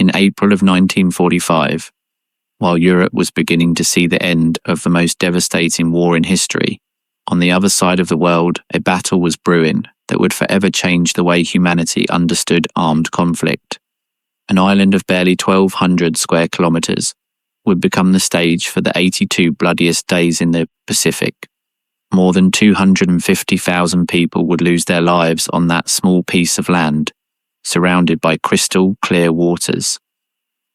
In April of 1945, while Europe was beginning to see the end of the most devastating war in history, on the other side of the world, a battle was brewing that would forever change the way humanity understood armed conflict. An island of barely 1,200 square kilometers would become the stage for the 82 bloodiest days in the Pacific. More than 250,000 people would lose their lives on that small piece of land, surrounded by crystal clear waters.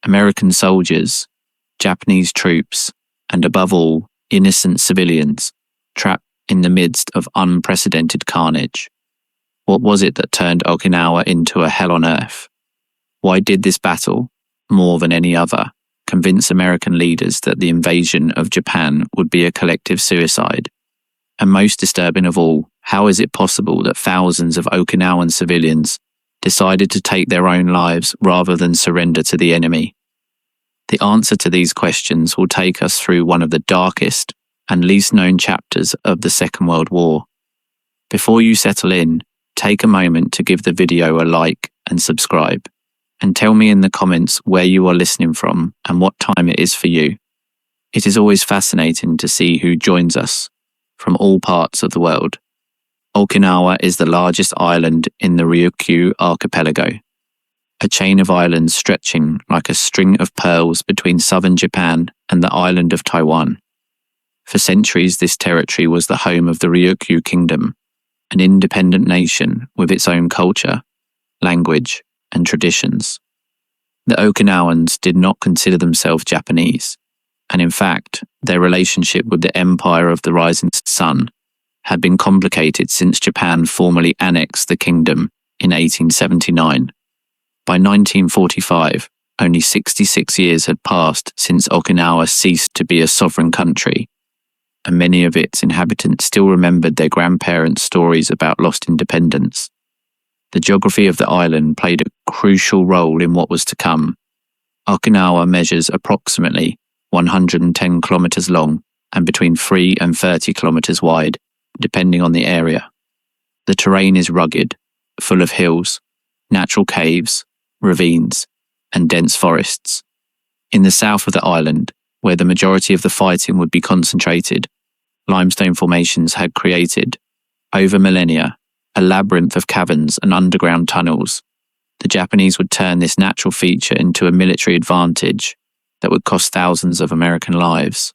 American soldiers, Japanese troops, and above all, innocent civilians, trapped in the midst of unprecedented carnage. What was it that turned Okinawa into a hell on earth? Why did this battle, more than any other, convince American leaders that the invasion of Japan would be a collective suicide? And most disturbing of all, how is it possible that thousands of Okinawan civilians decided to take their own lives rather than surrender to the enemy? The answer to these questions will take us through one of the darkest and least known chapters of the Second World War. Before you settle in, take a moment to give the video a like and subscribe, and tell me in the comments where you are listening from and what time it is for you. It is always fascinating to see who joins us from all parts of the world. Okinawa is the largest island in the Ryukyu archipelago, a chain of islands stretching like a string of pearls between southern Japan and the island of Taiwan. For centuries, this territory was the home of the Ryukyu Kingdom, an independent nation with its own culture, language, and traditions. The Okinawans did not consider themselves Japanese, and in fact, their relationship with the Empire of the Rising Sun had been complicated since Japan formally annexed the kingdom in 1879. By 1945, only 66 years had passed since Okinawa ceased to be a sovereign country, and many of its inhabitants still remembered their grandparents' stories about lost independence. The geography of the island played a crucial role in what was to come. Okinawa measures approximately 110 kilometers long and between 3 and 30 kilometers wide, depending on the area. The terrain is rugged, full of hills, natural caves, ravines, and dense forests. In the south of the island, where the majority of the fighting would be concentrated, limestone formations had created, over millennia, a labyrinth of caverns and underground tunnels. The Japanese would turn this natural feature into a military advantage that would cost thousands of American lives.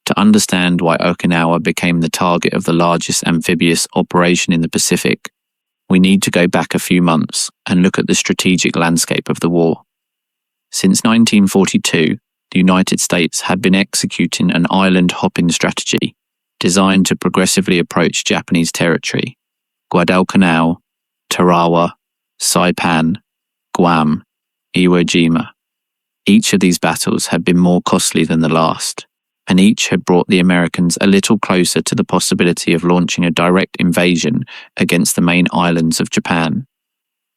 To understand why Okinawa became the target of the largest amphibious operation in the Pacific, we need to go back a few months and look at the strategic landscape of the war. Since 1942, the United States had been executing an island-hopping strategy designed to progressively approach Japanese territory. Guadalcanal, Tarawa, Saipan, Guam, Iwo Jima. Each of these battles had been more costly than the last, and each had brought the Americans a little closer to the possibility of launching a direct invasion against the main islands of Japan.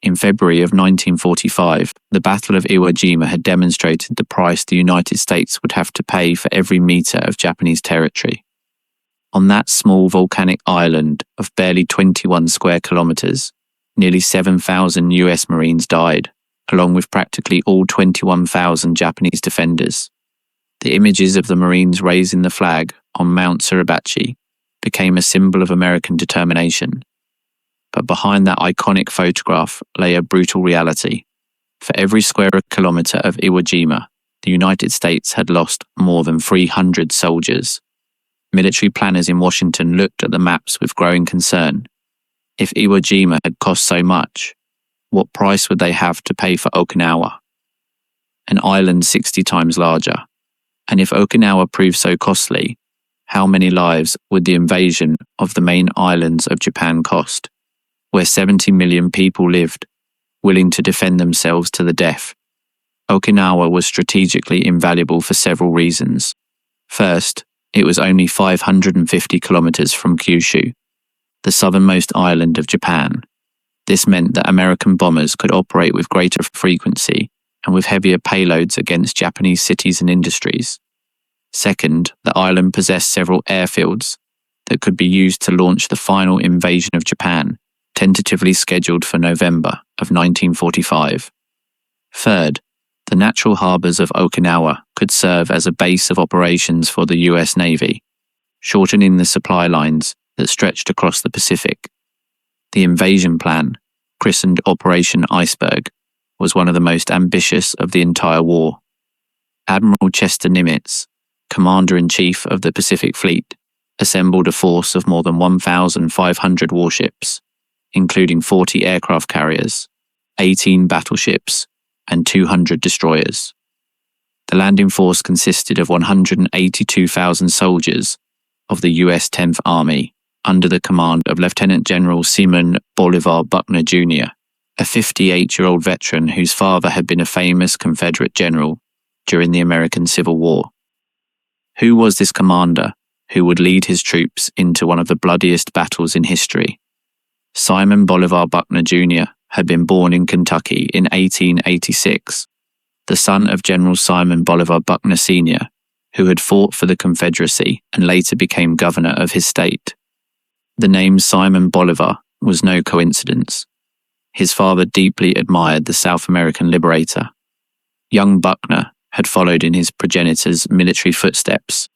In February of 1945, the Battle of Iwo Jima had demonstrated the price the United States would have to pay for every meter of Japanese territory. On that small volcanic island of barely 21 square kilometers, nearly 7,000 US Marines died, along with practically all 21,000 Japanese defenders. The images of the Marines raising the flag on Mount Suribachi became a symbol of American determination. But behind that iconic photograph lay a brutal reality. For every square kilometer of Iwo Jima, the United States had lost more than 300 soldiers. Military planners in Washington looked at the maps with growing concern. If Iwo Jima had cost so much, what price would they have to pay for Okinawa? An island 60 times larger. And if Okinawa proved so costly, how many lives would the invasion of the main islands of Japan cost, where 70 million people lived, willing to defend themselves to the death? Okinawa was strategically invaluable for several reasons. First, it was only 550 kilometers from Kyushu, the southernmost island of Japan. This meant that American bombers could operate with greater frequency and with heavier payloads against Japanese cities and industries. Second, the island possessed several airfields that could be used to launch the final invasion of Japan, tentatively scheduled for November of 1945. Third, The natural harbors of Okinawa could serve as a base of operations for the US Navy, shortening the supply lines that stretched across the Pacific. The invasion plan, christened Operation Iceberg, was one of the most ambitious of the entire war. Admiral Chester Nimitz, Commander-in-Chief of the Pacific Fleet, assembled a force of more than 1,500 warships, including 40 aircraft carriers, 18 battleships, and 200 destroyers. The landing force consisted of 182,000 soldiers of the U.S. 10th Army, under the command of Lieutenant General Simon Bolivar Buckner Jr., a 58-year-old veteran whose father had been a famous Confederate general during the American Civil War. Who was this commander who would lead his troops into one of the bloodiest battles in history? Simon Bolivar Buckner Jr. had been born in Kentucky in 1886, the son of General Simon Bolivar Buckner Sr., who had fought for the Confederacy and later became governor of his state. The name Simon Bolivar was no coincidence. His father deeply admired the South American liberator. Young Buckner had followed in his progenitor's military footsteps,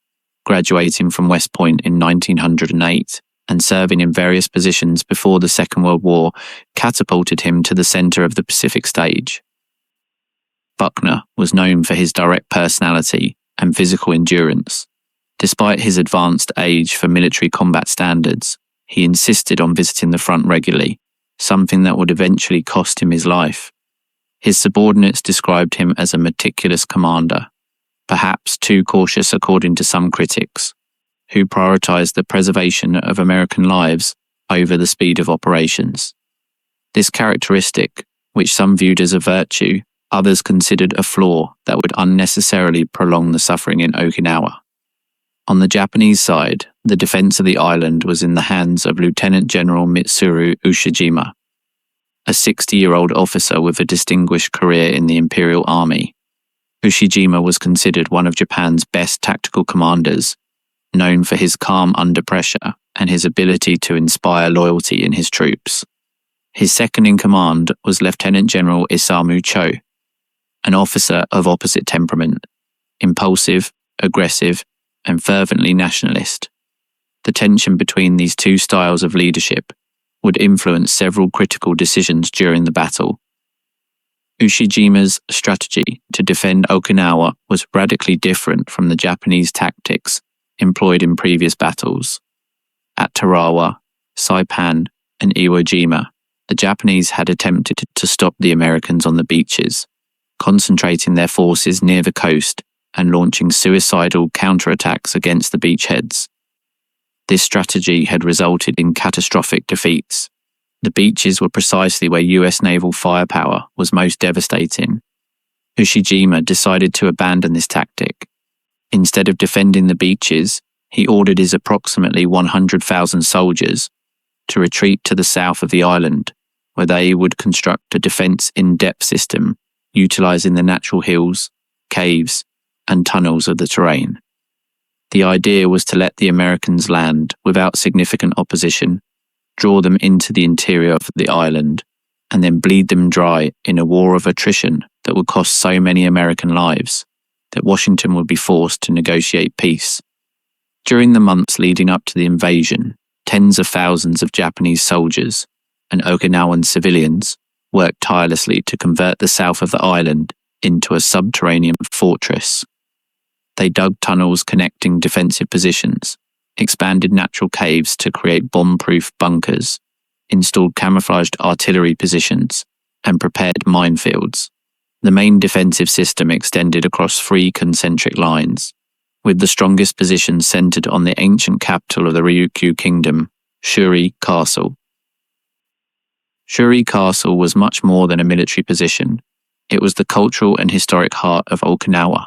graduating from West Point in 1908 and serving in various positions before the Second World War catapulted him to the center of the Pacific stage. Buckner was known for his direct personality and physical endurance. Despite his advanced age for military combat standards, he insisted on visiting the front regularly, something that would eventually cost him his life. His subordinates described him as a meticulous commander, perhaps too cautious according to some critics, who prioritized the preservation of American lives over the speed of operations. This characteristic, which some viewed as a virtue, others considered a flaw that would unnecessarily prolong the suffering in Okinawa. On the Japanese side, the defense of the island was in the hands of Lieutenant General Mitsuru Ushijima, a 60-year-old officer with a distinguished career in the Imperial Army. Ushijima was considered one of Japan's best tactical commanders, known for his calm under pressure and his ability to inspire loyalty in his troops. His second-in-command was Lieutenant General Isamu Cho, an officer of opposite temperament, impulsive, aggressive, and fervently nationalist. The tension between these two styles of leadership would influence several critical decisions during the battle. Ushijima's strategy to defend Okinawa was radically different from the Japanese tactics employed in previous battles. At Tarawa, Saipan, and Iwo Jima, the Japanese had attempted to stop the Americans on the beaches, concentrating their forces near the coast and launching suicidal counterattacks against the beachheads. This strategy had resulted in catastrophic defeats. The beaches were precisely where US naval firepower was most devastating. Ushijima decided to abandon this tactic. Instead of defending the beaches, he ordered his approximately 100,000 soldiers to retreat to the south of the island, where they would construct a defense in-depth system utilizing the natural hills, caves, and tunnels of the terrain. The idea was to let the Americans land without significant opposition, draw them into the interior of the island, and then bleed them dry in a war of attrition that would cost so many American lives that Washington would be forced to negotiate peace. During the months leading up to the invasion, tens of thousands of Japanese soldiers and Okinawan civilians worked tirelessly to convert the south of the island into a subterranean fortress. They dug tunnels connecting defensive positions, expanded natural caves to create bomb-proof bunkers, installed camouflaged artillery positions, and prepared minefields. The main defensive system extended across 3 concentric lines, with the strongest positions centered on the ancient capital of the Ryukyu Kingdom, Shuri Castle. Shuri Castle was much more than a military position. It was the cultural and historic heart of Okinawa.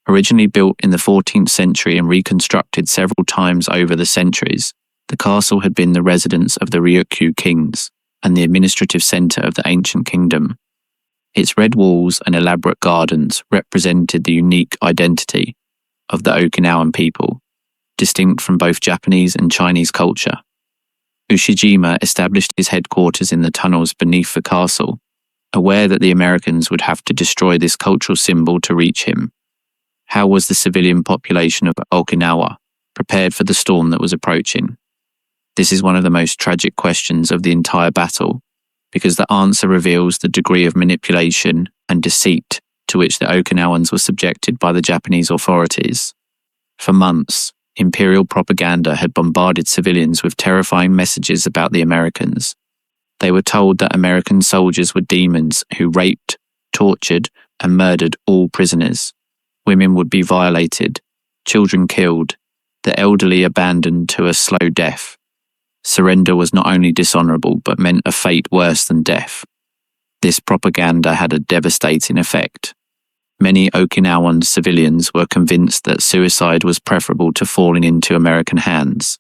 Originally built in the 14th century and reconstructed several times over the centuries, the castle had been the residence of the Ryukyu kings and the administrative center of the ancient kingdom. Its red walls and elaborate gardens represented the unique identity of the Okinawan people, distinct from both Japanese and Chinese culture. Ushijima established his headquarters in the tunnels beneath the castle, aware that the Americans would have to destroy this cultural symbol to reach him. How was the civilian population of Okinawa prepared for the storm that was approaching? This is one of the most tragic questions of the entire battle, because the answer reveals the degree of manipulation and deceit to which the Okinawans were subjected by the Japanese authorities. For months, imperial propaganda had bombarded civilians with terrifying messages about the Americans. They were told that American soldiers were demons who raped, tortured, and murdered all prisoners. Women would be violated, children killed, the elderly abandoned to a slow death. Surrender was not only dishonorable, but meant a fate worse than death. This propaganda had a devastating effect. Many Okinawan civilians were convinced that suicide was preferable to falling into American hands.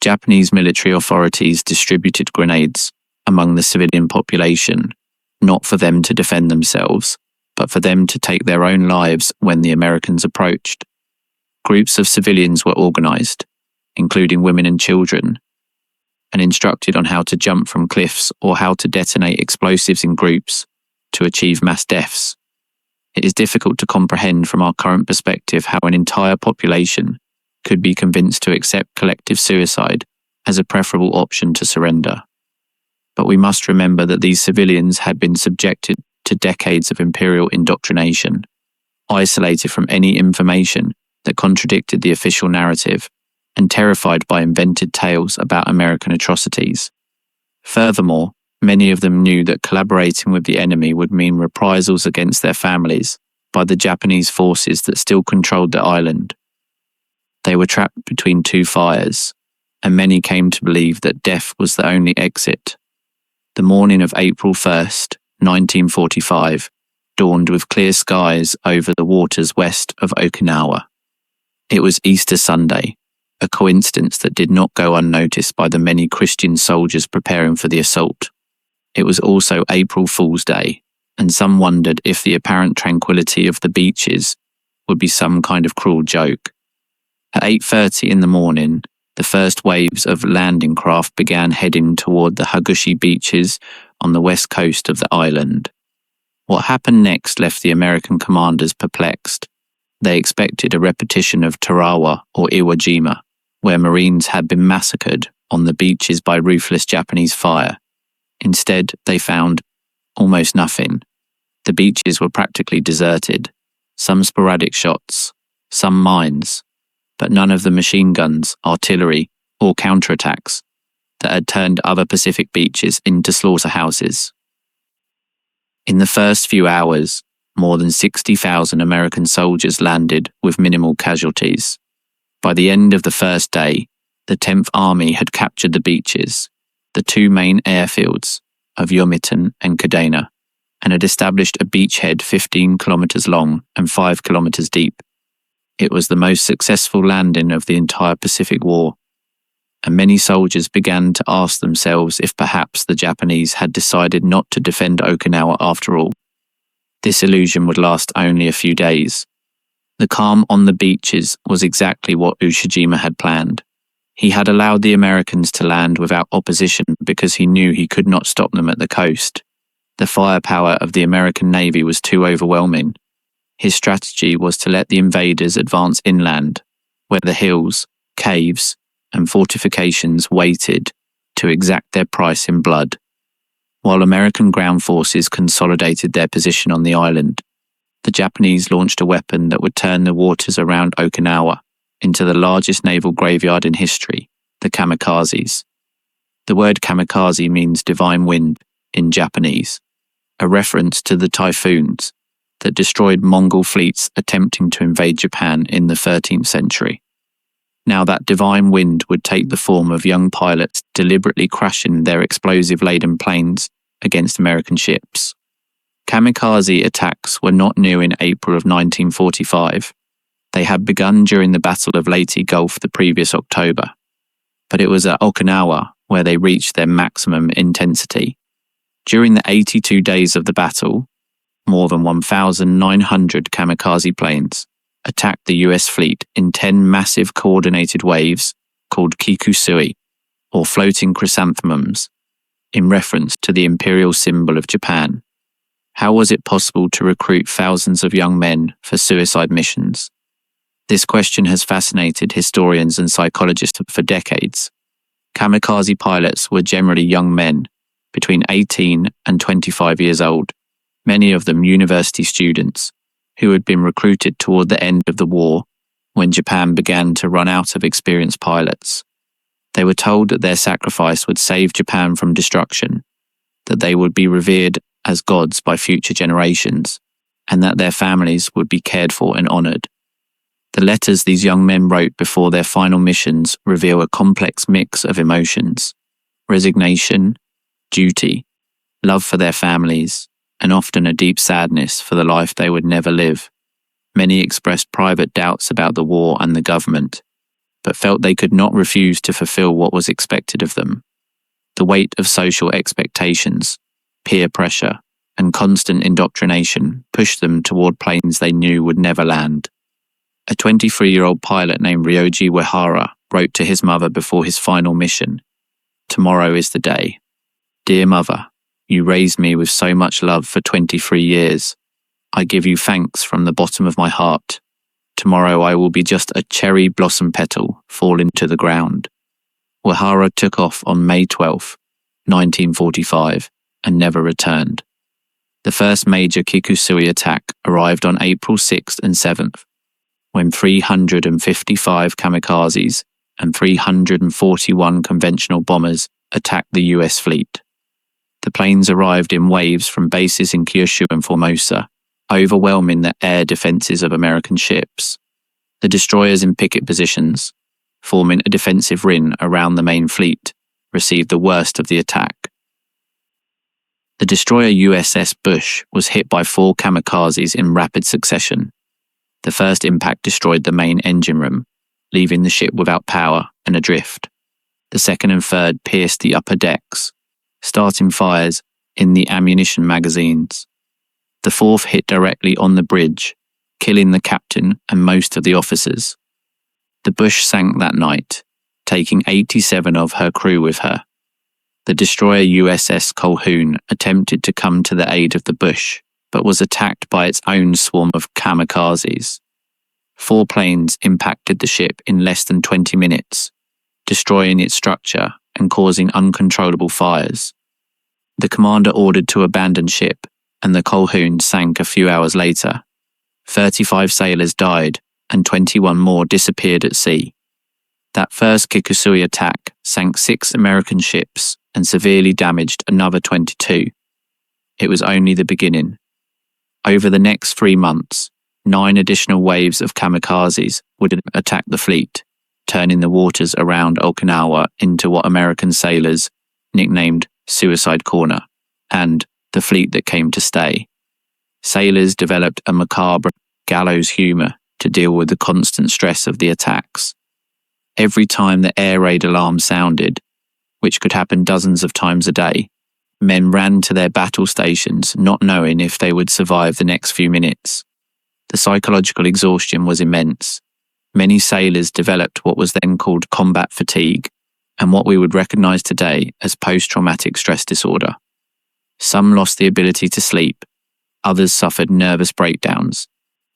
Japanese military authorities distributed grenades among the civilian population, not for them to defend themselves, but for them to take their own lives when the Americans approached. Groups of civilians were organized, including women and children, and instructed on how to jump from cliffs or how to detonate explosives in groups to achieve mass deaths. It is difficult to comprehend from our current perspective how an entire population could be convinced to accept collective suicide as a preferable option to surrender. But we must remember that these civilians had been subjected to decades of imperial indoctrination, isolated from any information that contradicted the official narrative, and terrified by invented tales about American atrocities. Furthermore, many of them knew that collaborating with the enemy would mean reprisals against their families by the Japanese forces that still controlled the island. They were trapped between two fires, and many came to believe that death was the only exit. The morning of April 1st, 1945, dawned with clear skies over the waters west of Okinawa. It was Easter Sunday, a coincidence that did not go unnoticed by the many Christian soldiers preparing for the assault. It was also April Fool's Day, and some wondered if the apparent tranquility of the beaches would be some kind of cruel joke. At 8:30 in the morning, the first waves of landing craft began heading toward the Hagushi beaches on the west coast of the island. What happened next left the American commanders perplexed. They expected a repetition of Tarawa or Iwo Jima, where Marines had been massacred on the beaches by ruthless Japanese fire. Instead, they found almost nothing. The beaches were practically deserted. Some sporadic shots, some mines, but none of the machine guns, artillery, or counterattacks that had turned other Pacific beaches into slaughterhouses. In the first few hours, more than 60,000 American soldiers landed with minimal casualties. By the end of the first day, the 10th Army had captured the beaches, the two main airfields of Yomitan and Kadena, and had established a beachhead 15 kilometers long and 5 kilometers deep. It was the most successful landing of the entire Pacific War, and many soldiers began to ask themselves if perhaps the Japanese had decided not to defend Okinawa after all. This illusion would last only a few days. The calm on the beaches was exactly what Ushijima had planned. He had allowed the Americans to land without opposition because he knew he could not stop them at the coast. The firepower of the American Navy was too overwhelming. His strategy was to let the invaders advance inland, where the hills, caves, and fortifications waited to exact their price in blood. While American ground forces consolidated their position on the island, the Japanese launched a weapon that would turn the waters around Okinawa into the largest naval graveyard in history, the kamikazes. The word kamikaze means divine wind in Japanese, a reference to the typhoons that destroyed Mongol fleets attempting to invade Japan in the 13th century. Now that divine wind would take the form of young pilots deliberately crashing their explosive-laden planes against American ships. Kamikaze attacks were not new in April of 1945. They had begun during the Battle of Leyte Gulf the previous October, but it was at Okinawa where they reached their maximum intensity. During the 82 days of the battle, more than 1,900 kamikaze planes attacked the US fleet in 10 massive coordinated waves called kikusui, or floating chrysanthemums, in reference to the imperial symbol of Japan. How was it possible to recruit thousands of young men for suicide missions? This question has fascinated historians and psychologists for decades. Kamikaze pilots were generally young men, between 18 and 25 years old, many of them university students, who had been recruited toward the end of the war when Japan began to run out of experienced pilots. They were told that their sacrifice would save Japan from destruction, that they would be revered as gods by future generations, and that their families would be cared for and honored. The letters these young men wrote before their final missions reveal a complex mix of emotions: resignation, duty, love for their families, and often a deep sadness for the life they would never live. Many expressed private doubts about the war and the government, but felt they could not refuse to fulfill what was expected of them. The weight of social expectations, peer pressure, and constant indoctrination pushed them toward planes they knew would never land. A 23-year-old pilot named Ryoji Uehara wrote to his mother before his final mission, "Tomorrow is the day. Dear mother, you raised me with so much love for 23 years. I give you thanks from the bottom of my heart. Tomorrow I will be just a cherry blossom petal falling to the ground." Uehara took off on May 12, 1945, and never returned. The first major Kikusui attack arrived on April 6th and 7th, when 355 kamikazes and 341 conventional bombers attacked the US fleet. The planes arrived in waves from bases in Kyushu and Formosa, overwhelming the air defenses of American ships. The destroyers in picket positions, forming a defensive ring around the main fleet, received the worst of the attack. The destroyer USS Bush was hit by 4 kamikazes in rapid succession. The first impact destroyed the main engine room, leaving the ship without power and adrift. The second and third pierced the upper decks, starting fires in the ammunition magazines. The fourth hit directly on the bridge, killing the captain and most of the officers. The Bush sank that night, taking 87 of her crew with her. The destroyer USS Colquhoun attempted to come to the aid of the Bush, but was attacked by its own swarm of kamikazes. 4 planes impacted the ship in less than 20 minutes, destroying its structure and causing uncontrollable fires. The commander ordered to abandon ship, and the Colquhoun sank a few hours later. 35 sailors died, and 21 more disappeared at sea. That first Kikusui attack sank 6 American ships and severely damaged another 22. It was only the beginning. Over the next 3 months, 9 additional waves of kamikazes would attack the fleet, turning the waters around Okinawa into what American sailors nicknamed Suicide Corner, and the fleet that came to stay. Sailors developed a macabre gallows humor to deal with the constant stress of the attacks. Every time the air raid alarm sounded, which could happen dozens of times a day, men ran to their battle stations, not knowing if they would survive the next few minutes. The psychological exhaustion was immense. Many sailors developed what was then called combat fatigue, and what we would recognize today as post-traumatic stress disorder. Some lost the ability to sleep, others suffered nervous breakdowns,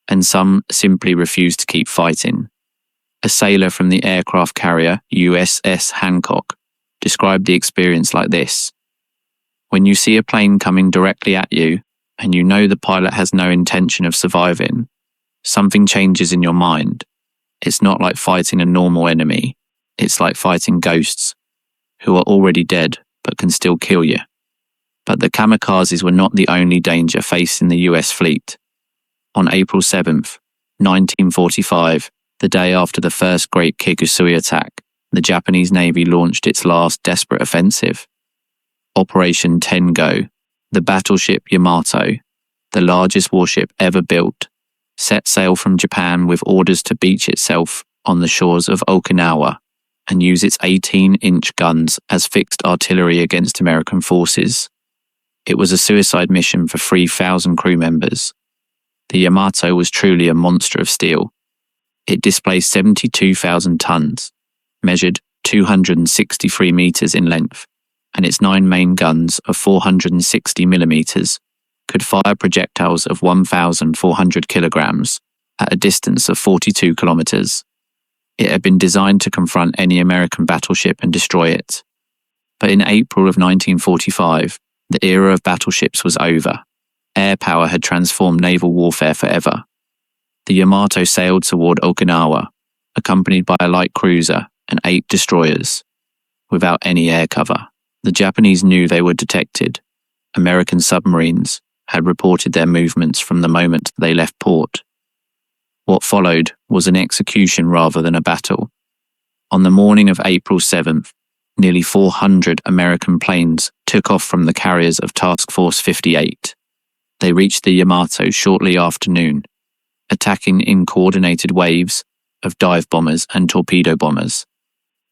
and some simply refused to keep fighting. A sailor from the aircraft carrier USS Hancock described the experience like this: "When you see a plane coming directly at you, and you know the pilot has no intention of surviving, something changes in your mind. It's not like fighting a normal enemy. It's like fighting ghosts who are already dead but can still kill you." But the kamikazes were not the only danger facing the US fleet. On April 7th, 1945, the day after the first Great Kikusui attack, the Japanese Navy launched its last desperate offensive. Operation Tengo, the battleship Yamato, the largest warship ever built, set sail from Japan with orders to beach itself on the shores of Okinawa and use its 18-inch guns as fixed artillery against American forces. It was a suicide mission for 3,000 crew members. The Yamato was truly a monster of steel. It displaced 72,000 tons, measured 263 meters in length, and its 9 main guns of 460 millimeters could fire projectiles of 1,400 kilograms at a distance of 42 kilometers. It had been designed to confront any American battleship and destroy it. But in April of 1945, the era of battleships was over. Air power had transformed naval warfare forever. The Yamato sailed toward Okinawa, accompanied by a light cruiser and 8 destroyers. Without any air cover, the Japanese knew they were detected. American submarines had reported their movements from the moment they left port. What followed was an execution rather than a battle. On the morning of April 7th, nearly 400 American planes took off from the carriers of Task Force 58. They reached the Yamato shortly after noon, attacking in coordinated waves of dive bombers and torpedo bombers.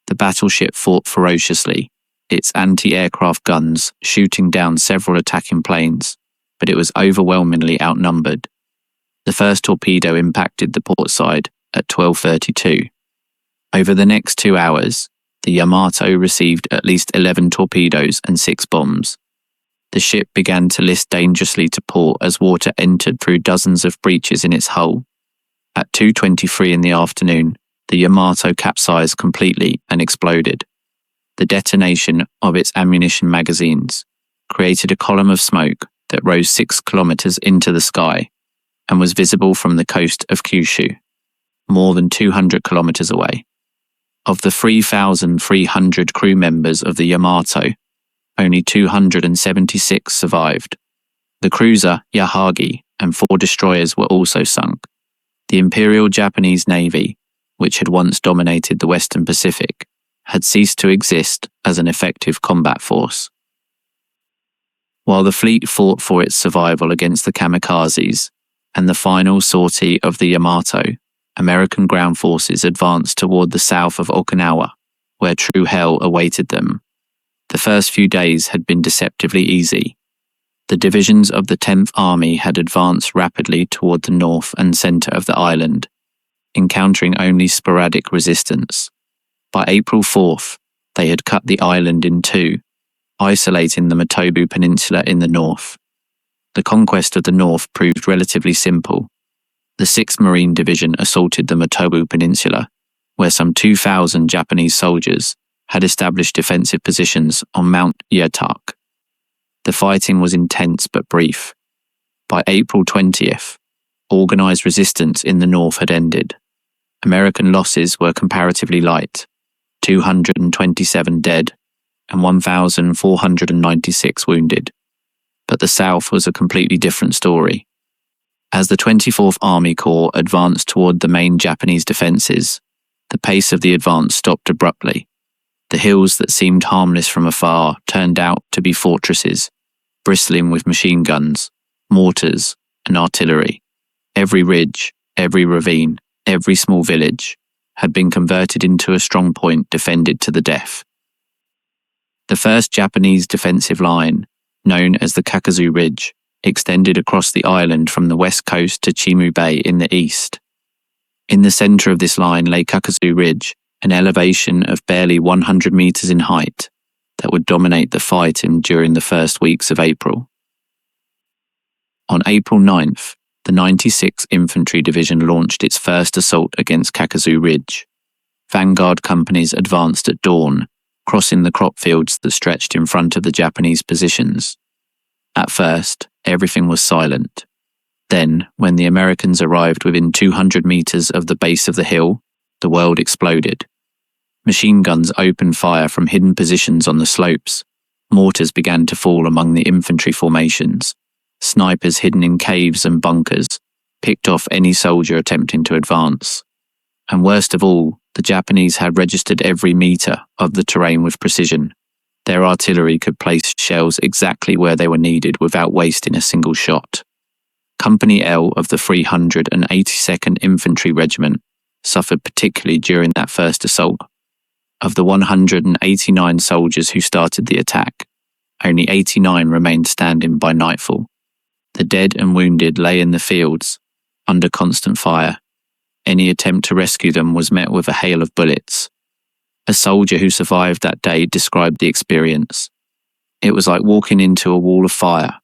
The battleship fought ferociously, its anti-aircraft guns shooting down several attacking planes, but it was overwhelmingly outnumbered. The first torpedo impacted the port side at 12:32. Over the next 2 hours, the Yamato received at least 11 torpedoes and 6 bombs. The ship began to list dangerously to port as water entered through dozens of breaches in its hull. At 2:23 in the afternoon, the Yamato capsized completely and exploded. The detonation of its ammunition magazines created a column of smoke that rose 6 kilometers into the sky and was visible from the coast of Kyushu, more than 200 kilometers away. Of the 3,300 crew members of the Yamato, only 276 survived. The cruiser Yahagi and 4 destroyers were also sunk. The Imperial Japanese Navy, which had once dominated the Western Pacific, had ceased to exist as an effective combat force. While the fleet fought for its survival against the kamikazes and the final sortie of the Yamato, American ground forces advanced toward the south of Okinawa, where true hell awaited them. The first few days had been deceptively easy. The divisions of the 10th Army had advanced rapidly toward the north and center of the island, encountering only sporadic resistance. By April 4th, they had cut the island in 2, isolating the Matobu Peninsula in the north. The conquest of the north proved relatively simple. The 6th Marine Division assaulted the Matobu Peninsula, where some 2,000 Japanese soldiers had established defensive positions on Mount Yatak. The fighting was intense but brief. By April 20th, organized resistance in the north had ended. American losses were comparatively light, 227 dead and 1,496 wounded. But the south was a completely different story. As the 24th Army Corps advanced toward the main Japanese defenses, the pace of the advance stopped abruptly. The hills that seemed harmless from afar turned out to be fortresses, bristling with machine guns, mortars, and artillery. Every ridge, every ravine, every small village had been converted into a strong point defended to the death. The first Japanese defensive line, known as the Kakuzu Ridge, extended across the island from the west coast to Chimu Bay in the east. In the center of this line lay Kakuzu Ridge, an elevation of barely 100 meters in height that would dominate the fight during the first weeks of April. On April 9th, the 96th Infantry Division launched its first assault against Kakuzu Ridge. Vanguard companies advanced at dawn, crossing the crop fields that stretched in front of the Japanese positions. At first, everything was silent. Then, when the Americans arrived within 200 meters of the base of the hill, the world exploded. Machine guns opened fire from hidden positions on the slopes. Mortars began to fall among the infantry formations. Snipers hidden in caves and bunkers picked off any soldier attempting to advance. And worst of all, the Japanese had registered every meter of the terrain with precision. Their artillery could place shells exactly where they were needed without wasting a single shot. Company L of the 382nd Infantry Regiment suffered particularly during that first assault. Of the 189 soldiers who started the attack, only 89 remained standing by nightfall. The dead and wounded lay in the fields, under constant fire. Any attempt to rescue them was met with a hail of bullets. A soldier who survived that day described the experience. It was like walking into a wall of fire.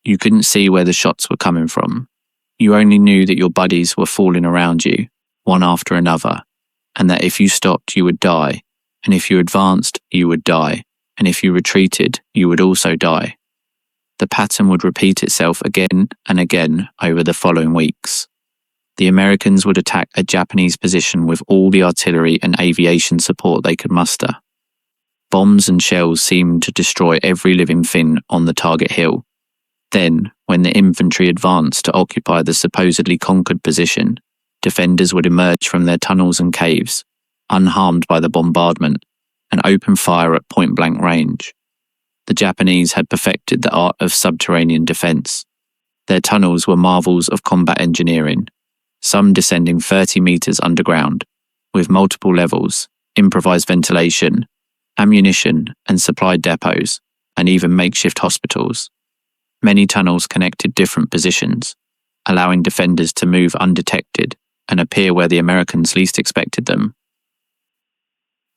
You couldn't see where the shots were coming from. You only knew that your buddies were falling around you, one after another, and that if you stopped, you would die, and if you advanced, you would die, and if you retreated, you would also die. The pattern would repeat itself again and again over the following weeks. The Americans would attack a Japanese position with all the artillery and aviation support they could muster. Bombs and shells seemed to destroy every living thing on the target hill. Then, when the infantry advanced to occupy the supposedly conquered position, defenders would emerge from their tunnels and caves, unharmed by the bombardment, and open fire at point-blank range. The Japanese had perfected the art of subterranean defense. Their tunnels were marvels of combat engineering, some descending 30 meters underground, with multiple levels, improvised ventilation, ammunition and supply depots, and even makeshift hospitals. Many tunnels connected different positions, allowing defenders to move undetected and appear where the Americans least expected them.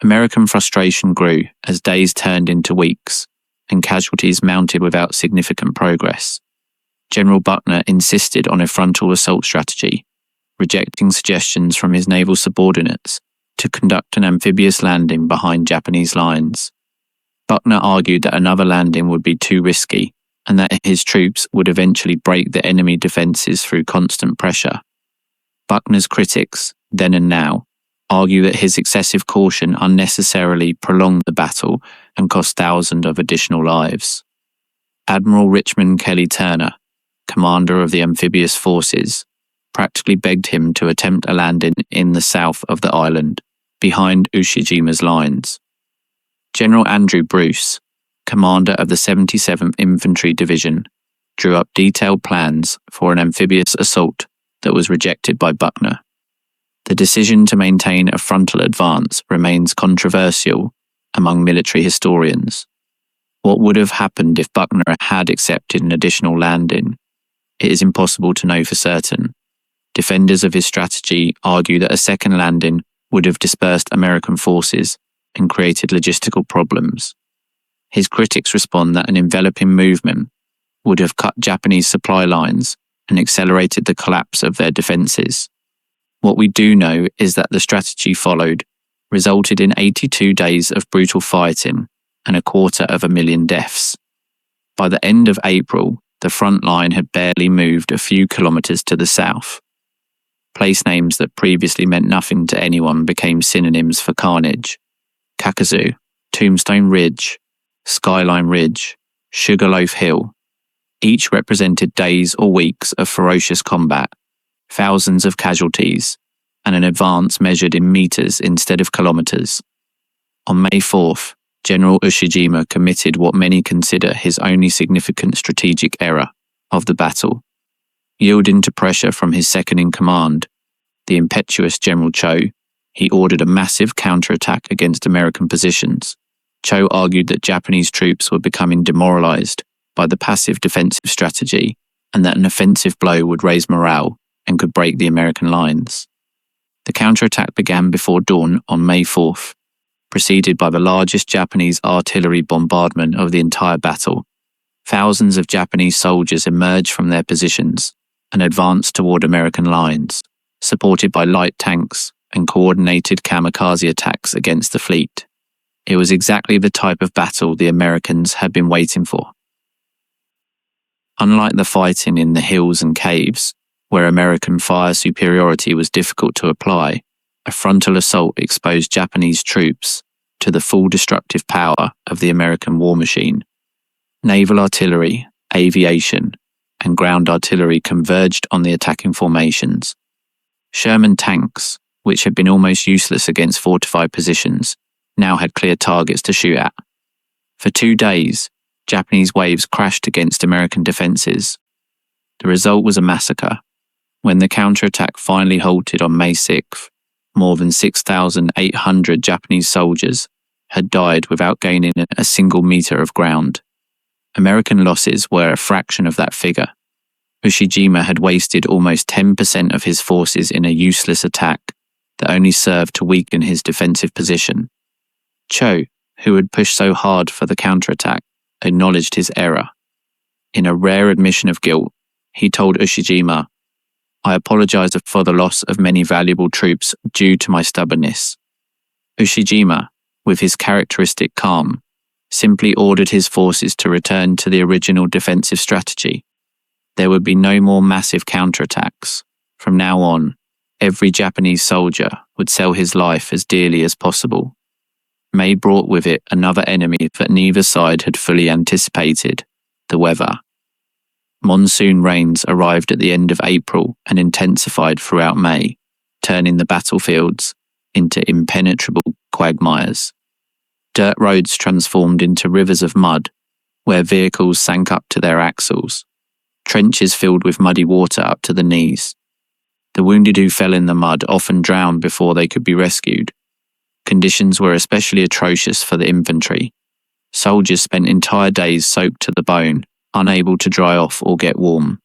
American frustration grew as days turned into weeks, and casualties mounted without significant progress. General Buckner insisted on a frontal assault strategy, rejecting suggestions from his naval subordinates to conduct an amphibious landing behind Japanese lines. Buckner argued that another landing would be too risky and that his troops would eventually break the enemy defences through constant pressure. Buckner's critics, then and now, argue that his excessive caution unnecessarily prolonged the battle and cost thousands of additional lives. Admiral Richmond Kelly Turner, commander of the amphibious forces, practically begged him to attempt a landing in the south of the island, behind Ushijima's lines. General Andrew Bruce, commander of the 77th Infantry Division, drew up detailed plans for an amphibious assault that was rejected by Buckner. The decision to maintain a frontal advance remains controversial among military historians. What would have happened if Buckner had accepted an additional landing? It is impossible to know for certain. Defenders of his strategy argue that a second landing would have dispersed American forces and created logistical problems. His critics respond that an enveloping movement would have cut Japanese supply lines and accelerated the collapse of their defences. What we do know is that the strategy followed resulted in 82 days of brutal fighting and 250,000 deaths. By the end of April, the front line had barely moved a few kilometres to the south. Place names that previously meant nothing to anyone became synonyms for carnage. Kakuzu, Tombstone Ridge, Skyline Ridge, Sugarloaf Hill. Each represented days or weeks of ferocious combat, thousands of casualties, and an advance measured in meters instead of kilometers. On May 4th, General Ushijima committed what many consider his only significant strategic error of the battle. Yielding to pressure from his second-in-command, the impetuous General Cho, he ordered a massive counterattack against American positions. Cho argued that Japanese troops were becoming demoralized by the passive defensive strategy and that an offensive blow would raise morale and could break the American lines. The counterattack began before dawn on May 4th, preceded by the largest Japanese artillery bombardment of the entire battle. Thousands of Japanese soldiers emerged from their positions and advanced toward American lines, supported by light tanks and coordinated kamikaze attacks against the fleet. It was exactly the type of battle the Americans had been waiting for. Unlike the fighting in the hills and caves, where American fire superiority was difficult to apply, a frontal assault exposed Japanese troops to the full destructive power of the American war machine. Naval artillery, aviation, and ground artillery converged on the attacking formations. Sherman tanks, which had been almost useless against fortified positions, now had clear targets to shoot at. For 2 days, Japanese waves crashed against American defences. The result was a massacre. When the counterattack finally halted on May 6th, more than 6,800 Japanese soldiers had died without gaining a single metre of ground. American losses were a fraction of that figure. Ushijima had wasted almost 10% of his forces in a useless attack that only served to weaken his defensive position. Cho, who had pushed so hard for the counterattack, acknowledged his error. In a rare admission of guilt, he told Ushijima, "I apologize for the loss of many valuable troops due to my stubbornness." Ushijima, with his characteristic calm, simply ordered his forces to return to the original defensive strategy. There would be no more massive counterattacks. From now on, every Japanese soldier would sell his life as dearly as possible. May brought with it another enemy that neither side had fully anticipated: the weather. Monsoon rains arrived at the end of April and intensified throughout May, turning the battlefields into impenetrable quagmires. Dirt roads transformed into rivers of mud, where vehicles sank up to their axles. Trenches filled with muddy water up to the knees. The wounded who fell in the mud often drowned before they could be rescued. Conditions were especially atrocious for the infantry. Soldiers spent entire days soaked to the bone, unable to dry off or get warm.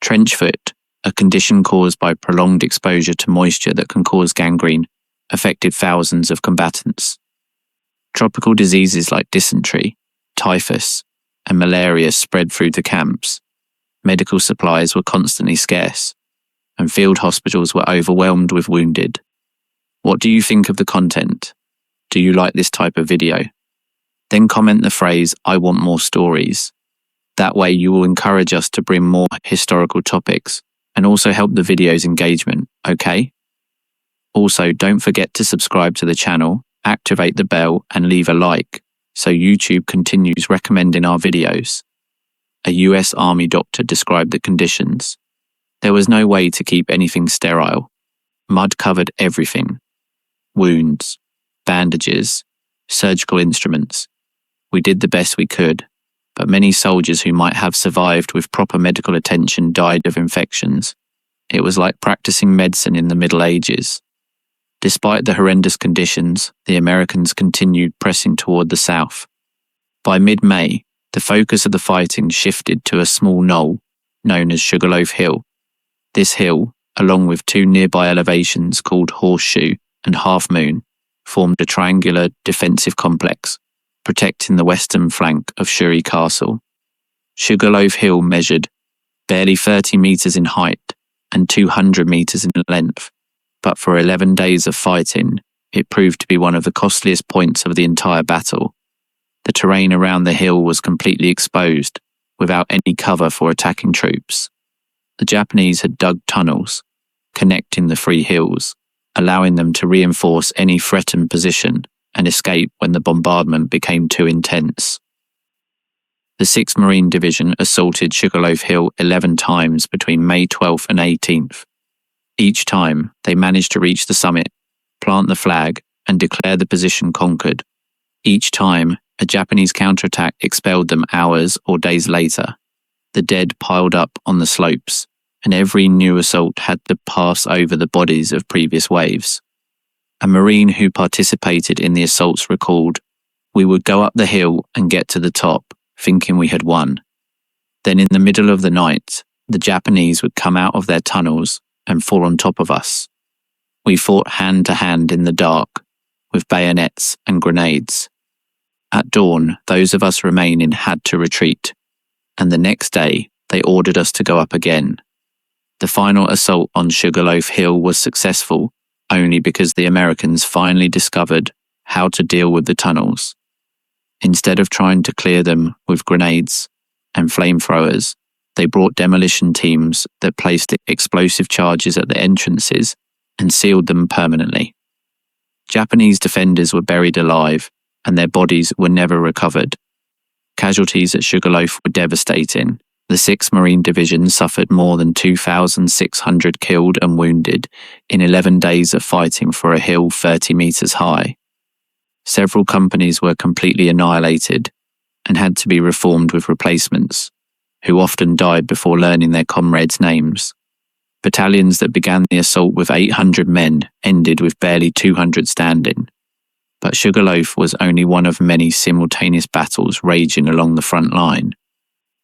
Trench foot, a condition caused by prolonged exposure to moisture that can cause gangrene, affected thousands of combatants. Tropical diseases like dysentery, typhus, and malaria spread through the camps. Medical supplies were constantly scarce, and field hospitals were overwhelmed with wounded. What do you think of the content? Do you like this type of video? Then comment the phrase, "I want more stories." That way you will encourage us to bring more historical topics and also help the video's engagement, okay? Also, don't forget to subscribe to the channel, activate the bell, and leave a like so YouTube continues recommending our videos. A US Army doctor described the conditions. There was no way to keep anything sterile. Mud covered everything. Wounds, bandages, surgical instruments. We did the best we could, but many soldiers who might have survived with proper medical attention died of infections. It was like practicing medicine in the Middle Ages. Despite the horrendous conditions, the Americans continued pressing toward the south. By mid-May, the focus of the fighting shifted to a small knoll known as Sugarloaf Hill. This hill, along with two nearby elevations called Horseshoe and Half Moon, formed a triangular defensive complex, protecting the western flank of Shuri Castle. Sugarloaf Hill measured barely 30 meters in height and 200 meters in length, but for 11 days of fighting, it proved to be one of the costliest points of the entire battle. The terrain around the hill was completely exposed, without any cover for attacking troops. The Japanese had dug tunnels, connecting the three hills, allowing them to reinforce any threatened position and escape when the bombardment became too intense. The 6th Marine Division assaulted Sugarloaf Hill 11 times between May 12th and 18th. Each time, they managed to reach the summit, plant the flag, and declare the position conquered. Each time, a Japanese counterattack expelled them hours or days later. The dead piled up on the slopes, and every new assault had to pass over the bodies of previous waves. A Marine who participated in the assaults recalled, "We would go up the hill and get to the top, thinking we had won. Then in the middle of the night, the Japanese would come out of their tunnels and fall on top of us. We fought hand to hand in the dark, with bayonets and grenades. At dawn, those of us remaining had to retreat, and the next day they ordered us to go up again. The final assault on Sugarloaf Hill was successful only because the Americans finally discovered how to deal with the tunnels. Instead of trying to clear them with grenades and flamethrowers, they brought demolition teams that placed explosive charges at the entrances and sealed them permanently. Japanese defenders were buried alive, and their bodies were never recovered. Casualties at Sugarloaf were devastating. The 6th Marine Division suffered more than 2,600 killed and wounded in 11 days of fighting for a hill 30 meters high. Several companies were completely annihilated and had to be reformed with replacements, who often died before learning their comrades' names. Battalions that began the assault with 800 men ended with barely 200 standing. But Sugarloaf was only one of many simultaneous battles raging along the front line.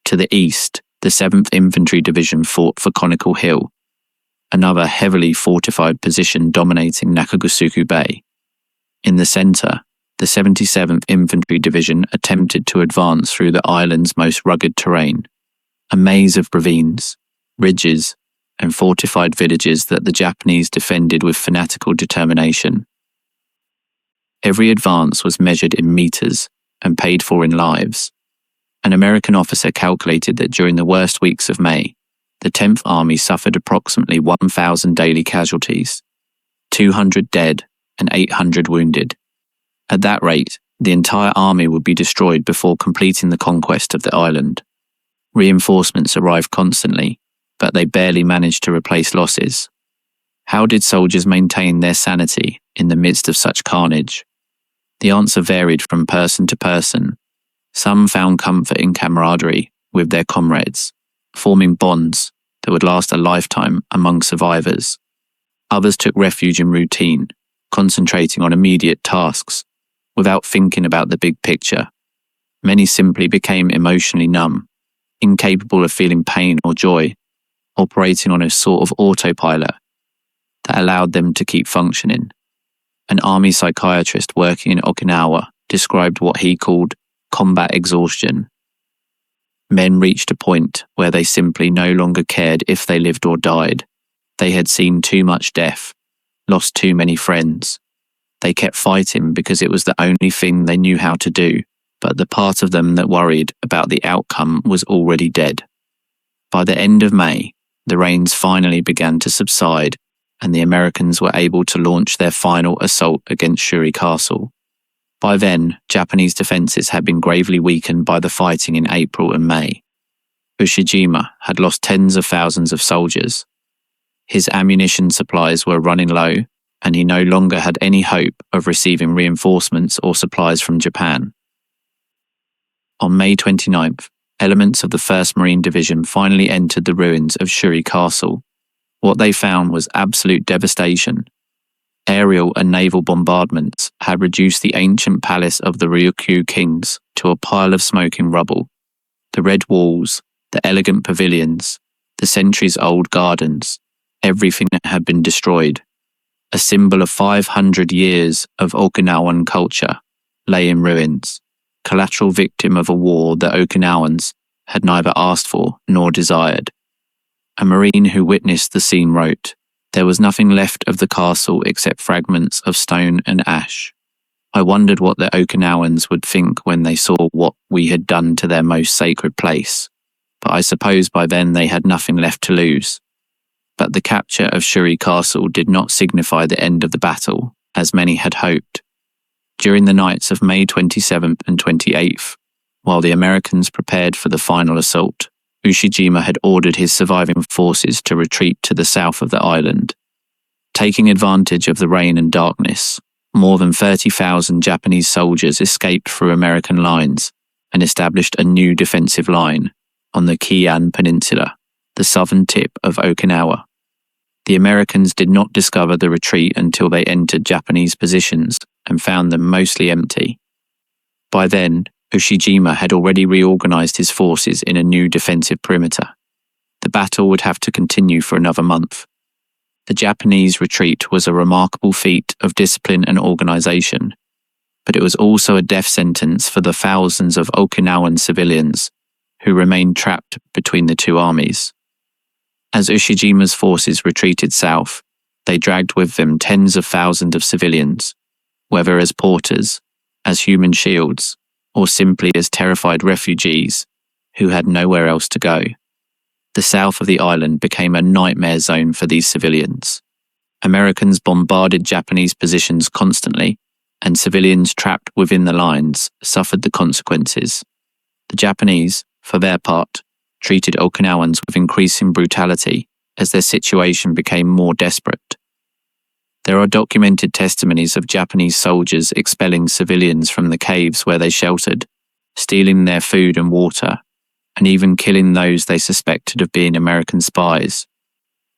To the east, the 7th Infantry Division fought for Conical Hill, another heavily fortified position dominating Nakagusuku Bay. In the centre, the the 77th Infantry Division attempted to advance through the island's most rugged terrain, a maze of ravines, ridges, and fortified villages that the Japanese defended with fanatical determination. Every advance was measured in meters and paid for in lives. An American officer calculated that during the worst weeks of May, the 10th Army suffered approximately 1,000 daily casualties, 200 dead and 800 wounded. At that rate, the entire army would be destroyed before completing the conquest of the island. Reinforcements arrived constantly, but they barely managed to replace losses. How did soldiers maintain their sanity in the midst of such carnage? The answer varied from person to person. Some found comfort in camaraderie with their comrades, forming bonds that would last a lifetime among survivors. Others took refuge in routine, concentrating on immediate tasks, without thinking about the big picture. Many simply became emotionally numb, incapable of feeling pain or joy, operating on a sort of autopilot that allowed them to keep functioning. An army psychiatrist working in Okinawa described what he called combat exhaustion. Men reached a point where they simply no longer cared if they lived or died. They had seen too much death, lost too many friends. They kept fighting because it was the only thing they knew how to do, but the part of them that worried about the outcome was already dead. By the end of May, the rains finally began to subside, and the Americans were able to launch their final assault against Shuri Castle. By then, Japanese defences had been gravely weakened by the fighting in April and May. Ushijima had lost tens of thousands of soldiers. His ammunition supplies were running low, and he no longer had any hope of receiving reinforcements or supplies from Japan. On May 29th, elements of the 1st Marine Division finally entered the ruins of Shuri Castle. What they found was absolute devastation. Aerial and naval bombardments had reduced the ancient palace of the Ryukyu kings to a pile of smoking rubble. The red walls, the elegant pavilions, the centuries-old gardens, everything had been destroyed. A symbol of 500 years of Okinawan culture lay in ruins, collateral victim of a war that Okinawans had neither asked for nor desired. A Marine who witnessed the scene wrote, "There was nothing left of the castle except fragments of stone and ash. I wondered what the Okinawans would think when they saw what we had done to their most sacred place, but I suppose by then they had nothing left to lose." But the capture of Shuri Castle did not signify the end of the battle, as many had hoped. During the nights of May 27th and 28th, while the Americans prepared for the final assault, Ushijima had ordered his surviving forces to retreat to the south of the island. Taking advantage of the rain and darkness, more than 30,000 Japanese soldiers escaped through American lines and established a new defensive line on the Kian Peninsula, the southern tip of Okinawa. The Americans did not discover the retreat until they entered Japanese positions and found them mostly empty. By then, Ushijima had already reorganized his forces in a new defensive perimeter. The battle would have to continue for another month. The Japanese retreat was a remarkable feat of discipline and organization, but it was also a death sentence for the thousands of Okinawan civilians who remained trapped between the two armies. As Ushijima's forces retreated south, they dragged with them tens of thousands of civilians, whether as porters, as human shields, or simply as terrified refugees who had nowhere else to go. The south of the island became a nightmare zone for these civilians. Americans bombarded Japanese positions constantly, and civilians trapped within the lines suffered the consequences. The Japanese, for their part, treated Okinawans with increasing brutality as their situation became more desperate. There are documented testimonies of Japanese soldiers expelling civilians from the caves where they sheltered, stealing their food and water, and even killing those they suspected of being American spies.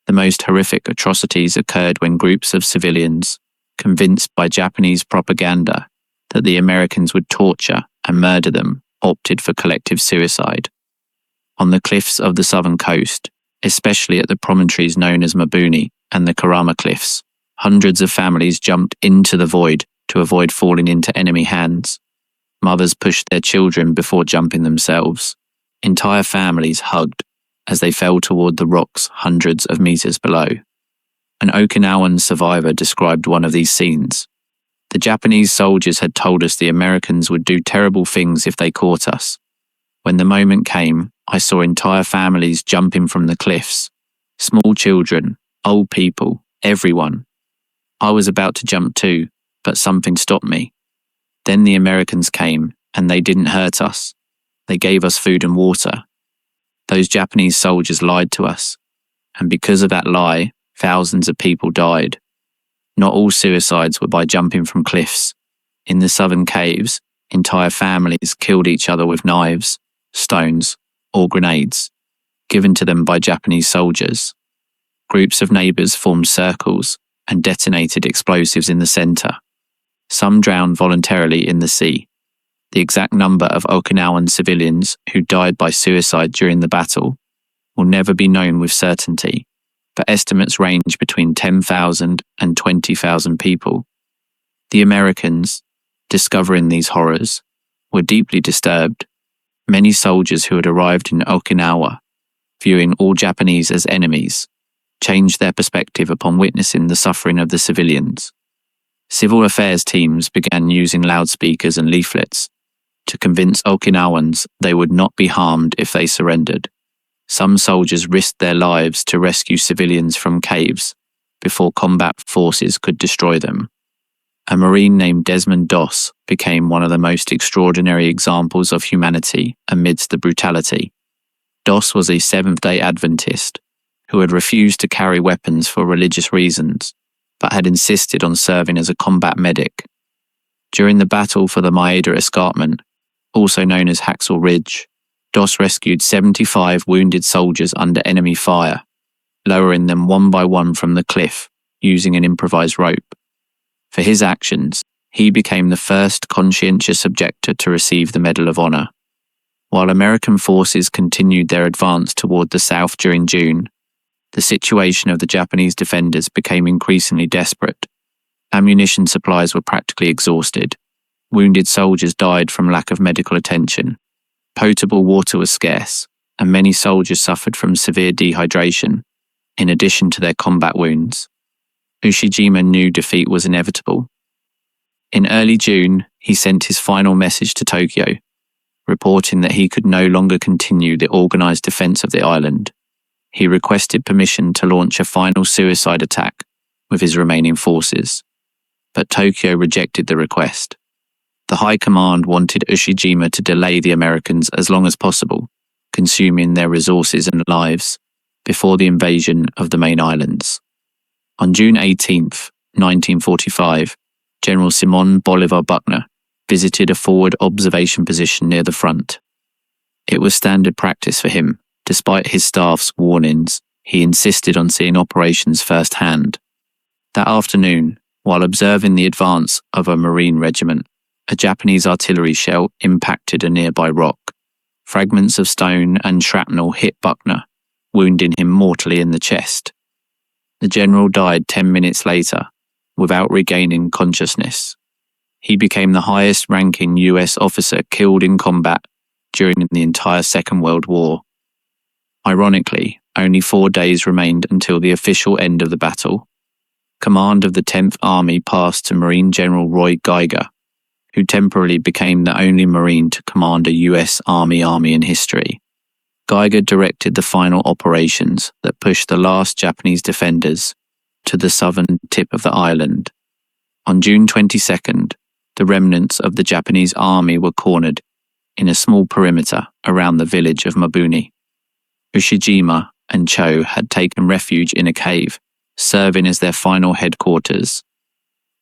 The most horrific atrocities occurred when groups of civilians, convinced by Japanese propaganda that the Americans would torture and murder them, opted for collective suicide. On the cliffs of the southern coast, especially at the promontories known as Mabuni and the Karama Cliffs, hundreds of families jumped into the void to avoid falling into enemy hands. Mothers pushed their children before jumping themselves. Entire families hugged as they fell toward the rocks hundreds of meters below. An Okinawan survivor described one of these scenes. The Japanese soldiers had told us the Americans would do terrible things if they caught us. When the moment came, I saw entire families jumping from the cliffs. Small children, old people, everyone. I was about to jump too, but something stopped me. Then the Americans came, and they didn't hurt us. They gave us food and water. Those Japanese soldiers lied to us, and because of that lie, thousands of people died. Not all suicides were by jumping from cliffs. In the southern caves, entire families killed each other with knives, stones, or grenades, given to them by Japanese soldiers. Groups of neighbors formed circles and detonated explosives in the center. Some drowned voluntarily in the sea. The exact number of Okinawan civilians who died by suicide during the battle will never be known with certainty, but estimates range between 10,000 and 20,000 people. The Americans, discovering these horrors, were deeply disturbed. Many soldiers who had arrived in Okinawa, viewing all Japanese as enemies, changed their perspective upon witnessing the suffering of the civilians. Civil affairs teams began using loudspeakers and leaflets to convince Okinawans they would not be harmed if they surrendered. Some soldiers risked their lives to rescue civilians from caves before combat forces could destroy them. A Marine named Desmond Doss became one of the most extraordinary examples of humanity amidst the brutality. Doss was a Seventh-day Adventist who had refused to carry weapons for religious reasons, but had insisted on serving as a combat medic. During the battle for the Maeda Escarpment, also known as Haxel Ridge, Doss rescued 75 wounded soldiers under enemy fire, lowering them one by one from the cliff using an improvised rope. For his actions, he became the first conscientious objector to receive the Medal of Honor. While American forces continued their advance toward the south during June, the situation of the Japanese defenders became increasingly desperate. Ammunition supplies were practically exhausted. Wounded soldiers died from lack of medical attention. Potable water was scarce, and many soldiers suffered from severe dehydration, in addition to their combat wounds. Ushijima knew defeat was inevitable. In early June, he sent his final message to Tokyo, reporting that he could no longer continue the organized defense of the island. He requested permission to launch a final suicide attack with his remaining forces, but Tokyo rejected the request. The High Command wanted Ushijima to delay the Americans as long as possible, consuming their resources and lives, before the invasion of the main islands. On June 18, 1945, General Simon Bolivar Buckner visited a forward observation position near the front. It was standard practice for him. Despite his staff's warnings, he insisted on seeing operations firsthand. That afternoon, while observing the advance of a Marine regiment, a Japanese artillery shell impacted a nearby rock. Fragments of stone and shrapnel hit Buckner, wounding him mortally in the chest. The general died 10 minutes later, without regaining consciousness. He became the highest-ranking US officer killed in combat during the entire Second World War. Ironically, only 4 days remained until the official end of the battle. Command of the 10th Army passed to Marine General Roy Geiger, who temporarily became the only Marine to command a US Army in history. Geiger directed the final operations that pushed the last Japanese defenders to the southern tip of the island. On June 22nd, the remnants of the Japanese army were cornered in a small perimeter around the village of Mabuni. Ushijima and Cho had taken refuge in a cave, serving as their final headquarters.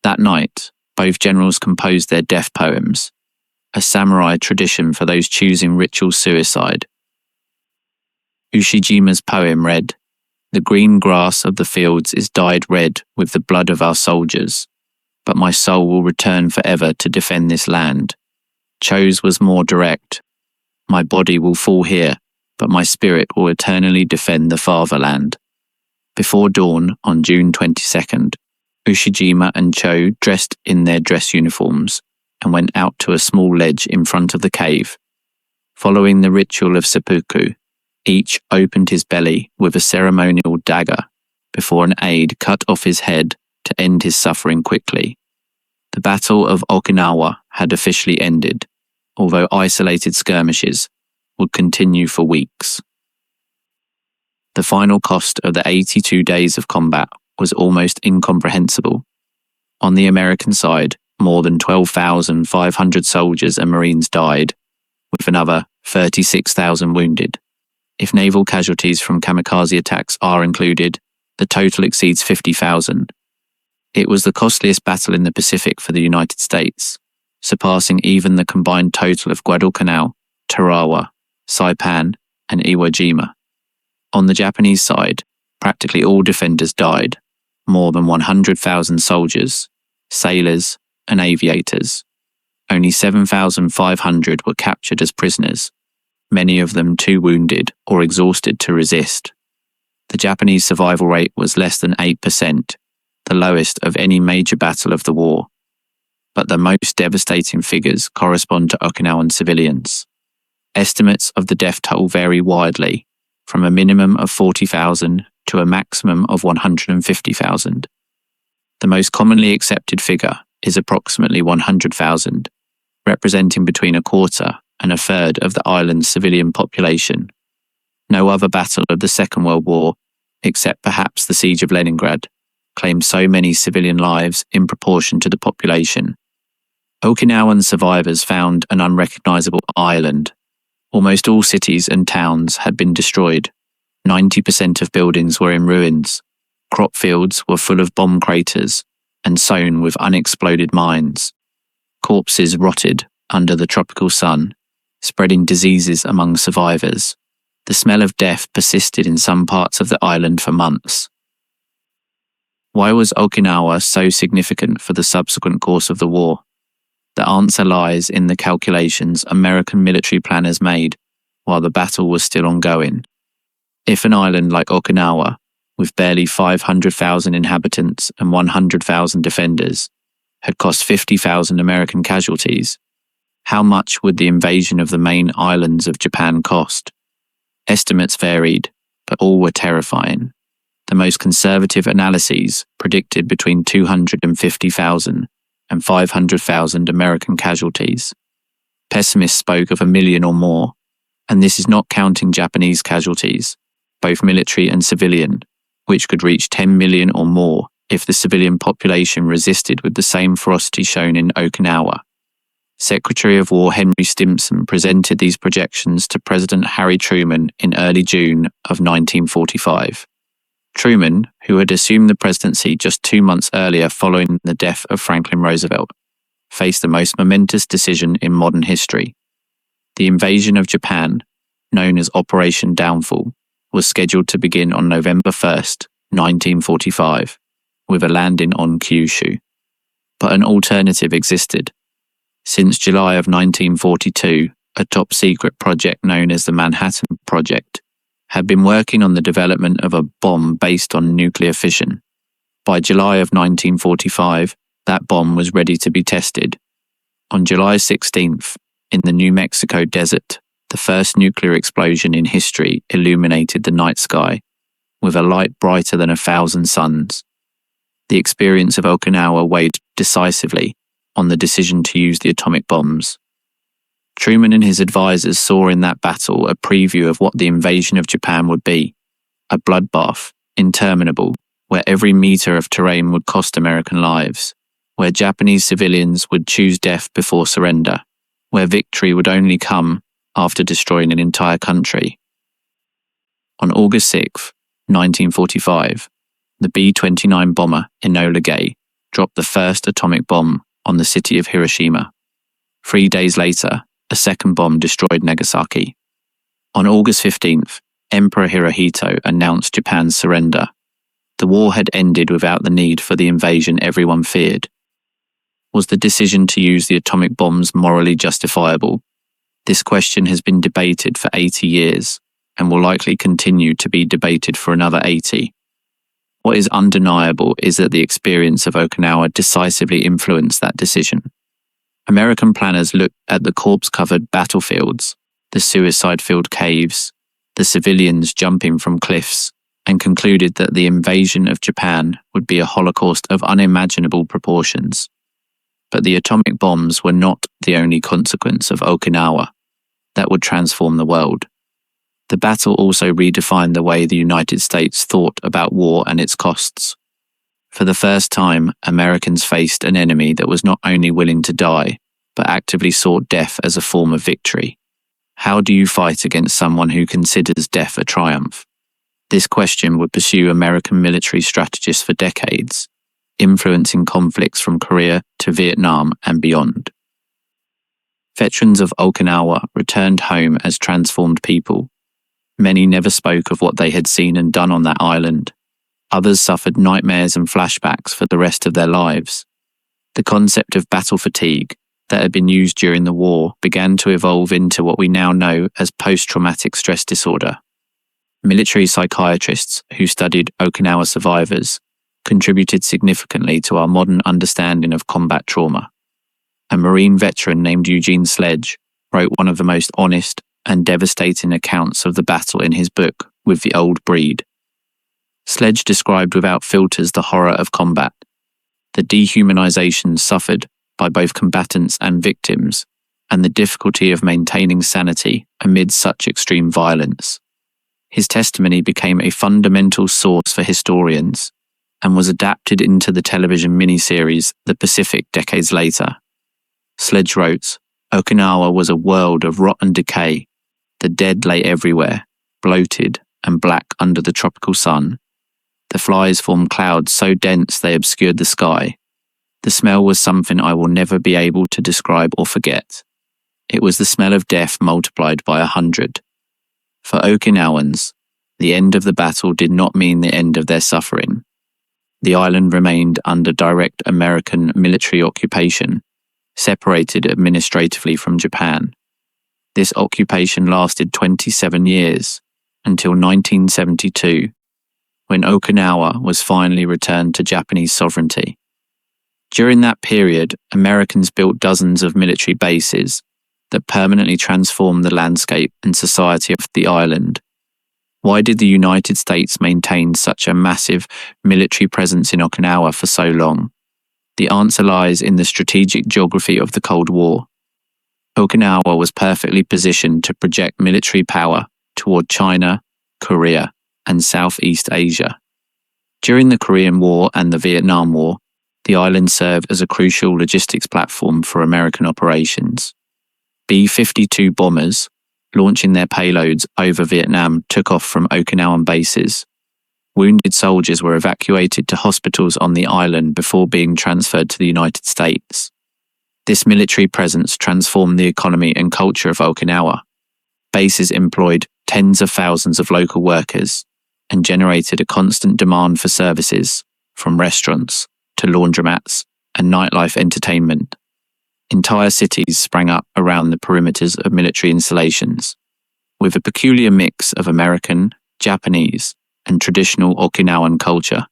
That night, both generals composed their death poems, a samurai tradition for those choosing ritual suicide. Ushijima's poem read, "The green grass of the fields is dyed red with the blood of our soldiers, but my soul will return forever to defend this land." Cho's was more direct, "My body will fall here, but my spirit will eternally defend the fatherland." Before dawn on June 22nd, Ushijima and Cho dressed in their dress uniforms and went out to a small ledge in front of the cave. Following the ritual of seppuku, each opened his belly with a ceremonial dagger before an aide cut off his head to end his suffering quickly. The Battle of Okinawa had officially ended, although isolated skirmishes would continue for weeks. The final cost of the 82 days of combat was almost incomprehensible. On the American side, more than 12,500 soldiers and Marines died, with another 36,000 wounded. If naval casualties from kamikaze attacks are included, the total exceeds 50,000. It was the costliest battle in the Pacific for the United States, surpassing even the combined total of Guadalcanal, Tarawa, Saipan, and Iwo Jima. On the Japanese side, practically all defenders died, more than 100,000 soldiers, sailors, and aviators. Only 7,500 were captured as prisoners, many of them too wounded or exhausted to resist. The Japanese survival rate was less than 8%, the lowest of any major battle of the war. But the most devastating figures correspond to Okinawan civilians. Estimates of the death toll vary widely, from a minimum of 40,000 to a maximum of 150,000. The most commonly accepted figure is approximately 100,000, representing between a quarter and a third of the island's civilian population. No other battle of the Second World War, except perhaps the Siege of Leningrad, claimed so many civilian lives in proportion to the population. Okinawan survivors found an unrecognizable island. Almost all cities and towns had been destroyed. 90% of buildings were in ruins. Crop fields were full of bomb craters and sown with unexploded mines. Corpses rotted under the tropical sun, spreading diseases among survivors. The smell of death persisted in some parts of the island for months. Why was Okinawa so significant for the subsequent course of the war? The answer lies in the calculations American military planners made while the battle was still ongoing. If an island like Okinawa, with barely 500,000 inhabitants and 100,000 defenders, had cost 50,000 American casualties, how much would the invasion of the main islands of Japan cost? Estimates varied, but all were terrifying. The most conservative analyses predicted between 250,000 and 500,000 American casualties. Pessimists spoke of 1 million or more, and this is not counting Japanese casualties, both military and civilian, which could reach 10 million or more if the civilian population resisted with the same ferocity shown in Okinawa. Secretary of War Henry Stimson presented these projections to President Harry Truman in early June of 1945. Truman, who had assumed the presidency just 2 months earlier following the death of Franklin Roosevelt, faced the most momentous decision in modern history. The invasion of Japan, known as Operation Downfall, was scheduled to begin on November 1st, 1945, with a landing on Kyushu. But an alternative existed. Since July of 1942, a top-secret project known as the Manhattan Project had been working on the development of a bomb based on nuclear fission. By July of 1945, that bomb was ready to be tested. On July 16th, in the New Mexico desert, the first nuclear explosion in history illuminated the night sky with a light brighter than 1,000 suns. The experience of Okinawa weighed decisively on the decision to use the atomic bombs. Truman and his advisors saw in that battle a preview of what the invasion of Japan would be, a bloodbath, interminable, where every meter of terrain would cost American lives, where Japanese civilians would choose death before surrender, where victory would only come after destroying an entire country. On August 6, 1945, the B-29 bomber Enola Gay dropped the first atomic bomb on the city of Hiroshima. 3 days later, a second bomb destroyed Nagasaki. On August 15th, Emperor Hirohito announced Japan's surrender. The war had ended without the need for the invasion everyone feared. Was the decision to use the atomic bombs morally justifiable? This question has been debated for 80 years and will likely continue to be debated for another 80. What is undeniable is that the experience of Okinawa decisively influenced that decision. American planners looked at the corpse-covered battlefields, the suicide-filled caves, the civilians jumping from cliffs, and concluded that the invasion of Japan would be a holocaust of unimaginable proportions. But the atomic bombs were not the only consequence of Okinawa that would transform the world. The battle also redefined the way the United States thought about war and its costs. For the first time, Americans faced an enemy that was not only willing to die, but actively sought death as a form of victory. How do you fight against someone who considers death a triumph? This question would pursue American military strategists for decades, influencing conflicts from Korea to Vietnam and beyond. Veterans of Okinawa returned home as transformed people. Many never spoke of what they had seen and done on that island. Others suffered nightmares and flashbacks for the rest of their lives. The concept of battle fatigue that had been used during the war began to evolve into what we now know as post-traumatic stress disorder. Military psychiatrists who studied Okinawa survivors contributed significantly to our modern understanding of combat trauma. A Marine veteran named Eugene Sledge wrote one of the most honest and devastating accounts of the battle in his book, With the Old Breed. Sledge described without filters the horror of combat, the dehumanization suffered by both combatants and victims, and the difficulty of maintaining sanity amid such extreme violence. His testimony became a fundamental source for historians and was adapted into the television miniseries The Pacific decades later. Sledge wrote, "Okinawa was a world of rot and decay. The dead lay everywhere, bloated and black under the tropical sun. The flies formed clouds so dense they obscured the sky. The smell was something I will never be able to describe or forget. It was the smell of death multiplied by 100. For Okinawans, the end of the battle did not mean the end of their suffering. The island remained under direct American military occupation, separated administratively from Japan. This occupation lasted 27 years, until 1972, when Okinawa was finally returned to Japanese sovereignty. During that period, Americans built dozens of military bases that permanently transformed the landscape and society of the island. Why did the United States maintain such a massive military presence in Okinawa for so long? The answer lies in the strategic geography of the Cold War. Okinawa was perfectly positioned to project military power toward China, Korea, and Southeast Asia. During the Korean War and the Vietnam War, the island served as a crucial logistics platform for American operations. B-52 bombers, launching their payloads over Vietnam, took off from Okinawan bases. Wounded soldiers were evacuated to hospitals on the island before being transferred to the United States. This military presence transformed the economy and culture of Okinawa. Bases employed tens of thousands of local workers and generated a constant demand for services, from restaurants to laundromats and nightlife entertainment. Entire cities sprang up around the perimeters of military installations. With a peculiar mix of American, Japanese, and traditional Okinawan culture,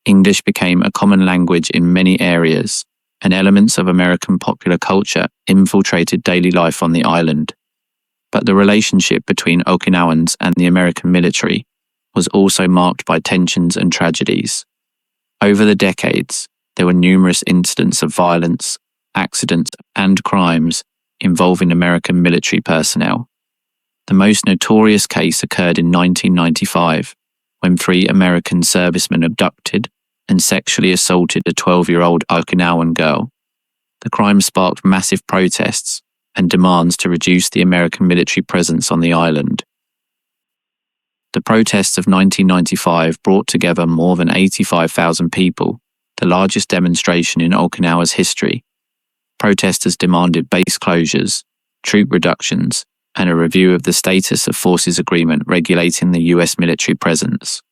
English became a common language in many areas, and elements of American popular culture infiltrated daily life on the island. But the relationship between Okinawans and the American military was also marked by tensions and tragedies. Over the decades, there were numerous incidents of violence, accidents, and crimes involving American military personnel. The most notorious case occurred in 1995, when 3 American servicemen abducted and sexually assaulted a 12-year-old Okinawan girl. The crime sparked massive protests and demands to reduce the American military presence on the island. The protests of 1995 brought together more than 85,000 people, the largest demonstration in Okinawa's history. Protesters demanded base closures, troop reductions, and a review of the status of forces agreement regulating the US military presence.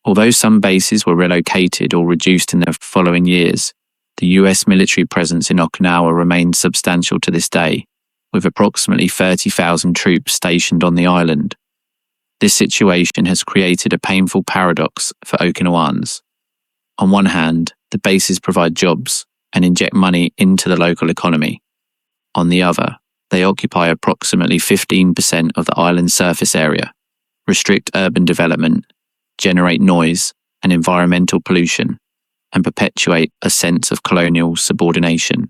Although some bases were relocated or reduced in the following years, the US military presence in Okinawa remains substantial to this day, with approximately 30,000 troops stationed on the island. This situation has created a painful paradox for Okinawans. On one hand, the bases provide jobs and inject money into the local economy. On the other, they occupy approximately 15% of the island's surface area, restrict urban development, generate noise and environmental pollution, and perpetuate a sense of colonial subordination.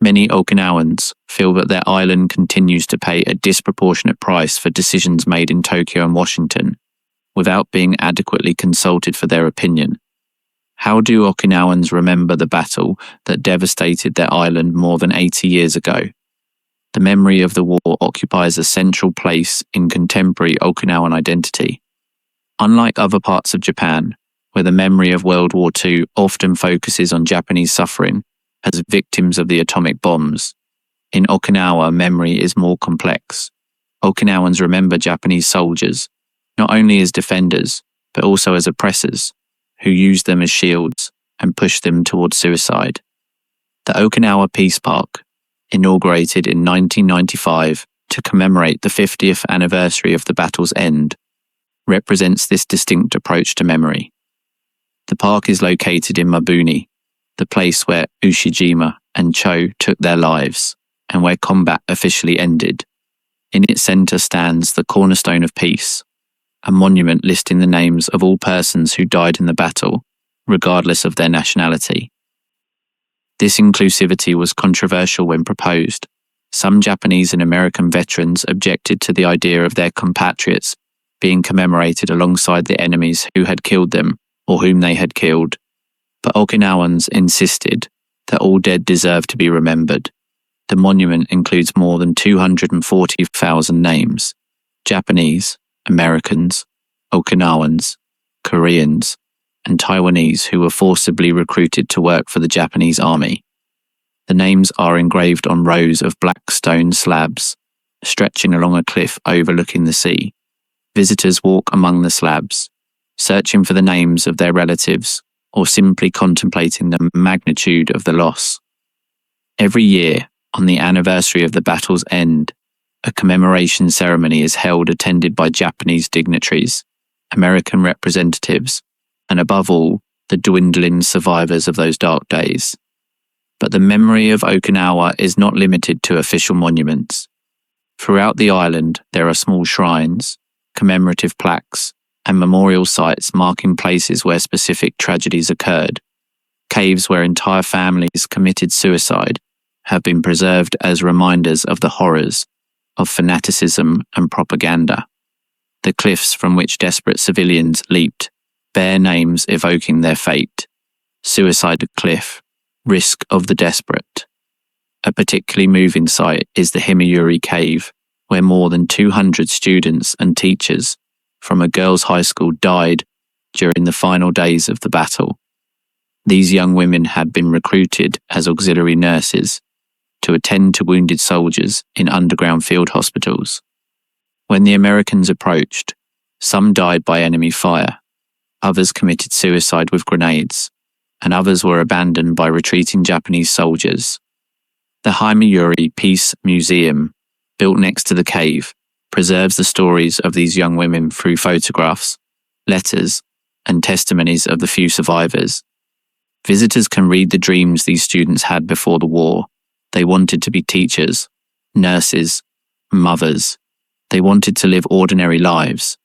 Many Okinawans feel that their island continues to pay a disproportionate price for decisions made in Tokyo and Washington, without being adequately consulted for their opinion. How do Okinawans remember the battle that devastated their island more than 80 years ago? The memory of the war occupies a central place in contemporary Okinawan identity. Unlike other parts of Japan, where the memory of World War II often focuses on Japanese suffering as victims of the atomic bombs, in Okinawa, memory is more complex. Okinawans remember Japanese soldiers, not only as defenders, but also as oppressors, who used them as shields and pushed them towards suicide. The Okinawa Peace Park, inaugurated in 1995 to commemorate the 50th anniversary of the battle's end, represents this distinct approach to memory. The park is located in Mabuni, the place where Ushijima and Cho took their lives, and where combat officially ended. In its center stands the Cornerstone of Peace, a monument listing the names of all persons who died in the battle, regardless of their nationality. This inclusivity was controversial when proposed. Some Japanese and American veterans objected to the idea of their compatriots being commemorated alongside the enemies who had killed them or whom they had killed. But Okinawans insisted that all dead deserve to be remembered. The monument includes more than 240,000 names: Japanese, Americans, Okinawans, Koreans, and Taiwanese who were forcibly recruited to work for the Japanese army. The names are engraved on rows of black stone slabs, stretching along a cliff overlooking the sea. Visitors walk among the slabs, searching for the names of their relatives or simply contemplating the magnitude of the loss. Every year, on the anniversary of the battle's end, a commemoration ceremony is held attended by Japanese dignitaries, American representatives, and above all, the dwindling survivors of those dark days. But the memory of Okinawa is not limited to official monuments. Throughout the island, there are small shrines, commemorative plaques, and memorial sites marking places where specific tragedies occurred. Caves where entire families committed suicide have been preserved as reminders of the horrors of fanaticism and propaganda. The cliffs from which desperate civilians leaped bear names evoking their fate: Suicide Cliff, Risk of the Desperate. A particularly moving sight is the Himeyuri Cave, where more than 200 students and teachers from a girls' high school died during the final days of the battle. These young women had been recruited as auxiliary nurses to attend to wounded soldiers in underground field hospitals. When the Americans approached, some died by enemy fire, others committed suicide with grenades, and others were abandoned by retreating Japanese soldiers. The Himeyuri Peace Museum, built next to the cave, preserves the stories of these young women through photographs, letters, and testimonies of the few survivors. Visitors can read the dreams these students had before the war. They wanted to be teachers, nurses, mothers. They wanted to live ordinary lives.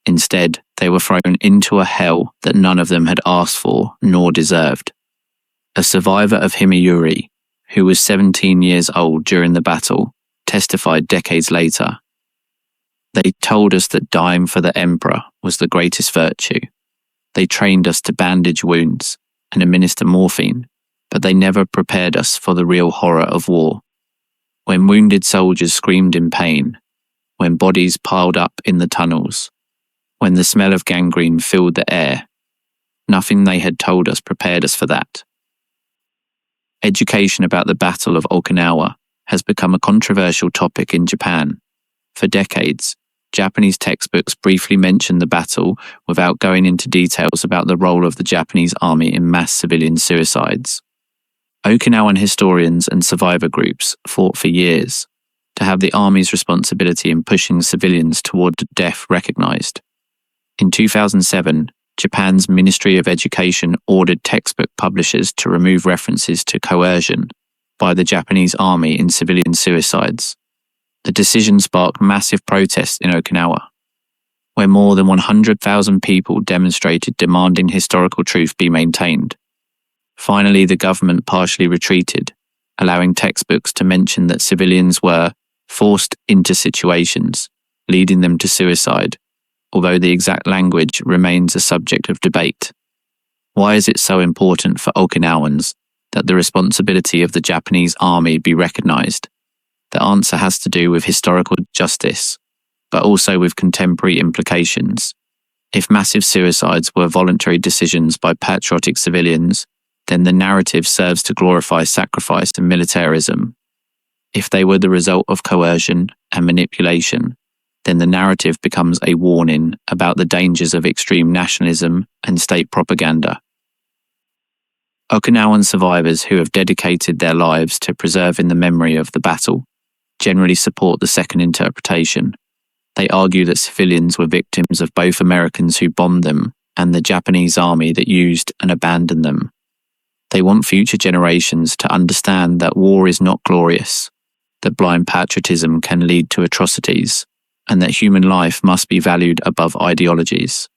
Instead, they were thrown into a hell that none of them had asked for nor deserved. A survivor of Himeyuri, who was 17 years old during the battle, testified decades later. They told us that dying for the emperor was the greatest virtue. They trained us to bandage wounds and administer morphine, but they never prepared us for the real horror of war. When wounded soldiers screamed in pain, when bodies piled up in the tunnels, when the smell of gangrene filled the air, nothing they had told us prepared us for that. Education about the Battle of Okinawa has become a controversial topic in Japan. For decades, Japanese textbooks briefly mention the battle without going into details about the role of the Japanese army in mass civilian suicides. Okinawan historians and survivor groups fought for years to have the army's responsibility in pushing civilians toward death recognized. In 2007, Japan's Ministry of Education ordered textbook publishers to remove references to coercion by the Japanese army in civilian suicides. The decision sparked massive protests in Okinawa, where more than 100,000 people demonstrated demanding historical truth be maintained. Finally, the government partially retreated, allowing textbooks to mention that civilians were forced into situations, leading them to suicide, although the exact language remains a subject of debate. Why is it so important for Okinawans that the responsibility of the Japanese army be recognized? The answer has to do with historical justice, but also with contemporary implications. If massive suicides were voluntary decisions by patriotic civilians, then the narrative serves to glorify sacrifice and militarism. If they were the result of coercion and manipulation, then the narrative becomes a warning about the dangers of extreme nationalism and state propaganda. Okinawan survivors who have dedicated their lives to preserving the memory of the battle generally support the second interpretation. They argue that civilians were victims of both Americans who bombed them and the Japanese army that used and abandoned them. They want future generations to understand that war is not glorious, that blind patriotism can lead to atrocities, and that human life must be valued above ideologies.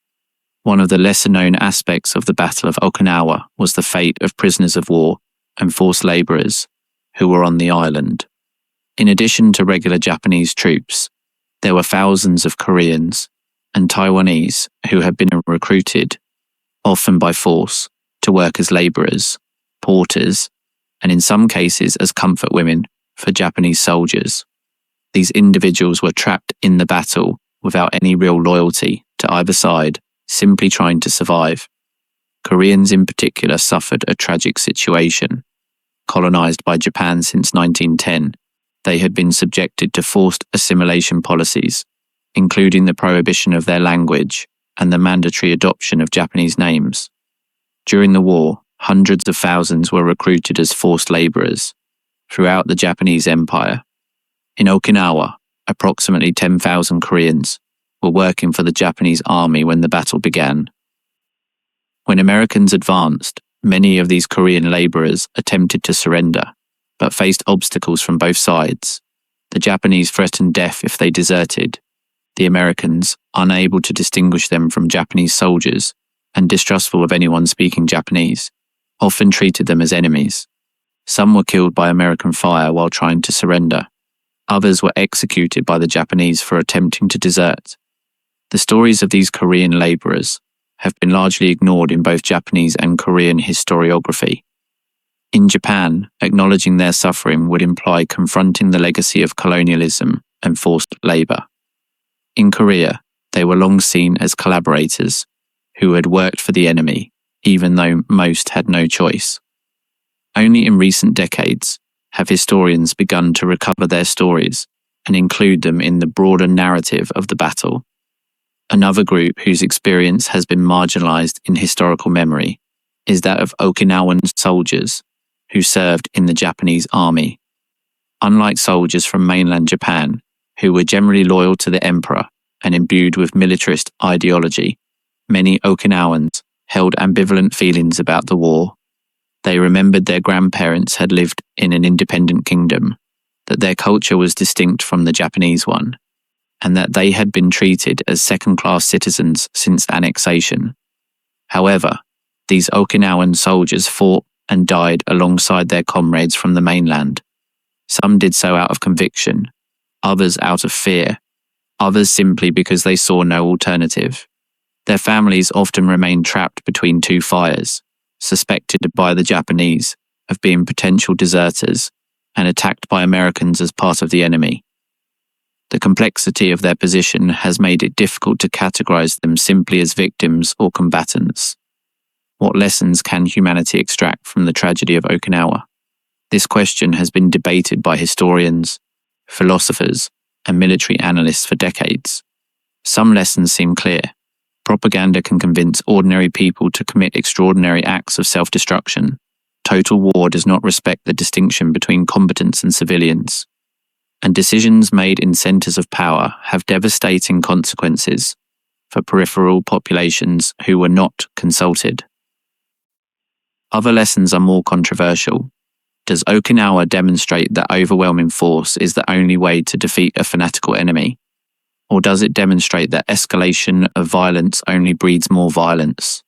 One of the lesser-known aspects of the Battle of Okinawa was the fate of prisoners of war and forced laborers who were on the island. In addition to regular Japanese troops, there were thousands of Koreans and Taiwanese who had been recruited, often by force, to work as laborers, porters, and in some cases as comfort women for Japanese soldiers. These individuals were trapped in the battle without any real loyalty to either side, simply trying to survive. Koreans in particular suffered a tragic situation. Colonized by Japan since 1910, they had been subjected to forced assimilation policies, including the prohibition of their language and the mandatory adoption of Japanese names. During the war, hundreds of thousands were recruited as forced laborers throughout the Japanese Empire. In Okinawa, approximately 10,000 Koreans were working for the Japanese army when the battle began. When Americans advanced, many of these Korean laborers attempted to surrender, but faced obstacles from both sides. The Japanese threatened death if they deserted. The Americans, unable to distinguish them from Japanese soldiers and distrustful of anyone speaking Japanese, often treated them as enemies. Some were killed by American fire while trying to surrender. Others were executed by the Japanese for attempting to desert. The stories of these Korean laborers have been largely ignored in both Japanese and Korean historiography. In Japan, acknowledging their suffering would imply confronting the legacy of colonialism and forced labor. In Korea, they were long seen as collaborators who had worked for the enemy, even though most had no choice. Only in recent decades have historians begun to recover their stories and include them in the broader narrative of the battle. Another group whose experience has been marginalized in historical memory is that of Okinawan soldiers who served in the Japanese army. Unlike soldiers from mainland Japan, who were generally loyal to the emperor and imbued with militarist ideology, many Okinawans held ambivalent feelings about the war. They remembered their grandparents had lived in an independent kingdom, that their culture was distinct from the Japanese one, and that they had been treated as second-class citizens since annexation. However, these Okinawan soldiers fought and died alongside their comrades from the mainland. Some did so out of conviction, others out of fear, others simply because they saw no alternative. Their families often remained trapped between two fires, suspected by the Japanese of being potential deserters and attacked by Americans as part of the enemy. The complexity of their position has made it difficult to categorize them simply as victims or combatants. What lessons can humanity extract from the tragedy of Okinawa? This question has been debated by historians, philosophers, and military analysts for decades. Some lessons seem clear. Propaganda can convince ordinary people to commit extraordinary acts of self-destruction. Total war does not respect the distinction between combatants and civilians. and decisions made in centers of power have devastating consequences for peripheral populations who were not consulted. Other lessons are more controversial. Does Okinawa demonstrate that overwhelming force is the only way to defeat a fanatical enemy? Or does it demonstrate that escalation of violence only breeds more violence?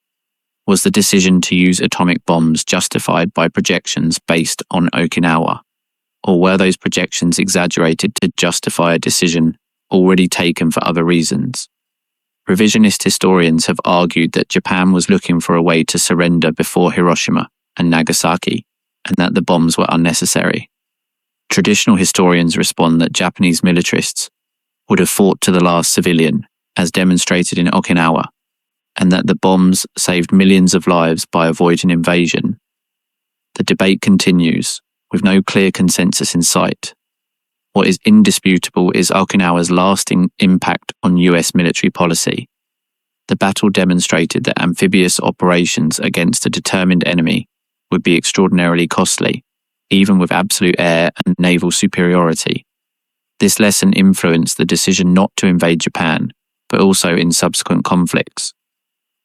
Was the decision to use atomic bombs justified by projections based on Okinawa? Or were those projections exaggerated to justify a decision already taken for other reasons? Revisionist historians have argued that Japan was looking for a way to surrender before Hiroshima and Nagasaki, and that the bombs were unnecessary. Traditional historians respond that Japanese militarists would have fought to the last civilian, as demonstrated in Okinawa, and that the bombs saved millions of lives by avoiding invasion. The debate continues, with no clear consensus in sight. What is indisputable is Okinawa's lasting impact on US military policy. The battle demonstrated that amphibious operations against a determined enemy would be extraordinarily costly, even with absolute air and naval superiority. This lesson influenced the decision not to invade Japan, but also in subsequent conflicts.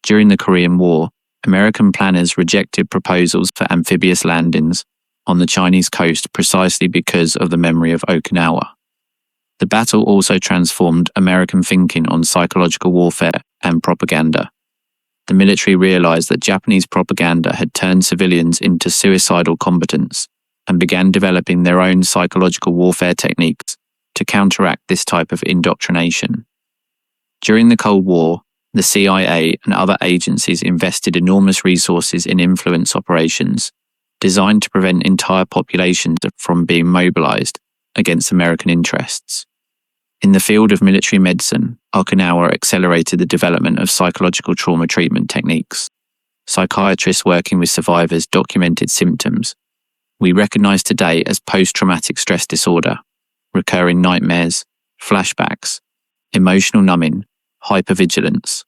During the Korean War, American planners rejected proposals for amphibious landings on the Chinese coast precisely because of the memory of Okinawa. The battle also transformed American thinking on psychological warfare and propaganda. The military realized that Japanese propaganda had turned civilians into suicidal combatants and began developing their own psychological warfare techniques to counteract this type of indoctrination. During the Cold War, the CIA and other agencies invested enormous resources in influence operations designed to prevent entire populations from being mobilized against American interests. In the field of military medicine, Okinawa accelerated the development of psychological trauma treatment techniques. Psychiatrists working with survivors documented symptoms we recognize today as post-traumatic stress disorder, recurring nightmares, flashbacks, emotional numbing, hypervigilance.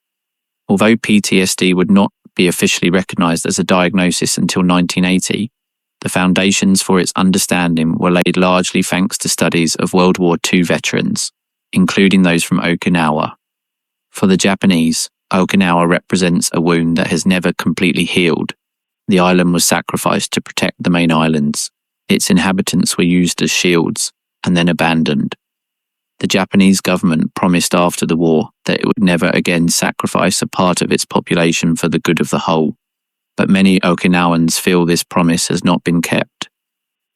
Although PTSD would not be officially recognized as a diagnosis until 1980, the foundations for its understanding were laid largely thanks to studies of World War II veterans, including those from Okinawa. For the Japanese, Okinawa represents a wound that has never completely healed. The island was sacrificed to protect the main islands. Its inhabitants were used as shields and then abandoned. The Japanese government promised after the war that it would never again sacrifice a part of its population for the good of the whole, but many Okinawans feel this promise has not been kept.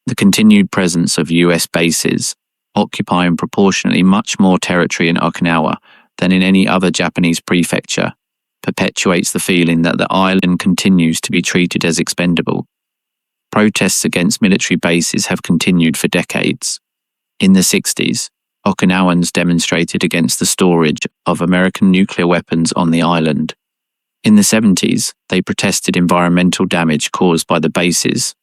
The continued presence of US bases, occupying proportionately much more territory in Okinawa than in any other Japanese prefecture, perpetuates the feeling that the island continues to be treated as expendable. Protests against military bases have continued for decades. In the 60s, Okinawans demonstrated against the storage of American nuclear weapons on the island. In the 70s, they protested environmental damage caused by the bases.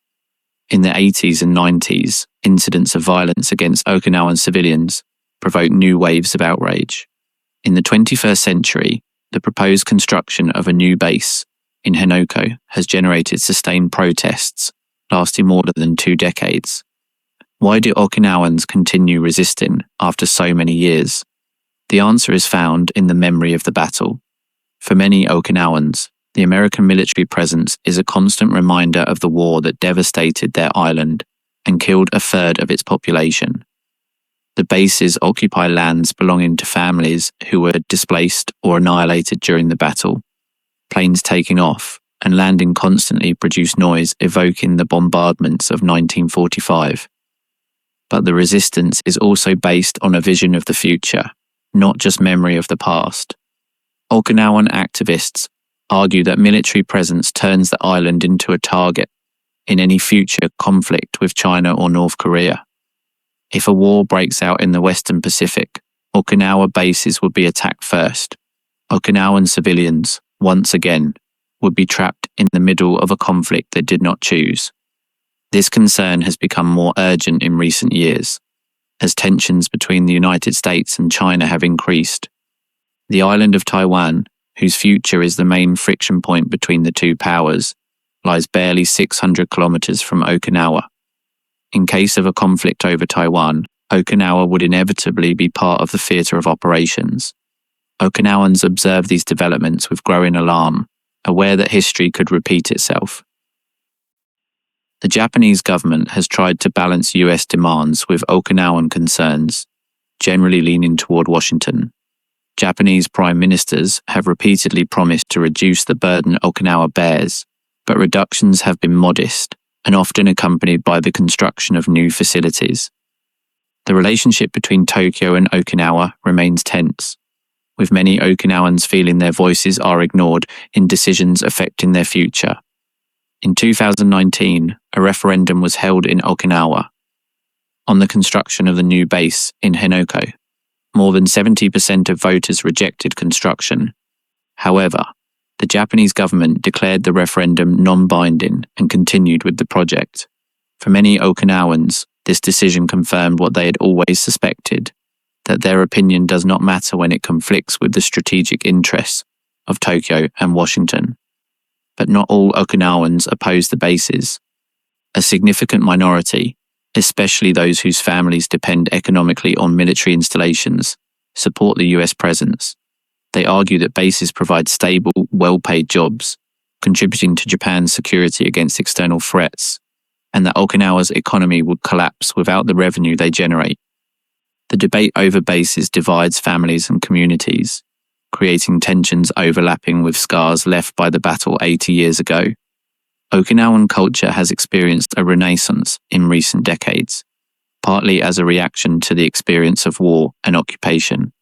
In the 80s and 90s, incidents of violence against Okinawan civilians provoked new waves of outrage. In the 21st century, the proposed construction of a new base in Henoko has generated sustained protests lasting more than 2 decades. Why do Okinawans continue resisting after so many years? The answer is found in the memory of the battle. For many Okinawans, the American military presence is a constant reminder of the war that devastated their island and killed a third of its population. The bases occupy lands belonging to families who were displaced or annihilated during the battle. Planes taking off and landing constantly produce noise evoking the bombardments of 1945. But the resistance is also based on a vision of the future, not just memory of the past. Okinawan activists argue that military presence turns the island into a target in any future conflict with China or North Korea. If a war breaks out in the Western Pacific, Okinawa bases would be attacked first. Okinawan civilians, once again, would be trapped in the middle of a conflict they did not choose. This concern has become more urgent in recent years, as tensions between the United States and China have increased. The island of Taiwan, whose future is the main friction point between the two powers, lies barely 600 kilometers from Okinawa. In case of a conflict over Taiwan, Okinawa would inevitably be part of the theatre of operations. Okinawans observe these developments with growing alarm, aware that history could repeat itself. The Japanese government has tried to balance US demands with Okinawan concerns, generally leaning toward Washington. Japanese prime ministers have repeatedly promised to reduce the burden Okinawa bears, but reductions have been modest and often accompanied by the construction of new facilities. The relationship between Tokyo and Okinawa remains tense, with many Okinawans feeling their voices are ignored in decisions affecting their future. In 2019, a referendum was held in Okinawa on the construction of the new base in Henoko. More than 70% of voters rejected construction. However, the Japanese government declared the referendum non-binding and continued with the project. For many Okinawans, this decision confirmed what they had always suspected, that their opinion does not matter when it conflicts with the strategic interests of Tokyo and Washington. But not all Okinawans oppose the bases. A significant minority, especially those whose families depend economically on military installations, support the US presence. They argue that bases provide stable, well-paid jobs, contributing to Japan's security against external threats, and that Okinawa's economy would collapse without the revenue they generate. The debate over bases divides families and communities, creating tensions overlapping with scars left by the battle 80 years ago. Okinawan culture has experienced a renaissance in recent decades, partly as a reaction to the experience of war and occupation.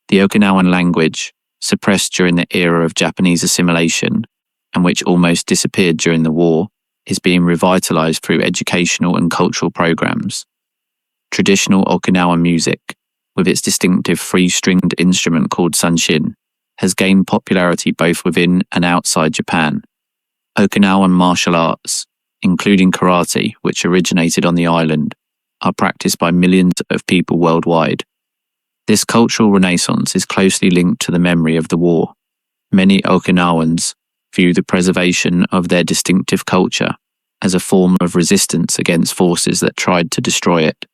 The Okinawan language, suppressed during the era of Japanese assimilation, and which almost disappeared during the war, is being revitalized through educational and cultural programs. Traditional Okinawan music, with its distinctive three-stringed instrument called sanshin, has gained popularity both within and outside Japan. Okinawan martial arts, including karate, which originated on the island, are practiced by millions of people worldwide. This cultural renaissance is closely linked to the memory of the war. Many Okinawans view the preservation of their distinctive culture as a form of resistance against forces that tried to destroy it.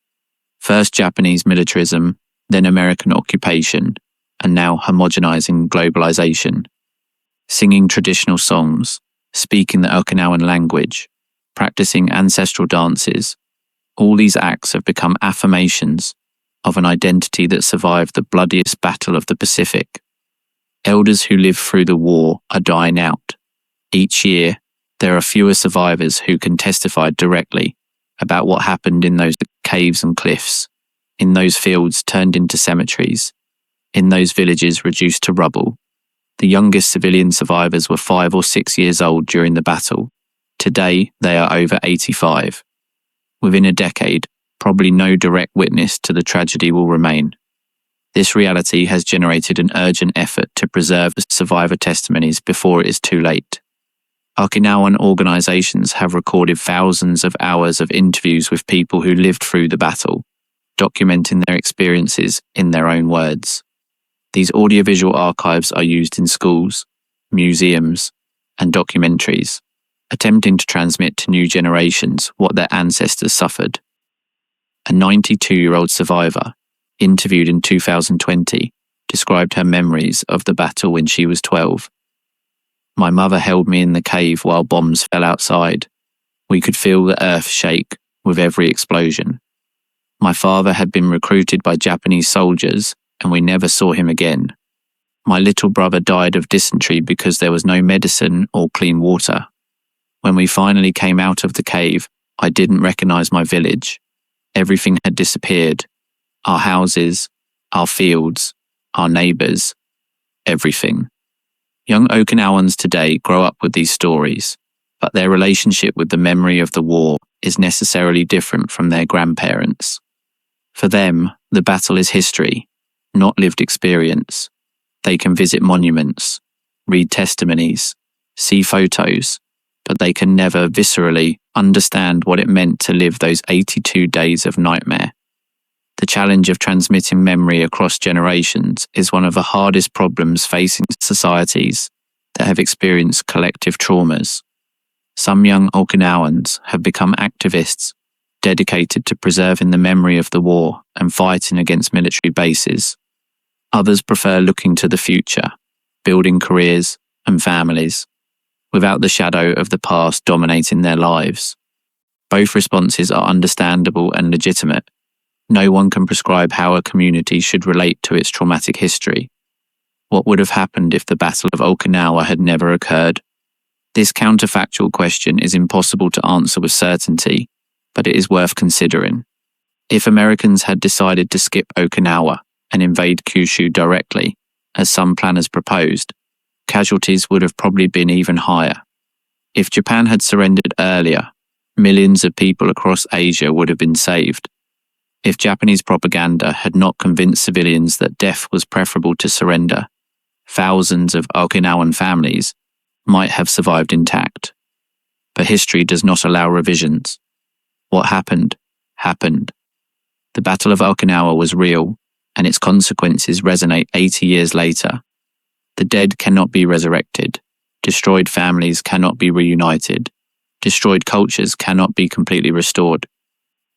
First Japanese militarism, then American occupation, and now homogenizing globalization. Singing traditional songs, speaking the Okinawan language, practicing ancestral dances, all these acts have become affirmations of an identity that survived the bloodiest battle of the Pacific. Elders who lived through the war are dying out. Each year, there are fewer survivors who can testify directly about what happened in those caves and cliffs, in those fields turned into cemeteries, in those villages reduced to rubble. The youngest civilian survivors were 5 or 6 years old during the battle. Today, they are over 85. Within a decade, probably no direct witness to the tragedy will remain. This reality has generated an urgent effort to preserve the survivor testimonies before it is too late. Okinawan organizations have recorded thousands of hours of interviews with people who lived through the battle, documenting their experiences in their own words. These audiovisual archives are used in schools, museums, and documentaries, attempting to transmit to new generations what their ancestors suffered. A 92-year-old survivor, interviewed in 2020, described her memories of the battle when she was 12. My mother held me in the cave while bombs fell outside. We could feel the earth shake with every explosion. My father had been recruited by Japanese soldiers, and we never saw him again. My little brother died of dysentery because there was no medicine or clean water. When we finally came out of the cave, I didn't recognize my village. Everything had disappeared. Our houses, our fields, our neighbors, everything. Young Okinawans today grow up with these stories, but their relationship with the memory of the war is necessarily different from their grandparents. For them, the battle is history, not lived experience. They can visit monuments, read testimonies, see photos, but they can never viscerally understand what it meant to live those 82 days of nightmare. The challenge of transmitting memory across generations is one of the hardest problems facing societies that have experienced collective traumas. Some young Okinawans have become activists, dedicated to preserving the memory of the war and fighting against military bases. Others prefer looking to the future, building careers and families, without the shadow of the past dominating their lives. Both responses are understandable and legitimate. No one can prescribe how a community should relate to its traumatic history. What would have happened if the Battle of Okinawa had never occurred? This counterfactual question is impossible to answer with certainty, but it is worth considering. If Americans had decided to skip Okinawa and invade Kyushu directly, as some planners proposed, casualties would have probably been even higher. If Japan had surrendered earlier, millions of people across Asia would have been saved. If Japanese propaganda had not convinced civilians that death was preferable to surrender, thousands of Okinawan families might have survived intact. But history does not allow revisions. What happened, happened. The Battle of Okinawa was real, and its consequences resonate 80 years later. The dead cannot be resurrected. Destroyed families cannot be reunited. Destroyed cultures cannot be completely restored.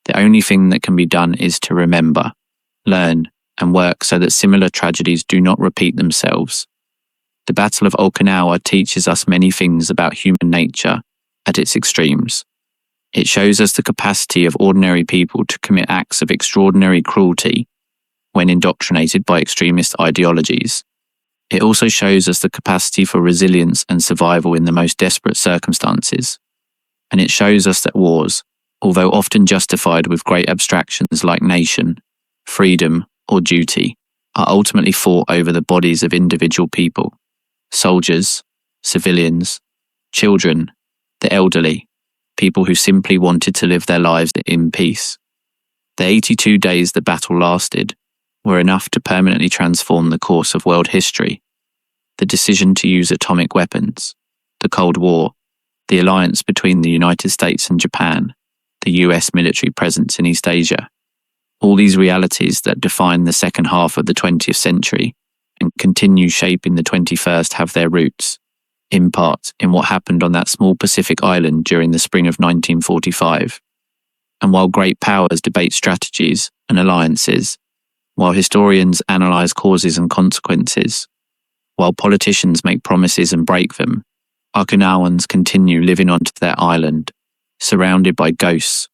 The only thing that can be done is to remember, learn, and work so that similar tragedies do not repeat themselves. The Battle of Okinawa teaches us many things about human nature at its extremes. It shows us the capacity of ordinary people to commit acts of extraordinary cruelty when indoctrinated by extremist ideologies. It also shows us the capacity for resilience and survival in the most desperate circumstances. And it shows us that wars, although often justified with great abstractions like nation, freedom, or duty, are ultimately fought over the bodies of individual people: soldiers, civilians, children, the elderly, people who simply wanted to live their lives in peace. The 82 days the battle lasted were enough to permanently transform the course of world history. The decision to use atomic weapons, the Cold War, the alliance between the United States and Japan, the US military presence in East Asia, all these realities that define the second half of the 20th century and continue shaping the 21st have their roots, in part, in what happened on that small Pacific island during the spring of 1945. And while great powers debate strategies and alliances, while historians analyze causes and consequences, while politicians make promises and break them, Okinawans continue living on their island, surrounded by ghosts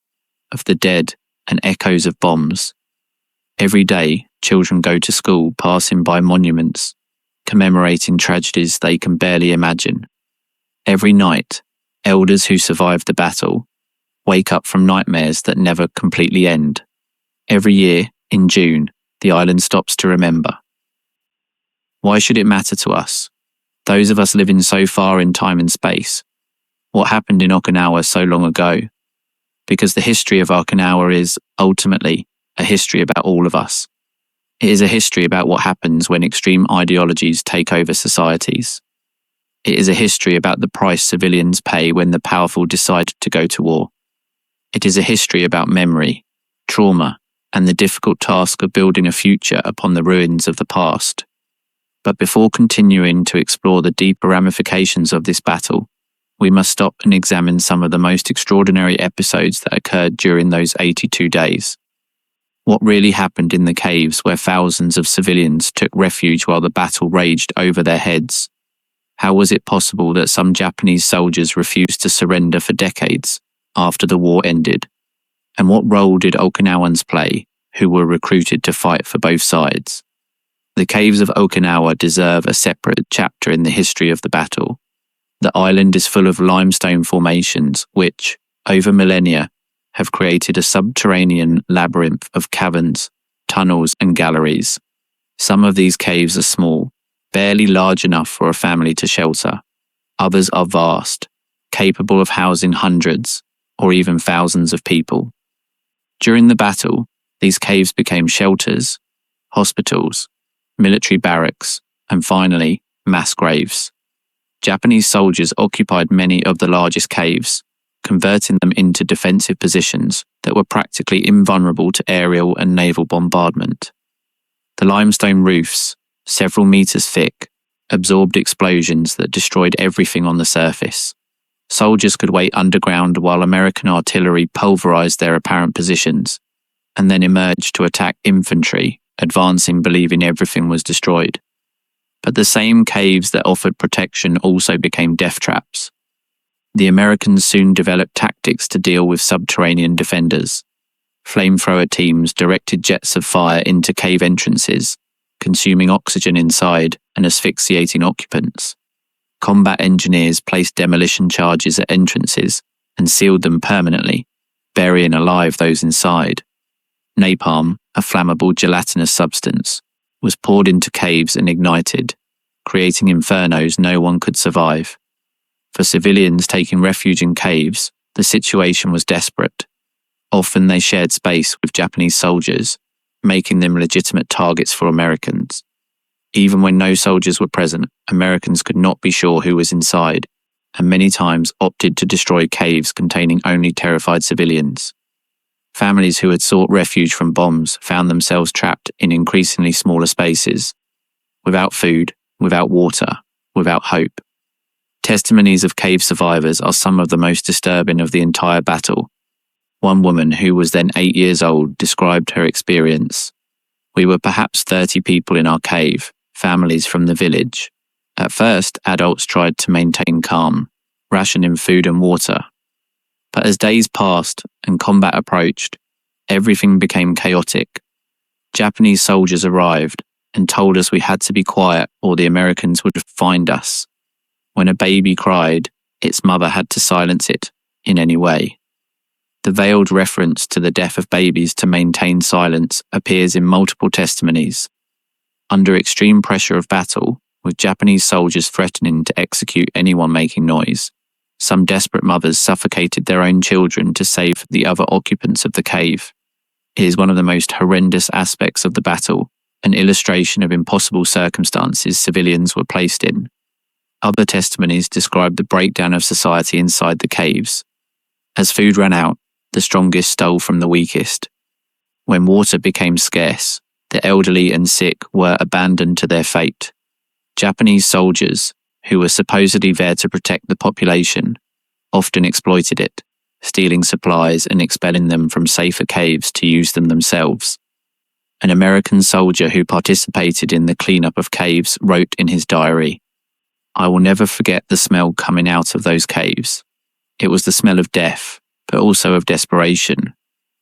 of the dead and echoes of bombs. Every day, children go to school passing by monuments, commemorating tragedies they can barely imagine. Every night, elders who survived the battle wake up from nightmares that never completely end. Every year, in June, the island stops to remember. Why should it matter to us, those of us living so far in time and space? What happened in Okinawa so long ago? Because the history of Okinawa is, ultimately, a history about all of us. It is a history about what happens when extreme ideologies take over societies. It is a history about the price civilians pay when the powerful decide to go to war. It is a history about memory, trauma, and the difficult task of building a future upon the ruins of the past. But before continuing to explore the deeper ramifications of this battle, we must stop and examine some of the most extraordinary episodes that occurred during those 82 days. What really happened in the caves where thousands of civilians took refuge while the battle raged over their heads? How was it possible that some Japanese soldiers refused to surrender for decades after the war ended? And what role did Okinawans play, who were recruited to fight for both sides? The caves of Okinawa deserve a separate chapter in the history of the battle. The island is full of limestone formations which, over millennia, have created a subterranean labyrinth of caverns, tunnels, and galleries. Some of these caves are small, barely large enough for a family to shelter. Others are vast, capable of housing hundreds or even thousands of people. During the battle, these caves became shelters, hospitals, military barracks, and finally, mass graves. Japanese soldiers occupied many of the largest caves, converting them into defensive positions that were practically invulnerable to aerial and naval bombardment. The limestone roofs, several meters thick, absorbed explosions that destroyed everything on the surface. Soldiers could wait underground while American artillery pulverized their apparent positions, and then emerged to attack infantry, advancing believing everything was destroyed. But the same caves that offered protection also became death traps. The Americans soon developed tactics to deal with subterranean defenders. Flamethrower teams directed jets of fire into cave entrances, consuming oxygen inside and asphyxiating occupants. Combat engineers placed demolition charges at entrances and sealed them permanently, burying alive those inside. Napalm, a flammable gelatinous substance, was poured into caves and ignited, creating infernos no one could survive. For civilians taking refuge in caves, the situation was desperate. Often they shared space with Japanese soldiers, making them legitimate targets for Americans. Even when no soldiers were present, Americans could not be sure who was inside, and many times opted to destroy caves containing only terrified civilians. Families who had sought refuge from bombs found themselves trapped in increasingly smaller spaces, without food, without water, without hope. Testimonies of cave survivors are some of the most disturbing of the entire battle. One woman, who was then 8 years old, described her experience. "We were perhaps 30 people in our cave, families from the village. At first, adults tried to maintain calm, rationing food and water. But as days passed and combat approached, everything became chaotic. Japanese soldiers arrived and told us we had to be quiet or the Americans would find us. When a baby cried, its mother had to silence it in any way." The veiled reference to the death of babies to maintain silence appears in multiple testimonies. Under extreme pressure of battle, with Japanese soldiers threatening to execute anyone making noise, some desperate mothers suffocated their own children to save the other occupants of the cave. It is one of the most horrendous aspects of the battle, an illustration of impossible circumstances civilians were placed in. Other testimonies describe the breakdown of society inside the caves. As food ran out, the strongest stole from the weakest. When water became scarce, the elderly and sick were abandoned to their fate. Japanese soldiers, who were supposedly there to protect the population, often exploited it, stealing supplies and expelling them from safer caves to use them themselves. An American soldier who participated in the cleanup of caves wrote in his diary, "I will never forget the smell coming out of those caves. It was the smell of death, but also of desperation.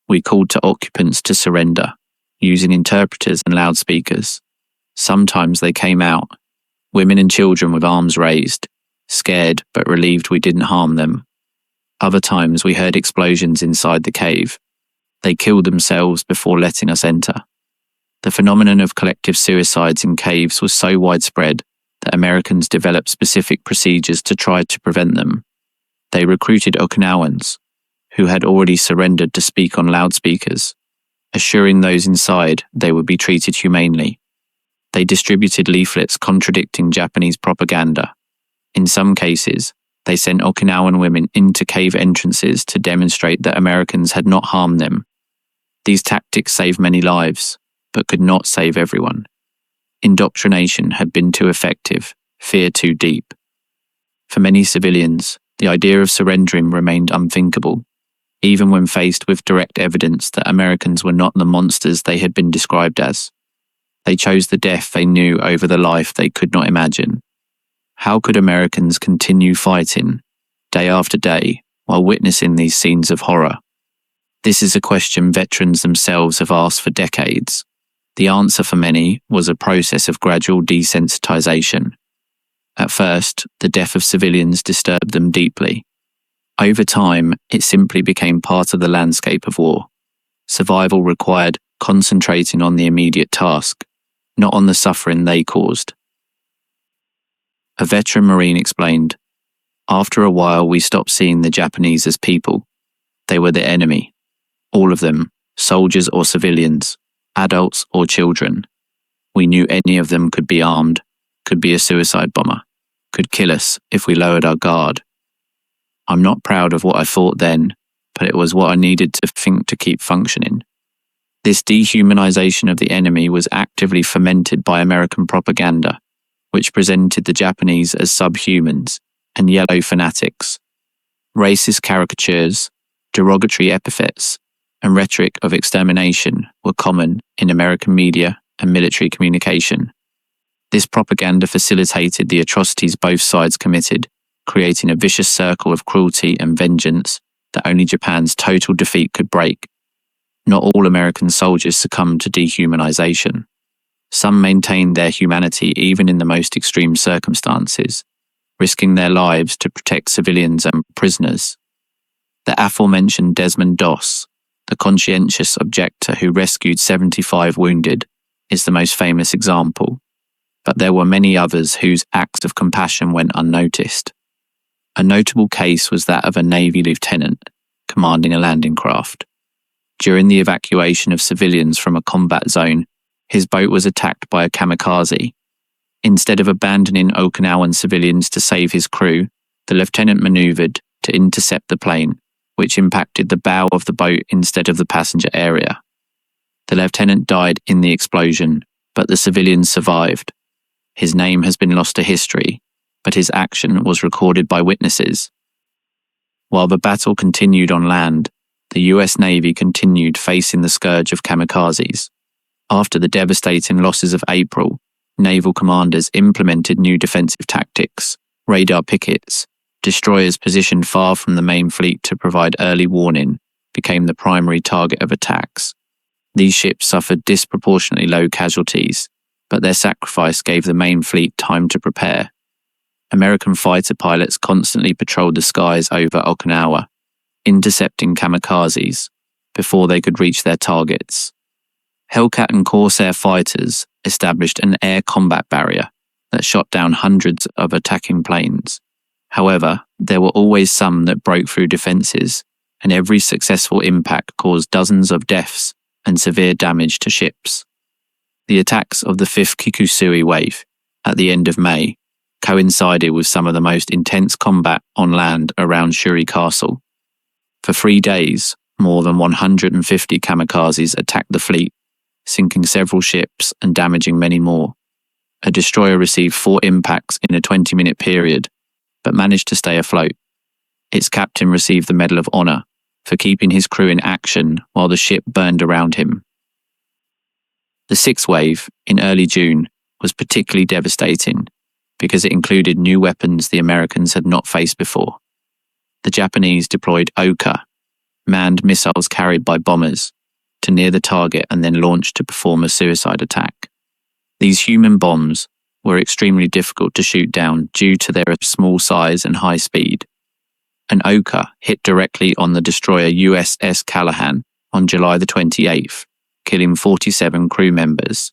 We called to occupants to surrender, using interpreters and loudspeakers. Sometimes they came out, women and children with arms raised, scared but relieved we didn't harm them. Other times we heard explosions inside the cave. They killed themselves before letting us enter." The phenomenon of collective suicides in caves was so widespread that Americans developed specific procedures to try to prevent them. They recruited Okinawans, who had already surrendered, to speak on loudspeakers, assuring those inside they would be treated humanely. They distributed leaflets contradicting Japanese propaganda. In some cases, they sent Okinawan women into cave entrances to demonstrate that Americans had not harmed them. These tactics saved many lives, but could not save everyone. Indoctrination had been too effective, fear too deep. For many civilians, the idea of surrendering remained unthinkable, even when faced with direct evidence that Americans were not the monsters they had been described as. They chose the death they knew over the life they could not imagine. How could Americans continue fighting, day after day, while witnessing these scenes of horror? This is a question veterans themselves have asked for decades. The answer for many was a process of gradual desensitization. At first, the death of civilians disturbed them deeply. Over time, it simply became part of the landscape of war. Survival required concentrating on the immediate task, not on the suffering they caused. A veteran Marine explained, "After a while, we stopped seeing the Japanese as people. They were the enemy. All of them, soldiers or civilians, adults or children. We knew any of them could be armed, could be a suicide bomber, could kill us if we lowered our guard. I'm not proud of what I thought then, but it was what I needed to think to keep functioning." This dehumanization of the enemy was actively fomented by American propaganda, which presented the Japanese as subhumans and yellow fanatics. Racist caricatures, derogatory epithets, and rhetoric of extermination were common in American media and military communication. This propaganda facilitated the atrocities both sides committed, creating a vicious circle of cruelty and vengeance that only Japan's total defeat could break. Not all American soldiers succumbed to dehumanization. Some maintained their humanity even in the most extreme circumstances, risking their lives to protect civilians and prisoners. The aforementioned Desmond Doss, the conscientious objector who rescued 75 wounded, is the most famous example, but there were many others whose acts of compassion went unnoticed. A notable case was that of a Navy lieutenant commanding a landing craft. During the evacuation of civilians from a combat zone, his boat was attacked by a kamikaze. Instead of abandoning Okinawan civilians to save his crew, the lieutenant maneuvered to intercept the plane, which impacted the bow of the boat instead of the passenger area. The lieutenant died in the explosion, but the civilians survived. His name has been lost to history, but his action was recorded by witnesses. While the battle continued on land, the US Navy continued facing the scourge of kamikazes. After the devastating losses of April, naval commanders implemented new defensive tactics, radar pickets. Destroyers positioned far from the main fleet to provide early warning became the primary target of attacks. These ships suffered disproportionately low casualties, but their sacrifice gave the main fleet time to prepare. American fighter pilots constantly patrolled the skies over Okinawa, intercepting kamikazes before they could reach their targets. Hellcat and Corsair fighters established an air combat barrier that shot down hundreds of attacking planes. However, there were always some that broke through defenses, and every successful impact caused dozens of deaths and severe damage to ships. The attacks of the 5th Kikusui wave at the end of May coincided with some of the most intense combat on land around Shuri Castle. For 3 days, more than 150 kamikazes attacked the fleet, sinking several ships and damaging many more. A destroyer received 4 impacts in a 20-minute period, but managed to stay afloat. Its captain received the Medal of Honor for keeping his crew in action while the ship burned around him. The 6th wave, in early June, was particularly devastating because it included new weapons the Americans had not faced before. The Japanese deployed Oka, manned missiles carried by bombers, to near the target and then launched to perform a suicide attack. These human bombs were extremely difficult to shoot down due to their small size and high speed. An Oka hit directly on the destroyer USS Callahan on July the 28th, killing 47 crew members.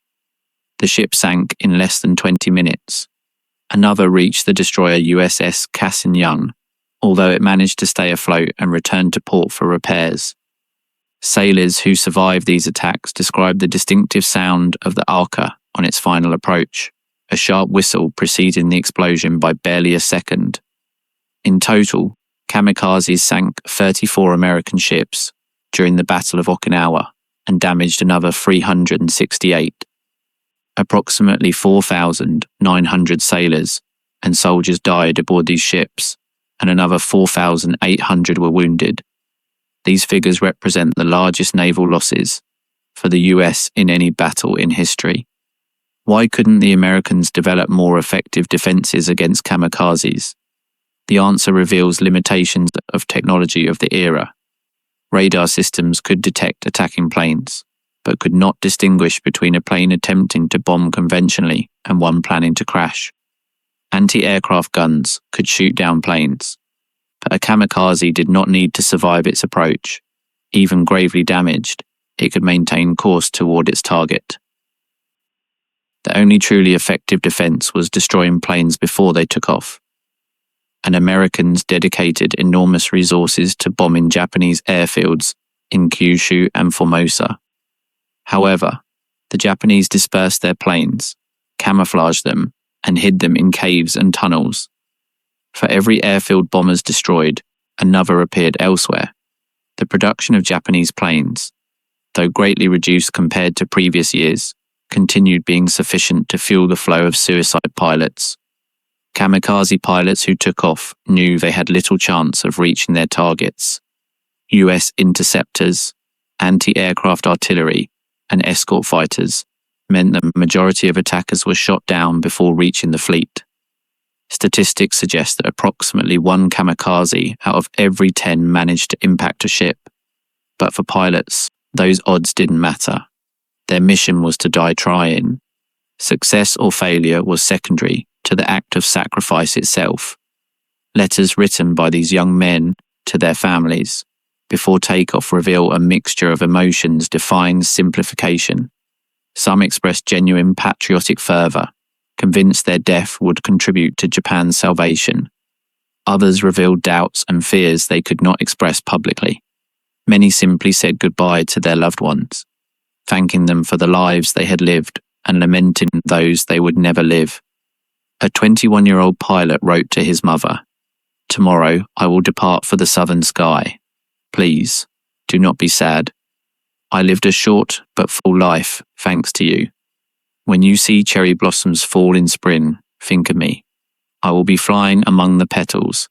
The ship sank in less than 20 minutes. Another reached the destroyer USS Cassin Young, although it managed to stay afloat and returned to port for repairs. Sailors who survived these attacks described the distinctive sound of the Oka on its final approach, a sharp whistle preceding the explosion by barely a second. In total, kamikazes sank 34 American ships during the Battle of Okinawa and damaged another 368. Approximately 4,900 sailors and soldiers died aboard these ships, and another 4,800 were wounded. These figures represent the largest naval losses for the US in any battle in history. Why couldn't the Americans develop more effective defenses against kamikazes? The answer reveals limitations of technology of the era. Radar systems could detect attacking planes, but could not distinguish between a plane attempting to bomb conventionally and one planning to crash. Anti-aircraft guns could shoot down planes, but a kamikaze did not need to survive its approach. Even gravely damaged, it could maintain course toward its target. The only truly effective defense was destroying planes before they took off. And Americans dedicated enormous resources to bombing Japanese airfields in Kyushu and Formosa. However, the Japanese dispersed their planes, camouflaged them, and hid them in caves and tunnels. For every airfield bombers destroyed, another appeared elsewhere. The production of Japanese planes, though greatly reduced compared to previous years, continued being sufficient to fuel the flow of suicide pilots. Kamikaze pilots who took off knew they had little chance of reaching their targets. US interceptors, anti-aircraft artillery, and escort fighters meant the majority of attackers were shot down before reaching the fleet. Statistics suggest that approximately one kamikaze out of every 10 managed to impact a ship. But for pilots, those odds didn't matter. Their mission was to die trying. Success or failure was secondary to the act of sacrifice itself. Letters written by these young men to their families before takeoff reveal a mixture of emotions defying simplification. Some expressed genuine patriotic fervor, convinced their death would contribute to Japan's salvation. Others revealed doubts and fears they could not express publicly. Many simply said goodbye to their loved ones, thanking them for the lives they had lived and lamenting those they would never live. A 21-year-old pilot wrote to his mother, "Tomorrow I will depart for the southern sky. Please, do not be sad. I lived a short but full life thanks to you. When you see cherry blossoms fall in spring, think of me. I will be flying among the petals,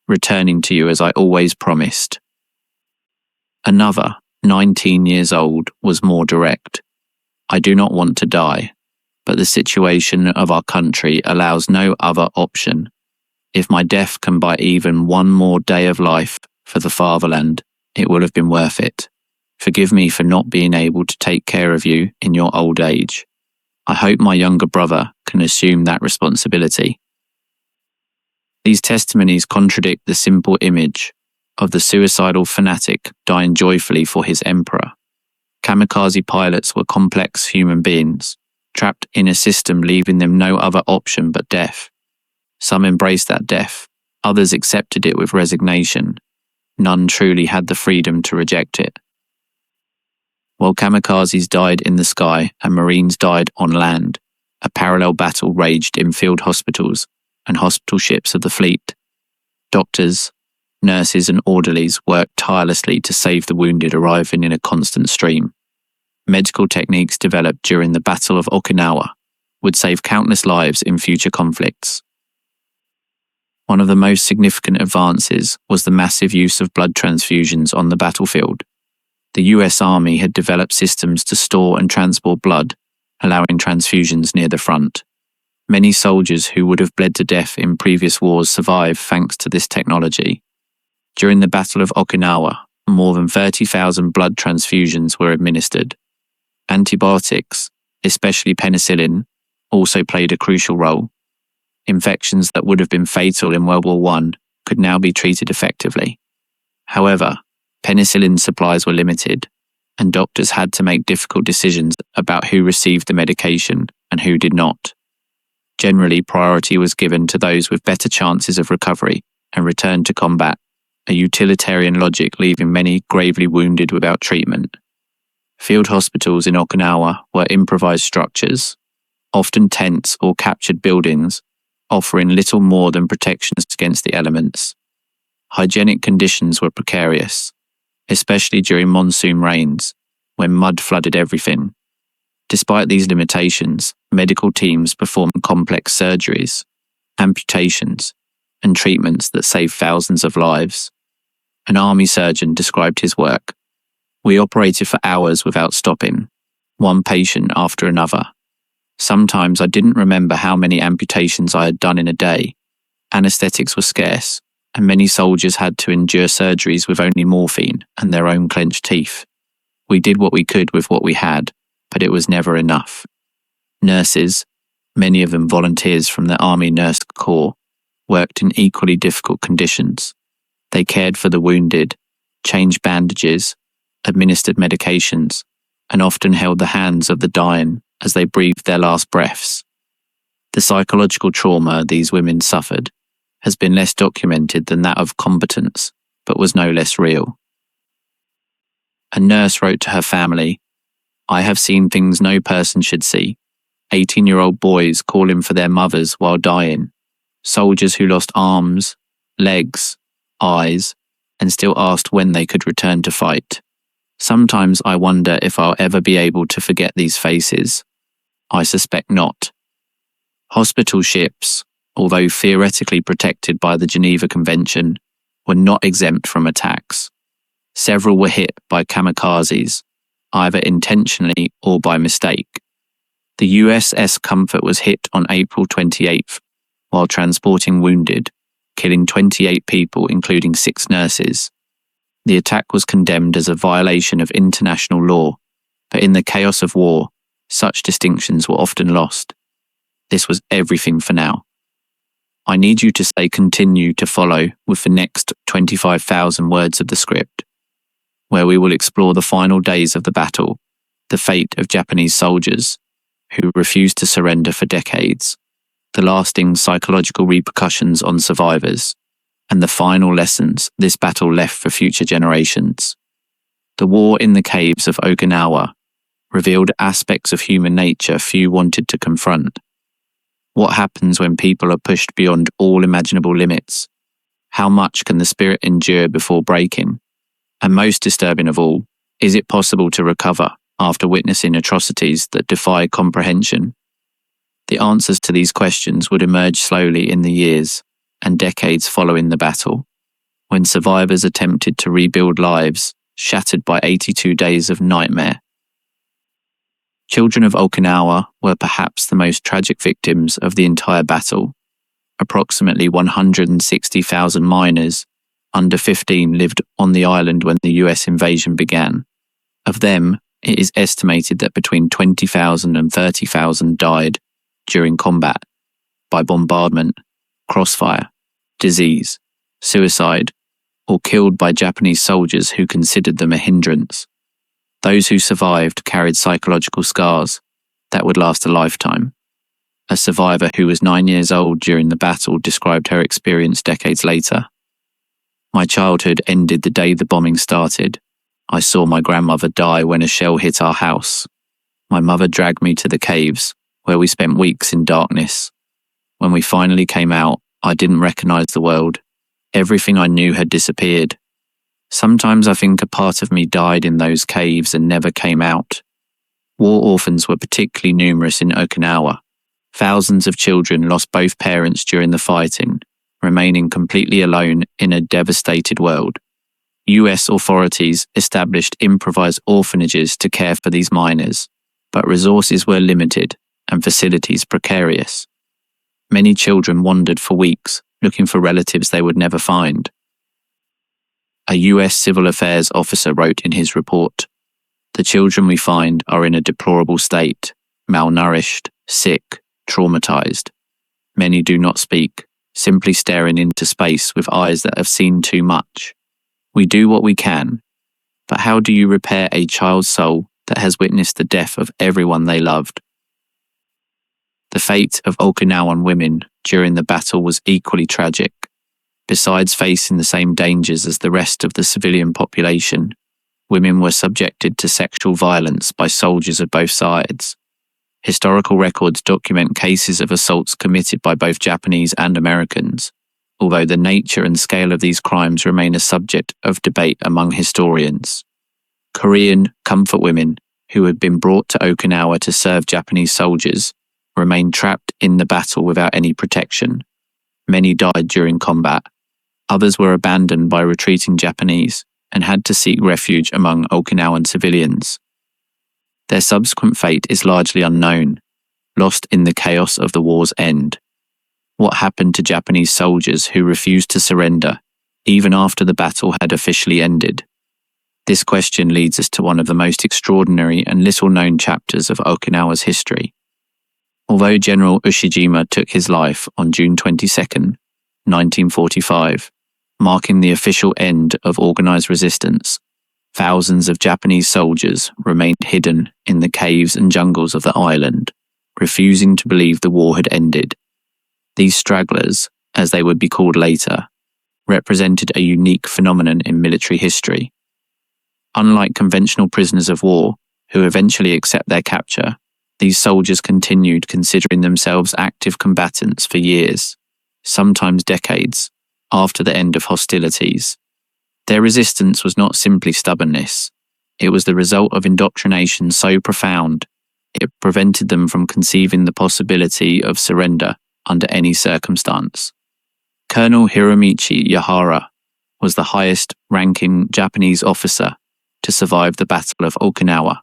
returning to you as I always promised." Another, 19 years old, was more direct. "I do not want to die, but the situation of our country allows no other option. If my death can buy even one more day of life for the fatherland, it will have been worth it. Forgive me for not being able to take care of you in your old age. I hope my younger brother can assume that responsibility." These testimonies contradict the simple image of the suicidal fanatic dying joyfully for his emperor. Kamikaze pilots were complex human beings, trapped in a system leaving them no other option but death. Some embraced that death, others accepted it with resignation. None truly had the freedom to reject it. While kamikazes died in the sky and Marines died on land, a parallel battle raged in field hospitals and hospital ships of the fleet. Doctors, nurses and orderlies worked tirelessly to save the wounded arriving in a constant stream. Medical techniques developed during the Battle of Okinawa would save countless lives in future conflicts. One of the most significant advances was the massive use of blood transfusions on the battlefield. The US Army had developed systems to store and transport blood, allowing transfusions near the front. Many soldiers who would have bled to death in previous wars survived thanks to this technology. During the Battle of Okinawa, more than 30,000 blood transfusions were administered. Antibiotics, especially penicillin, also played a crucial role. Infections that would have been fatal in World War I could now be treated effectively. However, penicillin supplies were limited, and doctors had to make difficult decisions about who received the medication and who did not. Generally, priority was given to those with better chances of recovery and return to combat, a utilitarian logic leaving many gravely wounded without treatment. Field hospitals in Okinawa were improvised structures, often tents or captured buildings, offering little more than protections against the elements. Hygienic conditions were precarious, especially during monsoon rains, when mud flooded everything. Despite these limitations, medical teams performed complex surgeries, amputations, and treatments that saved thousands of lives. An army surgeon described his work. "We operated for hours without stopping, one patient after another. Sometimes I didn't remember how many amputations I had done in a day. Anesthetics were scarce, and many soldiers had to endure surgeries with only morphine and their own clenched teeth. We did what we could with what we had, but it was never enough." Nurses, many of them volunteers from the Army Nurse Corps, worked in equally difficult conditions. They cared for the wounded, changed bandages, administered medications, and often held the hands of the dying as they breathed their last breaths. The psychological trauma these women suffered has been less documented than that of combatants, but was no less real. A nurse wrote to her family, "I have seen things no person should see. 18-year-old boys calling for their mothers while dying, soldiers who lost arms, legs, eyes, and still asked when they could return to fight. Sometimes I wonder if I'll ever be able to forget these faces. I suspect not." Hospital ships, although theoretically protected by the Geneva Convention, were not exempt from attacks. Several were hit by kamikazes, either intentionally or by mistake. The USS Comfort was hit on April 28th while transporting wounded, killing 28 people, including 6 nurses. The attack was condemned as a violation of international law, but in the chaos of war, such distinctions were often lost. This was everything for now. I need you to say continue to follow with the next 25,000 words of the script, where we will explore the final days of the battle, the fate of Japanese soldiers who refused to surrender for decades, the lasting psychological repercussions on survivors, and the final lessons this battle left for future generations. The war in the caves of Okinawa revealed aspects of human nature few wanted to confront. What happens when people are pushed beyond all imaginable limits? How much can the spirit endure before breaking? And most disturbing of all, is it possible to recover after witnessing atrocities that defy comprehension? The answers to these questions would emerge slowly in the years and decades following the battle, when survivors attempted to rebuild lives shattered by 82 days of nightmare. Children of Okinawa were perhaps the most tragic victims of the entire battle. Approximately 160,000 miners under 15 lived on the island when the US invasion began. Of them, it is estimated that between 20,000 and 30,000 died during combat, by bombardment, crossfire, disease, suicide, or killed by Japanese soldiers who considered them a hindrance. Those who survived carried psychological scars that would last a lifetime. A survivor who was 9 years old during the battle described her experience decades later. My childhood ended the day the bombing started. I saw my grandmother die when a shell hit our house. My mother dragged me to the caves, where we spent weeks in darkness. When we finally came out, I didn't recognize the world. Everything I knew had disappeared. Sometimes I think a part of me died in those caves and never came out. War orphans were particularly numerous in Okinawa. Thousands of children lost both parents during the fighting, remaining completely alone in a devastated world. US authorities established improvised orphanages to care for these minors, but resources were limited and facilities precarious. Many children wandered for weeks, looking for relatives they would never find. A US civil affairs officer wrote in his report, "The children we find are in a deplorable state, malnourished, sick, traumatized. Many do not speak, simply staring into space with eyes that have seen too much. We do what we can, but how do you repair a child's soul that has witnessed the death of everyone they loved?" The fate of Okinawan women during the battle was equally tragic. Besides facing the same dangers as the rest of the civilian population, women were subjected to sexual violence by soldiers of both sides. Historical records document cases of assaults committed by both Japanese and Americans, although the nature and scale of these crimes remain a subject of debate among historians. Korean comfort women, who had been brought to Okinawa to serve Japanese soldiers, remained trapped in the battle without any protection. Many died during combat. Others were abandoned by retreating Japanese and had to seek refuge among Okinawan civilians. Their subsequent fate is largely unknown, lost in the chaos of the war's end. What happened to Japanese soldiers who refused to surrender, even after the battle had officially ended? This question leads us to one of the most extraordinary and little-known chapters of Okinawa's history. Although General Ushijima took his life on June 22, 1945, marking the official end of organized resistance, thousands of Japanese soldiers remained hidden in the caves and jungles of the island, refusing to believe the war had ended. These stragglers, as they would be called later, represented a unique phenomenon in military history. Unlike conventional prisoners of war, who eventually accept their capture, these soldiers continued considering themselves active combatants for years, sometimes decades, after the end of hostilities. Their resistance was not simply stubbornness. It was the result of indoctrination so profound, it prevented them from conceiving the possibility of surrender under any circumstance. Colonel Hiromichi Yahara was the highest-ranking Japanese officer to survive the Battle of Okinawa.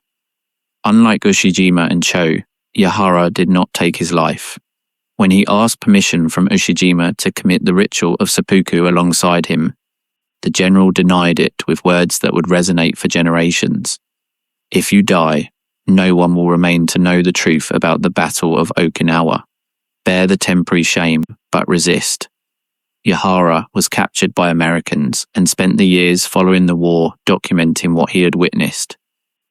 Unlike Ushijima and Cho, Yahara did not take his life. When he asked permission from Ushijima to commit the ritual of seppuku alongside him, the general denied it with words that would resonate for generations. "If you die, no one will remain to know the truth about the Battle of Okinawa. Bear the temporary shame, but resist." Yahara was captured by Americans and spent the years following the war documenting what he had witnessed.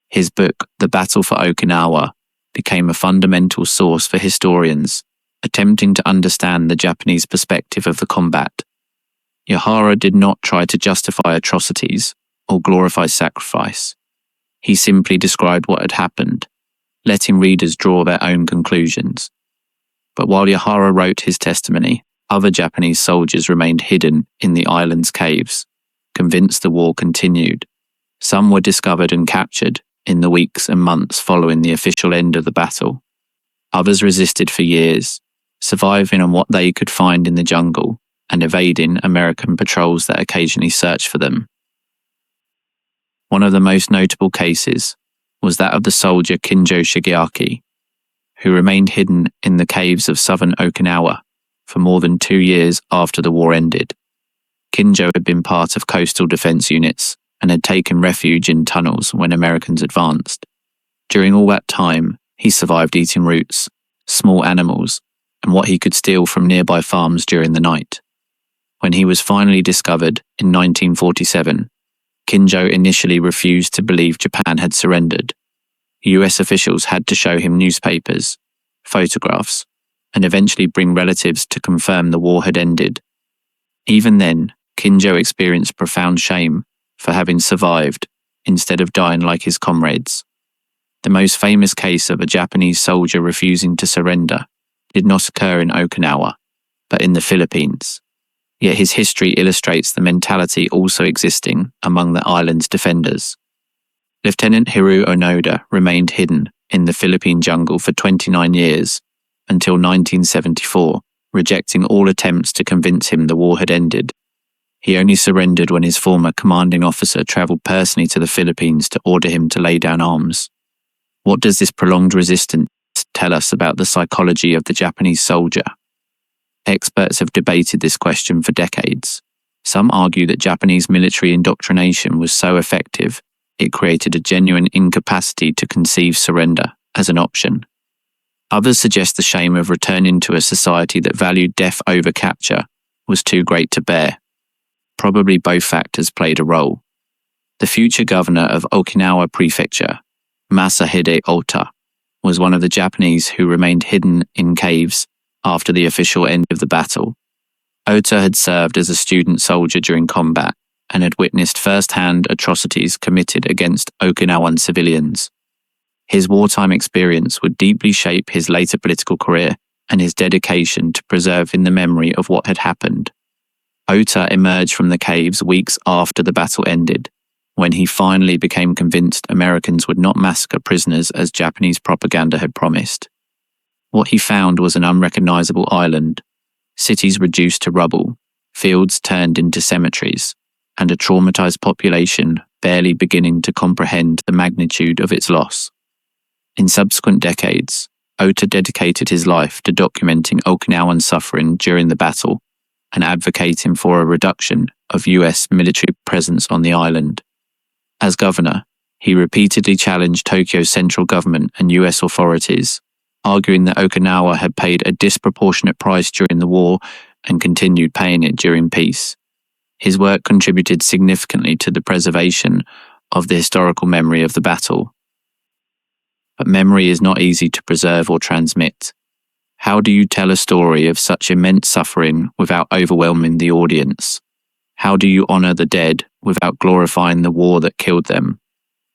His book, The Battle for Okinawa, became a fundamental source for historians, attempting to understand the Japanese perspective of the combat. Yahara did not try to justify atrocities or glorify sacrifice. He simply described what had happened, letting readers draw their own conclusions. But while Yahara wrote his testimony, other Japanese soldiers remained hidden in the island's caves, convinced the war continued. Some were discovered and captured in the weeks and months following the official end of the battle. Others resisted for years, surviving on what they could find in the jungle and evading American patrols that occasionally searched for them. One of the most notable cases was that of the soldier Kinjo Shigeaki, who remained hidden in the caves of southern Okinawa for more than 2 years after the war ended. Kinjo had been part of coastal defense units and had taken refuge in tunnels when Americans advanced. During all that time, he survived eating roots, small animals, and what he could steal from nearby farms during the night. When he was finally discovered in 1947, Kinjo initially refused to believe Japan had surrendered. US officials had to show him newspapers, photographs, and eventually bring relatives to confirm the war had ended. Even then, Kinjo experienced profound shame for having survived instead of dying like his comrades. The most famous case of a Japanese soldier refusing to surrender did not occur in Okinawa, but in the Philippines. Yet his history illustrates the mentality also existing among the island's defenders. Lieutenant Hiru Onoda remained hidden in the Philippine jungle for 29 years, until 1974, rejecting all attempts to convince him the war had ended. He only surrendered when his former commanding officer travelled personally to the Philippines to order him to lay down arms. What does this prolonged resistance tell us about the psychology of the Japanese soldier? Experts have debated this question for decades. Some argue that Japanese military indoctrination was so effective, it created a genuine incapacity to conceive surrender as an option. Others suggest the shame of returning to a society that valued death over capture was too great to bear. Probably both factors played a role. The future governor of Okinawa Prefecture, Masahide Ota, was one of the Japanese who remained hidden in caves after the official end of the battle. Ota had served as a student soldier during combat and had witnessed first-hand atrocities committed against Okinawan civilians. His wartime experience would deeply shape his later political career and his dedication to preserving the memory of what had happened. Ota emerged from the caves weeks after the battle ended, when he finally became convinced Americans would not massacre prisoners as Japanese propaganda had promised. What he found was an unrecognizable island, cities reduced to rubble, fields turned into cemeteries, and a traumatized population barely beginning to comprehend the magnitude of its loss. In subsequent decades, Ota dedicated his life to documenting Okinawan suffering during the battle and advocating for a reduction of US military presence on the island. As governor, he repeatedly challenged Tokyo's central government and US authorities, arguing that Okinawa had paid a disproportionate price during the war and continued paying it during peace. His work contributed significantly to the preservation of the historical memory of the battle. But memory is not easy to preserve or transmit. How do you tell a story of such immense suffering without overwhelming the audience? How do you honor the dead without glorifying the war that killed them?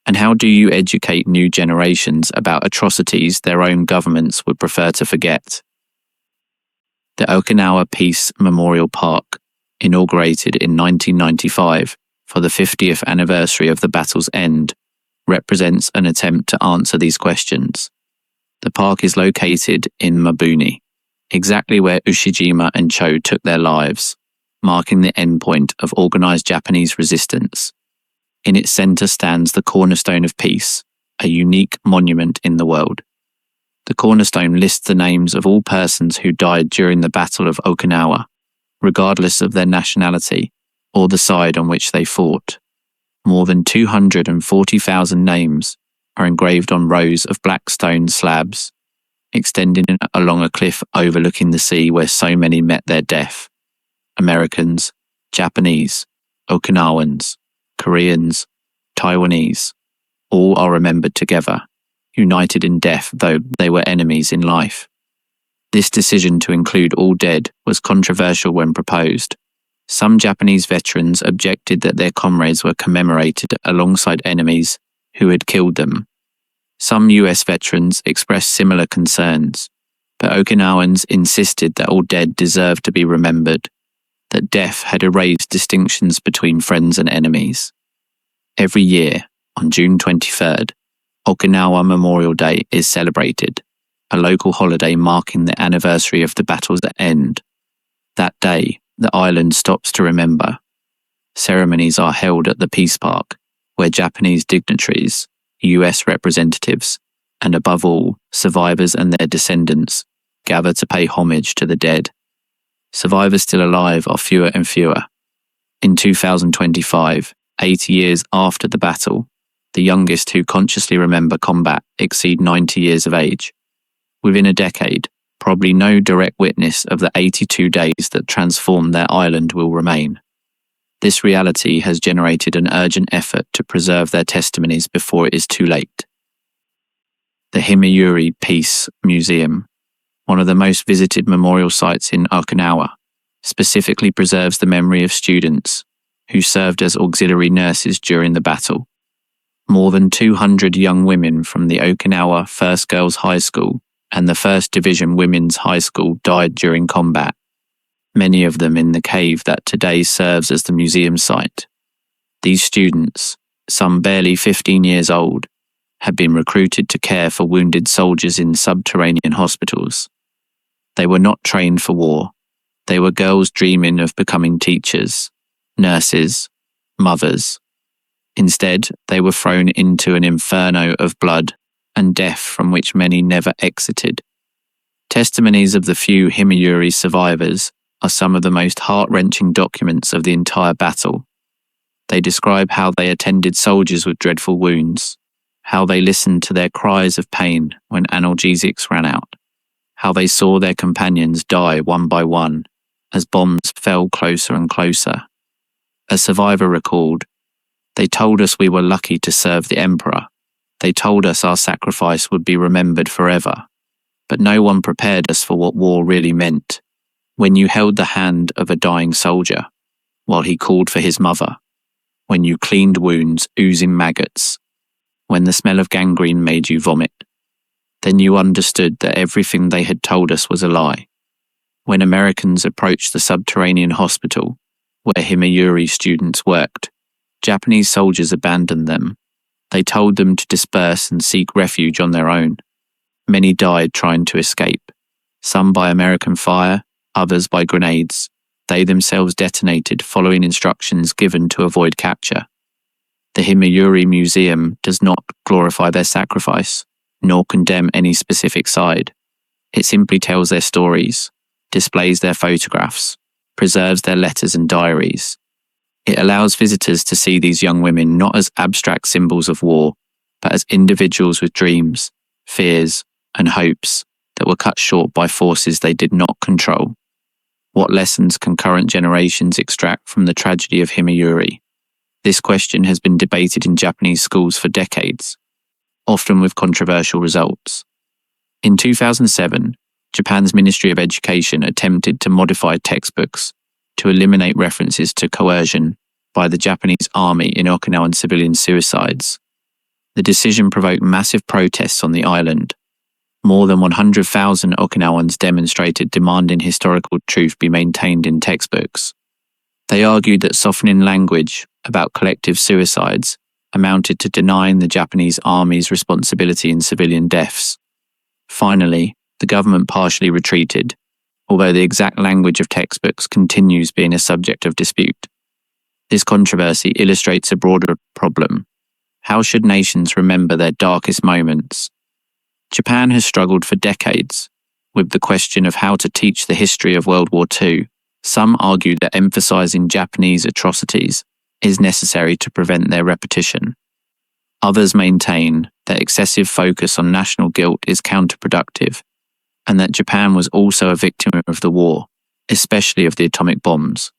And how do you educate new generations about atrocities their own governments would prefer to forget? The Okinawa Peace Memorial Park, inaugurated in 1995 for the 50th anniversary of the battle's end, represents an attempt to answer these questions. The park is located in Mabuni, exactly where Ushijima and Cho took their lives, marking the endpoint of organized Japanese resistance. In its center stands the Cornerstone of Peace, a unique monument in the world. The cornerstone lists the names of all persons who died during the Battle of Okinawa, regardless of their nationality or the side on which they fought. More than 240,000 names are engraved on rows of black stone slabs, extending along a cliff overlooking the sea where so many met their death. Americans, Japanese, Okinawans, Koreans, Taiwanese, all are remembered together, united in death though they were enemies in life. This decision to include all dead was controversial when proposed. Some Japanese veterans objected that their comrades were commemorated alongside enemies who had killed them. Some US veterans expressed similar concerns, but Okinawans insisted that all dead deserved to be remembered, that death had erased distinctions between friends and enemies. Every year, on June 23rd, Okinawa Memorial Day is celebrated, a local holiday marking the anniversary of the battle's end. That day, the island stops to remember. Ceremonies are held at the Peace Park, where Japanese dignitaries, US representatives, and above all, survivors and their descendants gather to pay homage to the dead. Survivors still alive are fewer and fewer. In 2025, 80 years after the battle, the youngest who consciously remember combat exceed 90 years of age. Within a decade, probably no direct witness of the 82 days that transformed their island will remain. This reality has generated an urgent effort to preserve their testimonies before it is too late. The Himeyuri Peace Museum, one of the most visited memorial sites in Okinawa, specifically preserves the memory of students who served as auxiliary nurses during the battle. More than 200 young women from the Okinawa 1st Girls High School and the 1st Division Women's High School died during combat, many of them in the cave that today serves as the museum site. These students, some barely 15 years old, had been recruited to care for wounded soldiers in subterranean hospitals. They were not trained for war. They were girls dreaming of becoming teachers, nurses, mothers. Instead, they were thrown into an inferno of blood and death from which many never exited. Testimonies of the few Himeyuri survivors are some of the most heart-wrenching documents of the entire battle. They describe how they attended soldiers with dreadful wounds, how they listened to their cries of pain when analgesics ran out, how they saw their companions die one by one as bombs fell closer and closer. A survivor recalled, "They told us we were lucky to serve the Emperor. They told us our sacrifice would be remembered forever. But no one prepared us for what war really meant. When you held the hand of a dying soldier, while he called for his mother, when you cleaned wounds oozing maggots, when the smell of gangrene made you vomit, then you understood that everything they had told us was a lie. When Americans approached the subterranean hospital, where Himeyuri students worked, Japanese soldiers abandoned them. They told them to disperse and seek refuge on their own. Many died trying to escape, some by American fire, others by grenades. They themselves detonated following instructions given to avoid capture. The Himeyuri Museum does not glorify their sacrifice, nor condemn any specific side. It simply tells their stories, displays their photographs, preserves their letters and diaries. It allows visitors to see these young women not as abstract symbols of war, but as individuals with dreams, fears, and hopes that were cut short by forces they did not control. What lessons can current generations extract from the tragedy of Himeyuri? This question has been debated in Japanese schools for decades, often with controversial results. In 2007, Japan's Ministry of Education attempted to modify textbooks to eliminate references to coercion by the Japanese army in Okinawan civilian suicides. The decision provoked massive protests on the island. More than 100,000 Okinawans demonstrated demanding historical truth be maintained in textbooks. They argued that softening language about collective suicides amounted to denying the Japanese army's responsibility in civilian deaths. Finally, the government partially retreated, although the exact language of textbooks continues being a subject of dispute. This controversy illustrates a broader problem. How should nations remember their darkest moments? Japan has struggled for decades with the question of how to teach the history of World War II. Some argue that emphasizing Japanese atrocities is necessary to prevent their repetition. Others maintain that excessive focus on national guilt is counterproductive, and that Japan was also a victim of the war, especially of the atomic bombs.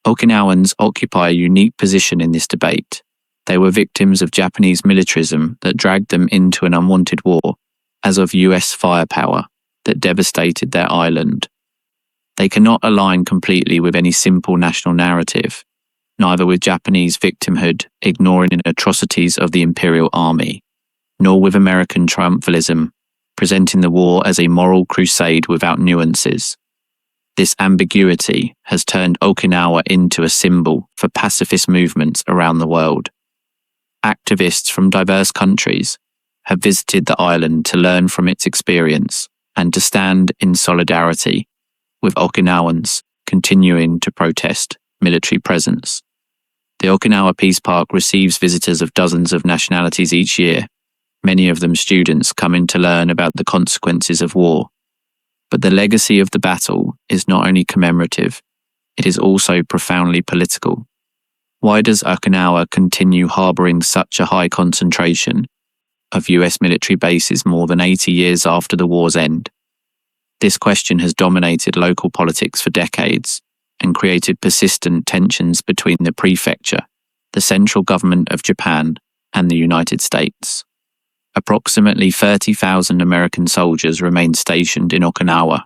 Okinawans occupy a unique position in this debate. They were victims of Japanese militarism that dragged them into an unwanted war, as of US firepower, that devastated their island. They cannot align completely with any simple national narrative, neither with Japanese victimhood ignoring atrocities of the Imperial Army, nor with American triumphalism, presenting the war as a moral crusade without nuances. This ambiguity has turned Okinawa into a symbol for pacifist movements around the world. Activists from diverse countries have visited the island to learn from its experience and to stand in solidarity with Okinawans continuing to protest military presence. The Okinawa Peace Park receives visitors of dozens of nationalities each year, many of them students coming to learn about the consequences of war. But the legacy of the battle is not only commemorative, it is also profoundly political. Why does Okinawa continue harboring such a high concentration of US military bases more than 80 years after the war's end? This question has dominated local politics for decades and created persistent tensions between the prefecture, the central government of Japan, and the United States. Approximately 30,000 American soldiers remain stationed in Okinawa,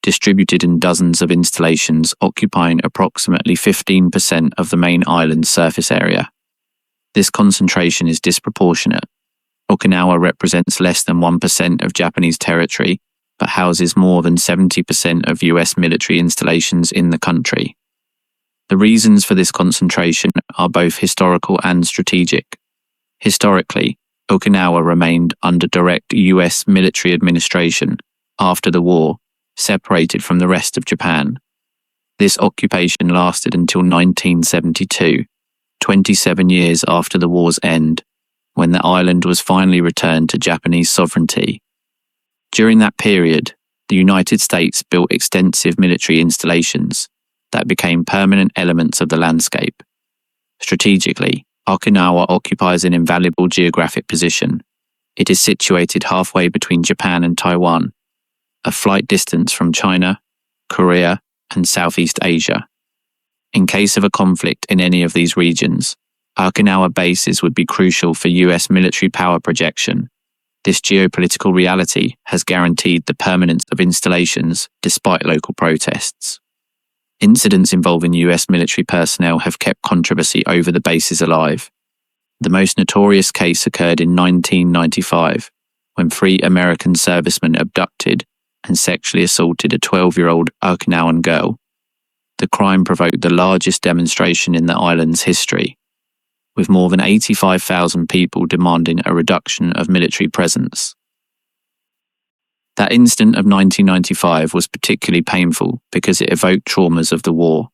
distributed in dozens of installations occupying approximately 15% of the main island's surface area. This concentration is disproportionate. Okinawa represents less than 1% of Japanese territory, but houses more than 70% of US military installations in the country. The reasons for this concentration are both historical and strategic. Historically, Okinawa remained under direct US military administration after the war, separated from the rest of Japan. This occupation lasted until 1972, 27 years after the war's end, when the island was finally returned to Japanese sovereignty. During that period, the United States built extensive military installations that became permanent elements of the landscape. Strategically, Okinawa occupies an invaluable geographic position. It is situated halfway between Japan and Taiwan, a flight distance from China, Korea, and Southeast Asia. In case of a conflict in any of these regions, Okinawa bases would be crucial for US military power projection. This geopolitical reality has guaranteed the permanence of installations despite local protests. Incidents involving US military personnel have kept controversy over the bases alive. The most notorious case occurred in 1995, when 3 American servicemen abducted and sexually assaulted a 12-year-old Okinawan girl. The crime provoked the largest demonstration in the island's history, with more than 85,000 people demanding a reduction of military presence. That incident of 1995 was particularly painful because it evoked traumas of the war.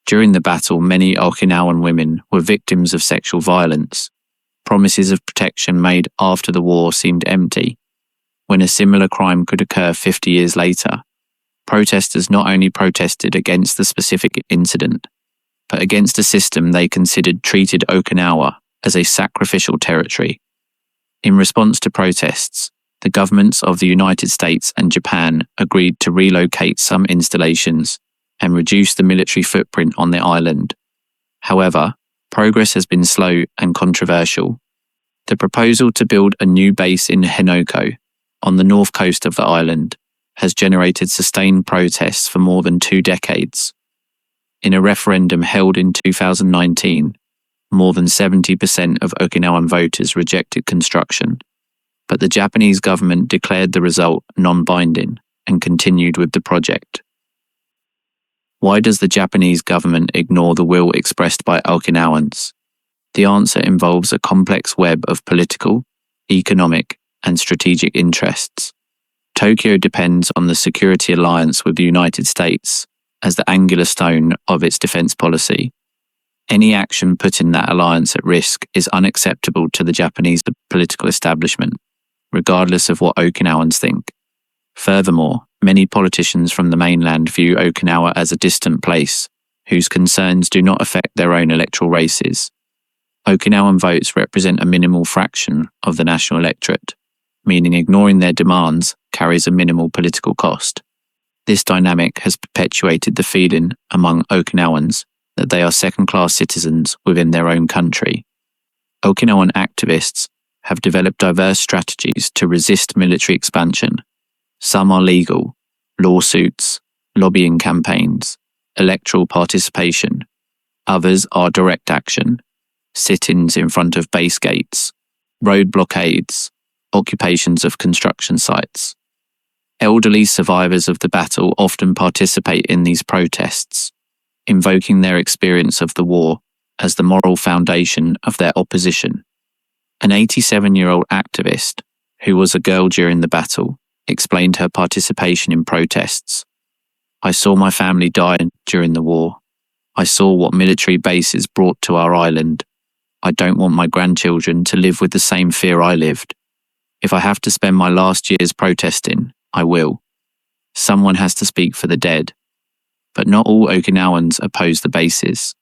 During the battle, many Okinawan women were victims of sexual violence. Promises of protection made after the war seemed empty, when a similar crime could occur 50 years later. Protesters not only protested against the specific incident, but against a system they considered treated Okinawa as a sacrificial territory. In response to protests, the governments of the United States and Japan agreed to relocate some installations and reduce the military footprint on the island. However, progress has been slow and controversial. The proposal to build a new base in Henoko, on the north coast of the island, has generated sustained protests for more than 2 decades. In a referendum held in 2019, more than 70% of Okinawan voters rejected construction, but the Japanese government declared the result non-binding and continued with the project. Why does the Japanese government ignore the will expressed by Okinawans? The answer involves a complex web of political, economic, and strategic interests. Tokyo depends on the security alliance with the United States as the angular stone of its defense policy. Any action putting that alliance at risk is unacceptable to the Japanese political establishment, regardless of what Okinawans think. Furthermore, many politicians from the mainland view Okinawa as a distant place, whose concerns do not affect their own electoral races. Okinawan votes represent a minimal fraction of the national electorate, meaning ignoring their demands carries a minimal political cost. This dynamic has perpetuated the feeling among Okinawans that they are second-class citizens within their own country. Okinawan activists have developed diverse strategies to resist military expansion. Some are legal: lawsuits, lobbying campaigns, electoral participation. Others are direct action: sit-ins in front of base gates, road blockades, occupations of construction sites. Elderly survivors of the battle often participate in these protests, invoking their experience of the war as the moral foundation of their opposition. An 87-year-old activist, who was a girl during the battle, explained her participation in protests. "I saw my family die during the war. I saw what military bases brought to our island. I don't want my grandchildren to live with the same fear I lived. If I have to spend my last years protesting, I will. Someone has to speak for the dead." But not all Okinawans oppose the bases.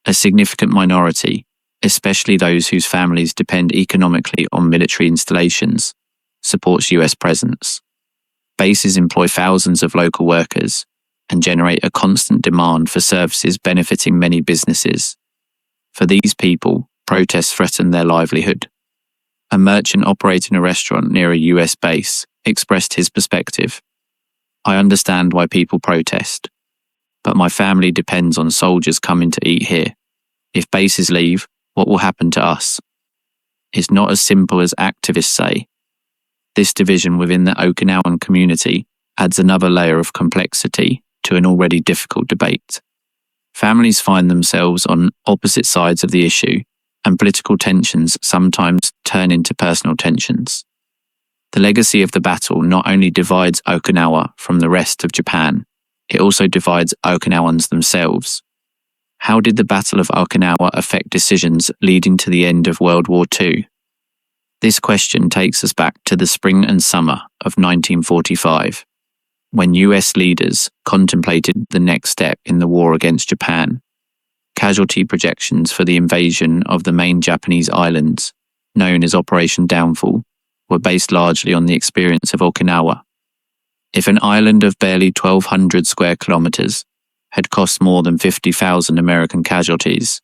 A significant minority, especially those whose families depend economically on military installations, supports US presence. Bases employ thousands of local workers and generate a constant demand for services benefiting many businesses. For these people, protests threaten their livelihood. A merchant operating a restaurant near a US base expressed his perspective. "I understand why people protest, but my family depends on soldiers coming to eat here. If bases leave, what will happen to us?" It's not as simple as activists say. This division within the Okinawan community adds another layer of complexity to an already difficult debate. Families find themselves on opposite sides of the issue, and political tensions sometimes turn into personal tensions. The legacy of the battle not only divides Okinawa from the rest of Japan, it also divides Okinawans themselves. How did the Battle of Okinawa affect decisions leading to the end of World War II? This question takes us back to the spring and summer of 1945, when US leaders contemplated the next step in the war against Japan. Casualty projections for the invasion of the main Japanese islands, known as Operation Downfall, were based largely on the experience of Okinawa. If an island of barely 1,200 square kilometers had cost more than 50,000 American casualties,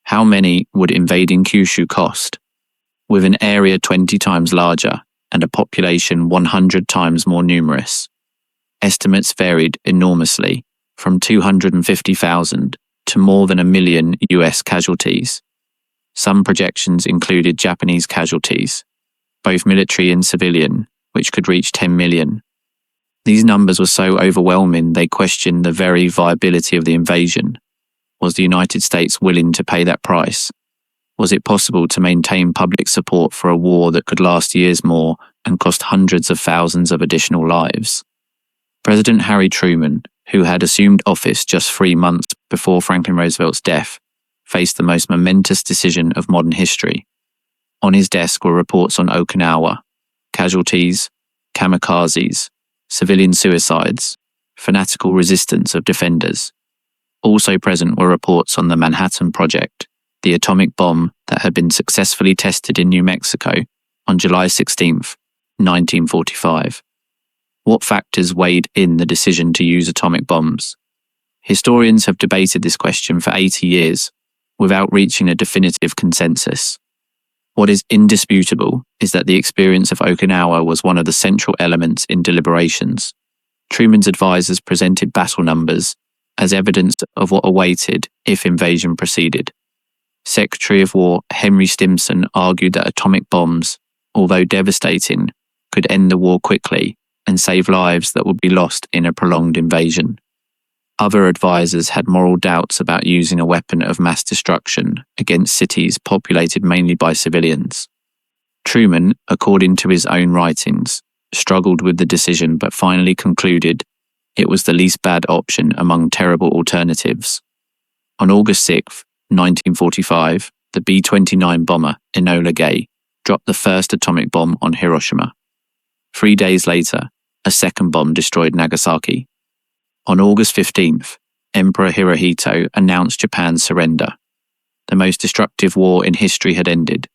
how many would invading Kyushu cost? With an area 20 times larger and a population 100 times more numerous, estimates varied enormously, from 250,000 to more than 1 million US casualties. Some projections included Japanese casualties, both military and civilian, which could reach 10 million. These numbers were so overwhelming they questioned the very viability of the invasion. Was the United States willing to pay that price? Was it possible to maintain public support for a war that could last years more and cost hundreds of thousands of additional lives? President Harry Truman, who had assumed office just 3 months before Franklin Roosevelt's death, faced the most momentous decision of modern history. On his desk were reports on Okinawa, casualties, kamikazes, civilian suicides, fanatical resistance of defenders. Also present were reports on the Manhattan Project, the atomic bomb that had been successfully tested in New Mexico on July 16, 1945. What factors weighed in the decision to use atomic bombs? Historians have debated this question for 80 years without reaching a definitive consensus. What is indisputable is that the experience of Okinawa was one of the central elements in deliberations. Truman's advisors presented battle numbers as evidence of what awaited if invasion proceeded. Secretary of War Henry Stimson argued that atomic bombs, although devastating, could end the war quickly and save lives that would be lost in a prolonged invasion. Other advisors had moral doubts about using a weapon of mass destruction against cities populated mainly by civilians. Truman, according to his own writings, struggled with the decision but finally concluded it was the least bad option among terrible alternatives. On August 6, 1945, the B-29 bomber Enola Gay dropped the first atomic bomb on Hiroshima. 3 days later, a second bomb destroyed Nagasaki. On August 15th, Emperor Hirohito announced Japan's surrender. The most destructive war in history had ended,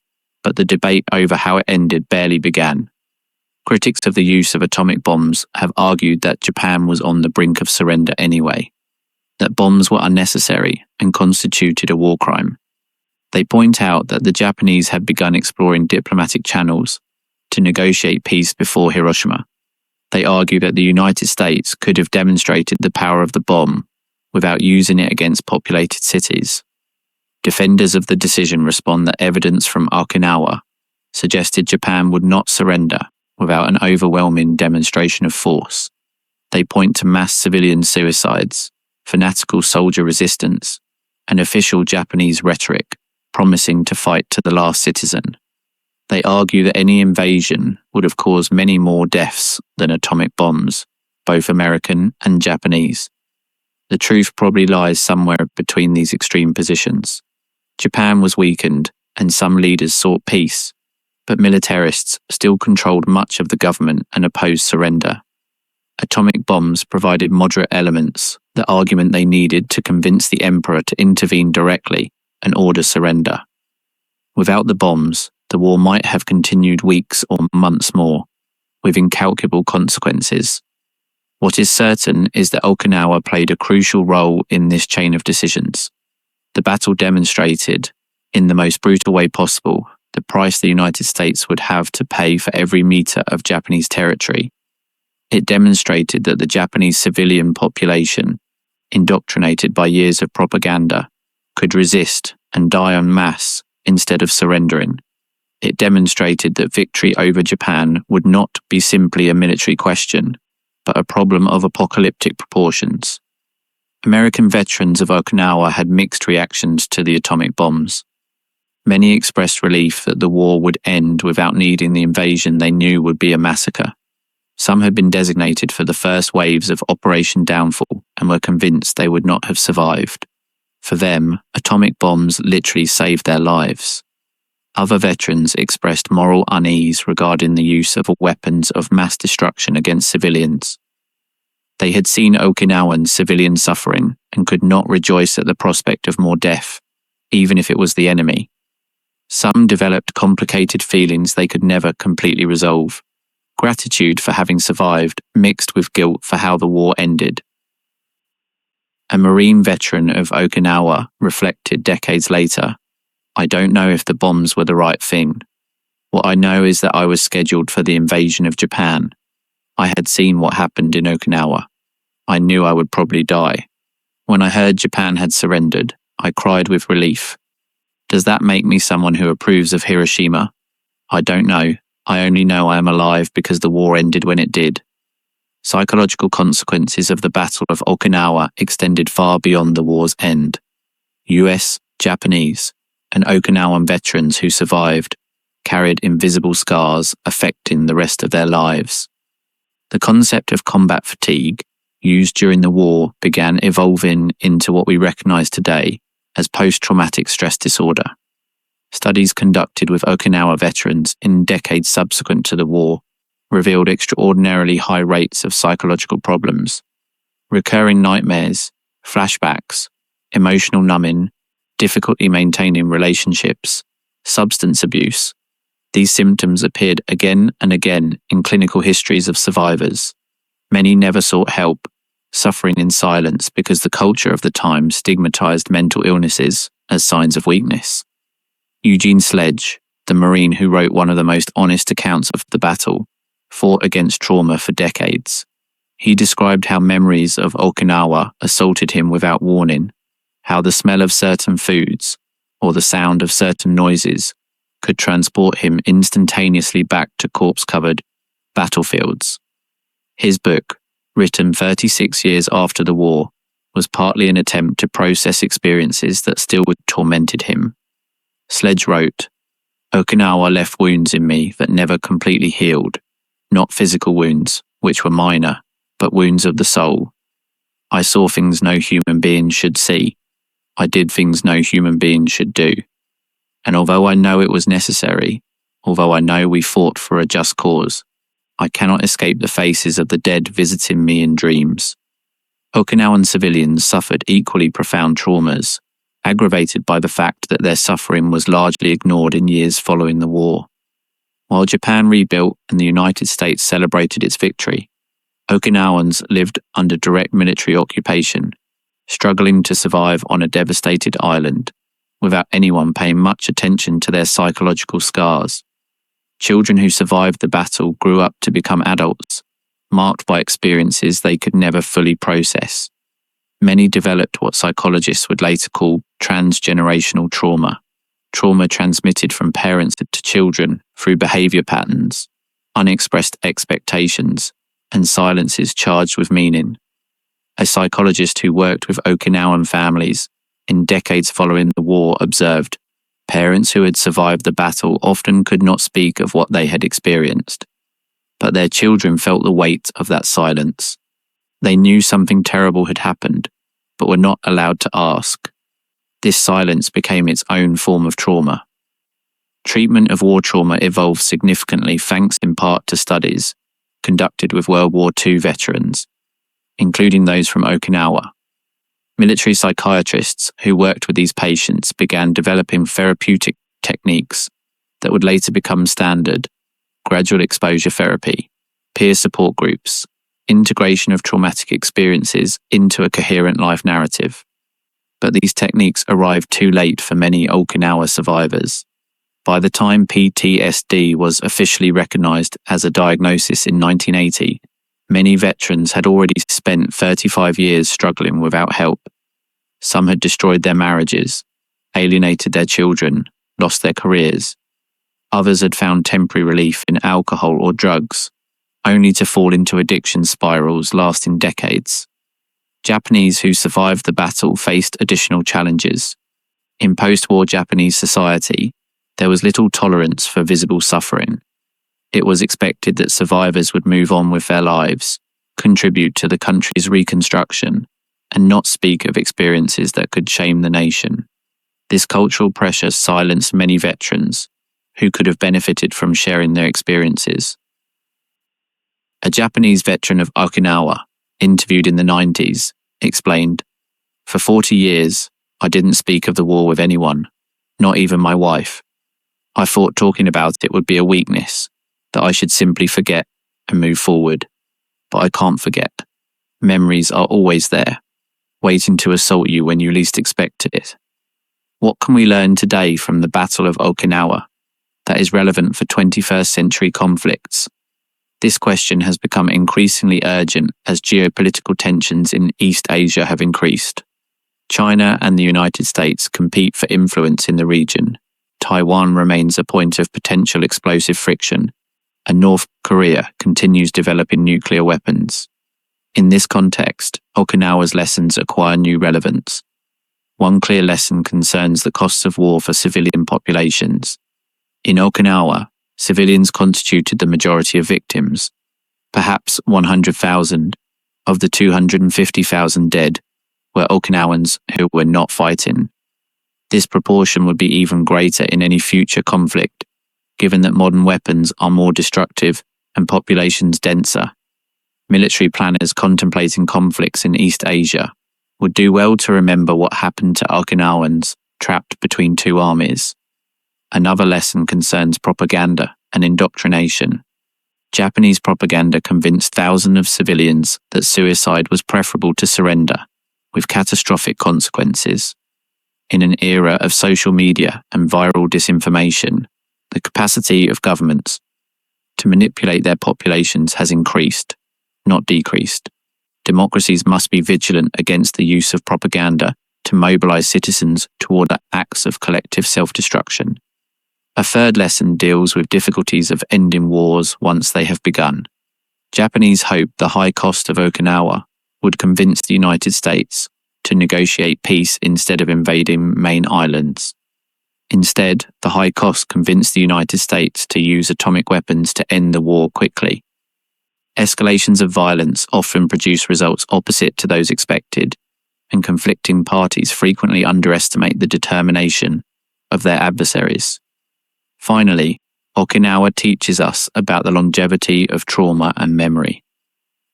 but the debate over how it ended barely began. Critics of the use of atomic bombs have argued that Japan was on the brink of surrender anyway, that bombs were unnecessary and constituted a war crime. They point out that the Japanese had begun exploring diplomatic channels to negotiate peace before Hiroshima. They argue that the United States could have demonstrated the power of the bomb without using it against populated cities. Defenders of the decision respond that evidence from Okinawa suggested Japan would not surrender without an overwhelming demonstration of force. They point to mass civilian suicides, fanatical soldier resistance, and official Japanese rhetoric promising to fight to the last citizen. They argue that any invasion would have caused many more deaths than atomic bombs, both American and Japanese. The truth probably lies somewhere between these extreme positions. Japan was weakened, and some leaders sought peace, but militarists still controlled much of the government and opposed surrender. Atomic bombs provided moderate elements, the argument they needed to convince the emperor to intervene directly and order surrender. Without the bombs, the war might have continued weeks or months more, with incalculable consequences. What is certain is that Okinawa played a crucial role in this chain of decisions. The battle demonstrated, in the most brutal way possible, the price the United States would have to pay for every meter of Japanese territory. It demonstrated that the Japanese civilian population, indoctrinated by years of propaganda, could resist and die en masse instead of surrendering. It demonstrated that victory over Japan would not be simply a military question, but a problem of apocalyptic proportions. American veterans of Okinawa had mixed reactions to the atomic bombs. Many expressed relief that the war would end without needing the invasion they knew would be a massacre. Some had been designated for the first waves of Operation Downfall and were convinced they would not have survived. For them, atomic bombs literally saved their lives. Other veterans expressed moral unease regarding the use of weapons of mass destruction against civilians. They had seen Okinawan civilian suffering and could not rejoice at the prospect of more death, even if it was the enemy. Some developed complicated feelings they could never completely resolve. Gratitude for having survived mixed with guilt for how the war ended. A Marine veteran of Okinawa reflected decades later, "I don't know if the bombs were the right thing. What I know is that I was scheduled for the invasion of Japan. I had seen what happened in Okinawa. I knew I would probably die. When I heard Japan had surrendered, I cried with relief. Does that make me someone who approves of Hiroshima? I don't know. I only know I am alive because the war ended when it did." Psychological consequences of the Battle of Okinawa extended far beyond the war's end. US, Japanese, and Okinawan veterans who survived carried invisible scars affecting the rest of their lives. The concept of combat fatigue, used during the war, began evolving into what we recognize today as post-traumatic stress disorder. Studies conducted with Okinawa veterans in decades subsequent to the war revealed extraordinarily high rates of psychological problems. Recurring nightmares, flashbacks, emotional numbing, difficulty maintaining relationships, substance abuse. These symptoms appeared again and again in clinical histories of survivors. Many never sought help, suffering in silence because the culture of the time stigmatized mental illnesses as signs of weakness. Eugene Sledge, the Marine who wrote one of the most honest accounts of the battle, fought against trauma for decades. He described how memories of Okinawa assaulted him without warning, how the smell of certain foods or the sound of certain noises could transport him instantaneously back to corpse-covered battlefields. His book, written 36 years after the war, was partly an attempt to process experiences that still tormented him. Sledge wrote, "Okinawa left wounds in me that never completely healed. not physical wounds, which were minor, but wounds of the soul. I saw things no human being should see. I did things no human being should do. And although I know it was necessary, although I know we fought for a just cause, I cannot escape the faces of the dead visiting me in dreams. Okinawan civilians suffered equally profound traumas, aggravated by the fact that their suffering was largely ignored in years following the war. While Japan rebuilt and the United States celebrated its victory, Okinawans lived under direct military occupation, struggling to survive on a devastated island, without anyone paying much attention to their psychological scars. Children who survived the battle grew up to become adults, marked by experiences they could never fully process. Many developed what psychologists would later call transgenerational trauma, trauma transmitted from parents to children through behavior patterns, unexpressed expectations, and silences charged with meaning. A psychologist who worked with Okinawan families in decades following the war observed, parents who had survived the battle often could not speak of what they had experienced, but their children felt the weight of that silence. They knew something terrible had happened, but were not allowed to ask. This silence became its own form of trauma. Treatment of war trauma evolved significantly thanks in part to studies conducted with World War II veterans, including those from Okinawa. Military psychiatrists who worked with these patients began developing therapeutic techniques that would later become standard: gradual exposure therapy, peer support groups, integration of traumatic experiences into a coherent life narrative. But these techniques arrived too late for many Okinawa survivors. By the time PTSD was officially recognized as a diagnosis in 1980, many veterans had already spent 35 years struggling without help. Some had destroyed their marriages, alienated their children, lost their careers. Others had found temporary relief in alcohol or drugs, only to fall into addiction spirals lasting decades. Japanese who survived the battle faced additional challenges. In post-war Japanese society, there was little tolerance for visible suffering. It was expected that survivors would move on with their lives, contribute to the country's reconstruction, and not speak of experiences that could shame the nation. This cultural pressure silenced many veterans who could have benefited from sharing their experiences. A Japanese veteran of Okinawa, interviewed in the 90s, explained, "For 40 years, I didn't speak of the war with anyone, not even my wife. I thought talking about it would be a weakness, that I should simply forget and move forward. But I can't forget. Memories are always there, waiting to assault you when you least expect it." What can we learn today from the Battle of Okinawa that is relevant for 21st century conflicts? This question has become increasingly urgent as geopolitical tensions in East Asia have increased. China and the United States compete for influence in the region. Taiwan remains a point of potential explosive friction, and North Korea continues developing nuclear weapons. In this context, Okinawa's lessons acquire new relevance. One clear lesson concerns the costs of war for civilian populations. In Okinawa, civilians constituted the majority of victims. Perhaps 100,000 of the 250,000 dead were Okinawans who were not fighting. This proportion would be even greater in any future conflict, given that modern weapons are more destructive and populations denser. Military planners contemplating conflicts in East Asia would do well to remember what happened to Okinawans trapped between two armies. Another lesson concerns propaganda and indoctrination. Japanese propaganda convinced thousands of civilians that suicide was preferable to surrender, with catastrophic consequences. In an era of social media and viral disinformation, the capacity of governments to manipulate their populations has increased, not decreased. Democracies must be vigilant against the use of propaganda to mobilize citizens toward acts of collective self-destruction. A third lesson deals with difficulties of ending wars once they have begun. Japanese hoped the high cost of Okinawa would convince the United States to negotiate peace instead of invading main islands. Instead, the high cost convinced the United States to use atomic weapons to end the war quickly, Escalations of violence often produce results opposite to those expected, and conflicting parties frequently underestimate the determination of their adversaries. Finally, Okinawa teaches us about the longevity of trauma and memory.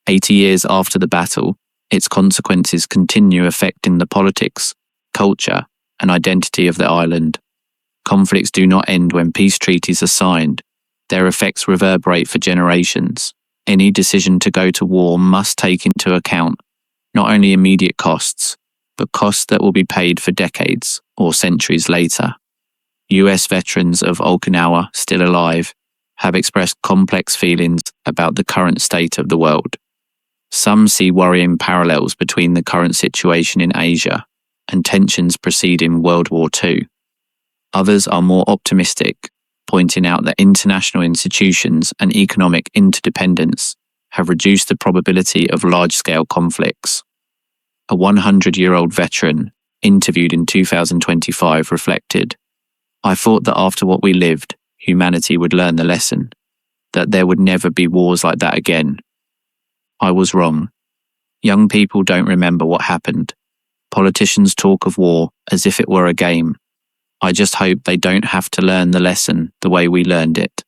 80 years after the battle, its consequences continue affecting the politics, culture, and identity of the island. Conflicts do not end when peace treaties are signed. Their effects reverberate for generations. Any decision to go to war must take into account not only immediate costs, but costs that will be paid for decades or centuries later. US veterans of Okinawa, still alive, have expressed complex feelings about the current state of the world. Some see worrying parallels between the current situation in Asia and tensions preceding World War II. Others are more optimistic, pointing out that international institutions and economic interdependence have reduced the probability of large-scale conflicts. A 100-year-old veteran, interviewed in 2025, reflected, "I thought that after what we lived, humanity would learn the lesson, that there would never be wars like that again. I was wrong. Young people don't remember what happened. Politicians talk of war as if it were a game. I just hope they don't have to learn the lesson the way we learned it."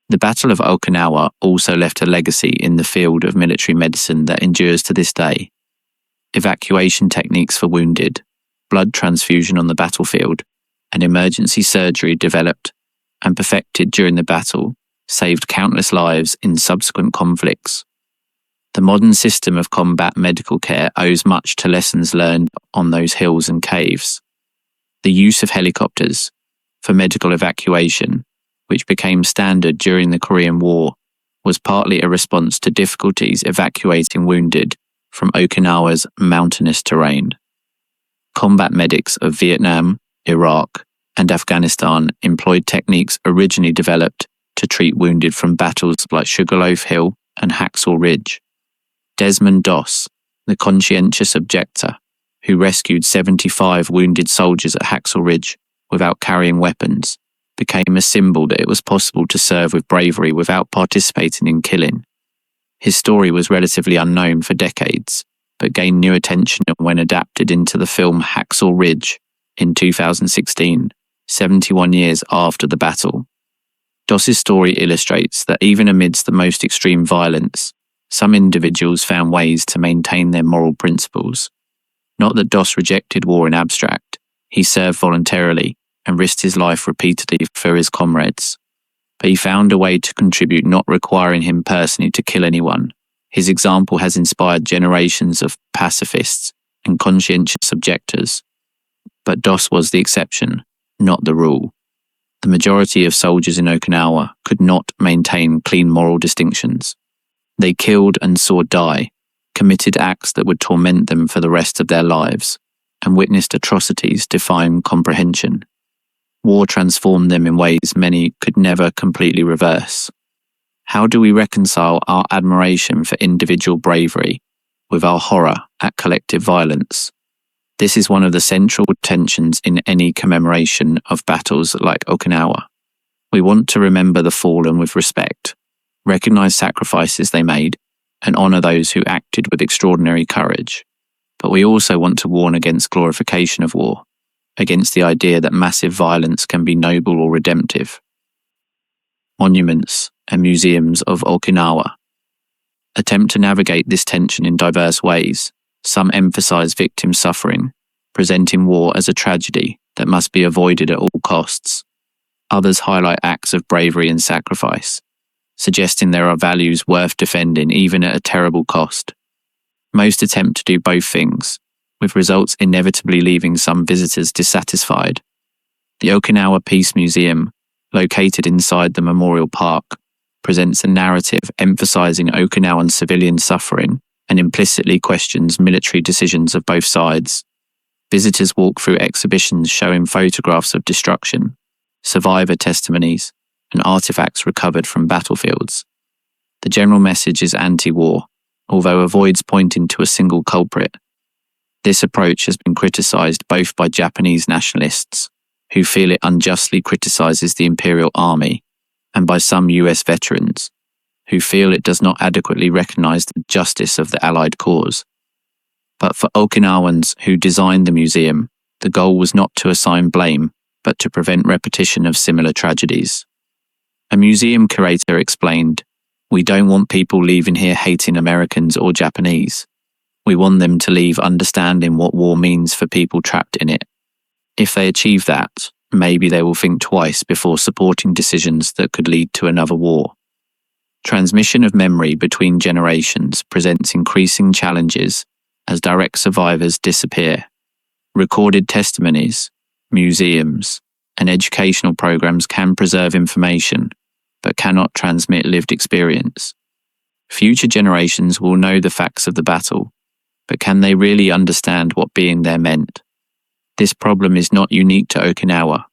The Battle of Okinawa also left a legacy in the field of military medicine that endures to this day. Evacuation techniques for wounded, blood transfusion on the battlefield, and emergency surgery developed and perfected during the battle saved countless lives in subsequent conflicts. The modern system of combat medical care owes much to lessons learned on those hills and caves. The use of helicopters for medical evacuation, which became standard during the Korean War, was partly a response to difficulties evacuating wounded from Okinawa's mountainous terrain. Combat medics of Vietnam, Iraq, and Afghanistan employed techniques originally developed to treat wounded from battles like Sugarloaf Hill and Hacksaw Ridge. Desmond Doss, the conscientious objector, who rescued 75 wounded soldiers at Hacksaw Ridge without carrying weapons, became a symbol that it was possible to serve with bravery without participating in killing. His story was relatively unknown for decades, but gained new attention when adapted into the film Hacksaw Ridge in 2016, 71 years after the battle. Doss's story illustrates that even amidst the most extreme violence, some individuals found ways to maintain their moral principles. Not that Doss rejected war in abstract, he served voluntarily and risked his life repeatedly for his comrades. But he found a way to contribute, not requiring him personally to kill anyone. His example has inspired generations of pacifists and conscientious objectors. But Doss was the exception, not the rule. The majority of soldiers in Okinawa could not maintain clean moral distinctions. They killed and saw die, committed acts that would torment them for the rest of their lives, and witnessed atrocities defying comprehension. War transformed them in ways many could never completely reverse. How do we reconcile our admiration for individual bravery with our horror at collective violence? This is one of the central tensions in any commemoration of battles like Okinawa. We want to remember the fallen with respect, recognize sacrifices they made, and honor those who acted with extraordinary courage. But we also want to warn against glorification of war, against the idea that massive violence can be noble or redemptive. Monuments and museums of Okinawa attempt to navigate this tension in diverse ways. Some emphasize victim suffering, presenting war as a tragedy that must be avoided at all costs. Others highlight acts of bravery and sacrifice, suggesting there are values worth defending even at a terrible cost. Most attempt to do both things, with results inevitably leaving some visitors dissatisfied. The Okinawa Peace Museum, located inside the Memorial Park, presents a narrative emphasizing Okinawan civilian suffering and implicitly questions military decisions of both sides. Visitors walk through exhibitions showing photographs of destruction, survivor testimonies, and artifacts recovered from battlefields. The general message is anti-war, although avoids pointing to a single culprit. This approach has been criticized both by Japanese nationalists, who feel it unjustly criticizes the Imperial Army, and by some US veterans, who feel it does not adequately recognize the justice of the Allied cause. But for Okinawans who designed the museum, the goal was not to assign blame, but to prevent repetition of similar tragedies. A museum curator explained, "We don't want people leaving here hating Americans or Japanese. We want them to leave understanding what war means for people trapped in it. If they achieve that, maybe they will think twice before supporting decisions that could lead to another war." Transmission of memory between generations presents increasing challenges as direct survivors disappear. Recorded testimonies, museums, and educational programs can preserve information, but cannot transmit lived experience. Future generations will know the facts of the battle, but can they really understand what being there meant? This problem is not unique to Okinawa.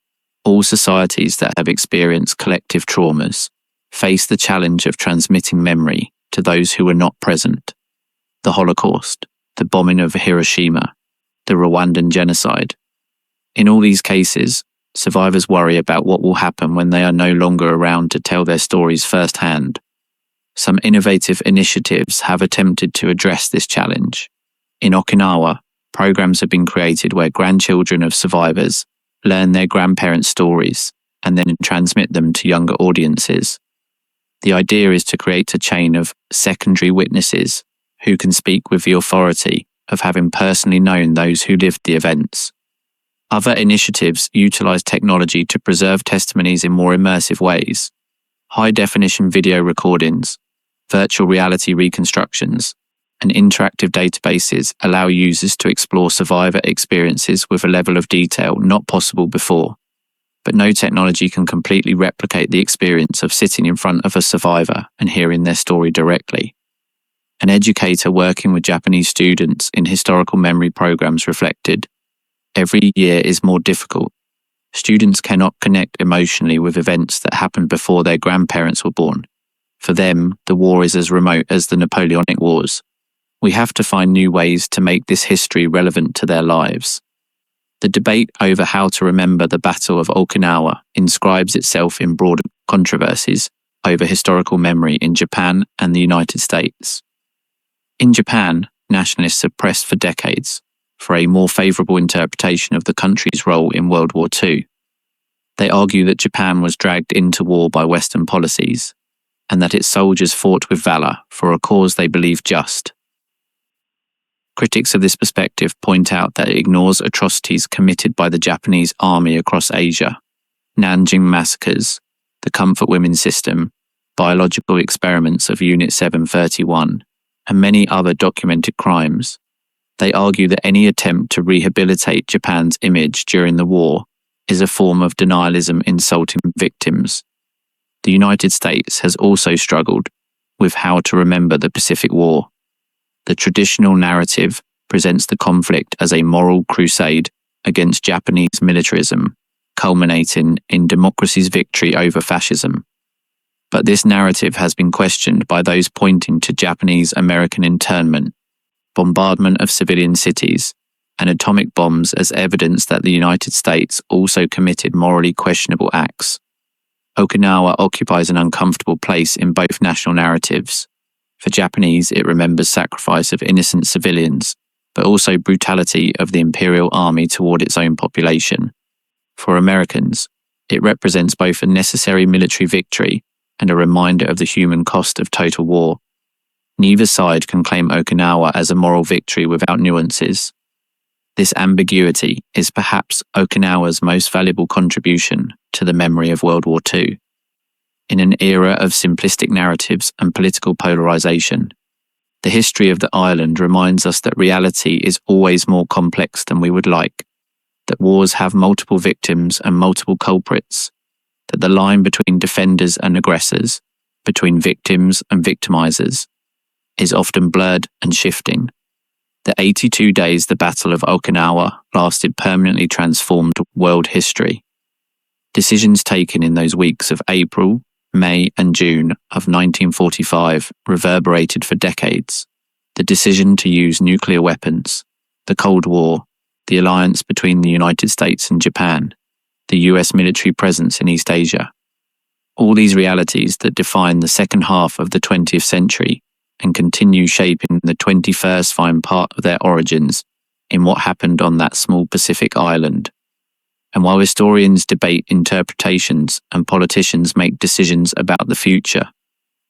All societies that have experienced collective traumas face the challenge of transmitting memory to those who were not present. The Holocaust, the bombing of Hiroshima, the Rwandan genocide. In all these cases, survivors worry about what will happen when they are no longer around to tell their stories firsthand. Some innovative initiatives have attempted to address this challenge. In Okinawa, programs have been created where grandchildren of survivors learn their grandparents' stories and then transmit them to younger audiences. The idea is to create a chain of secondary witnesses who can speak with the authority of having personally known those who lived the events. Other initiatives utilize technology to preserve testimonies in more immersive ways. High-definition video recordings, virtual reality reconstructions, and interactive databases allow users to explore survivor experiences with a level of detail not possible before. But no technology can completely replicate the experience of sitting in front of a survivor and hearing their story directly. An educator working with Japanese students in historical memory programs reflected, "Every year is more difficult. Students cannot connect emotionally with events that happened before their grandparents were born. For them, the war is as remote as the Napoleonic Wars. We have to find new ways to make this history relevant to their lives." The debate over how to remember the Battle of Okinawa inscribes itself in broader controversies over historical memory in Japan and the United States. In Japan, nationalists have pressed for decades for a more favorable interpretation of the country's role in World War II. They argue that Japan was dragged into war by Western policies, and that its soldiers fought with valor for a cause they believe just. Critics of this perspective point out that it ignores atrocities committed by the Japanese army across Asia, Nanjing massacres, the comfort women system, biological experiments of Unit 731, and many other documented crimes. They argue that any attempt to rehabilitate Japan's image during the war is a form of denialism insulting victims. The United States has also struggled with how to remember the Pacific War. The traditional narrative presents the conflict as a moral crusade against Japanese militarism, culminating in democracy's victory over fascism. But this narrative has been questioned by those pointing to Japanese-American internment, bombardment of civilian cities, and atomic bombs as evidence that the United States also committed morally questionable acts. Okinawa occupies an uncomfortable place in both national narratives. For Japanese, it remembers sacrifice of innocent civilians, but also brutality of the Imperial Army toward its own population. For Americans, it represents both a necessary military victory and a reminder of the human cost of total war. Neither side can claim Okinawa as a moral victory without nuances. This ambiguity is perhaps Okinawa's most valuable contribution to the memory of World War II. In an era of simplistic narratives and political polarization, the history of the island reminds us that reality is always more complex than we would like, that wars have multiple victims and multiple culprits, that the line between defenders and aggressors, between victims and victimizers, is often blurred and shifting. The 82 days the Battle of Okinawa lasted permanently transformed world history. Decisions taken in those weeks of April, May and June of 1945 reverberated for decades. The decision to use nuclear weapons, the Cold War, the alliance between the United States and Japan, the US military presence in East Asia. All these realities that define the second half of the 20th century and continue shaping the 21st find part of their origins in what happened on that small Pacific island. And while historians debate interpretations and politicians make decisions about the future,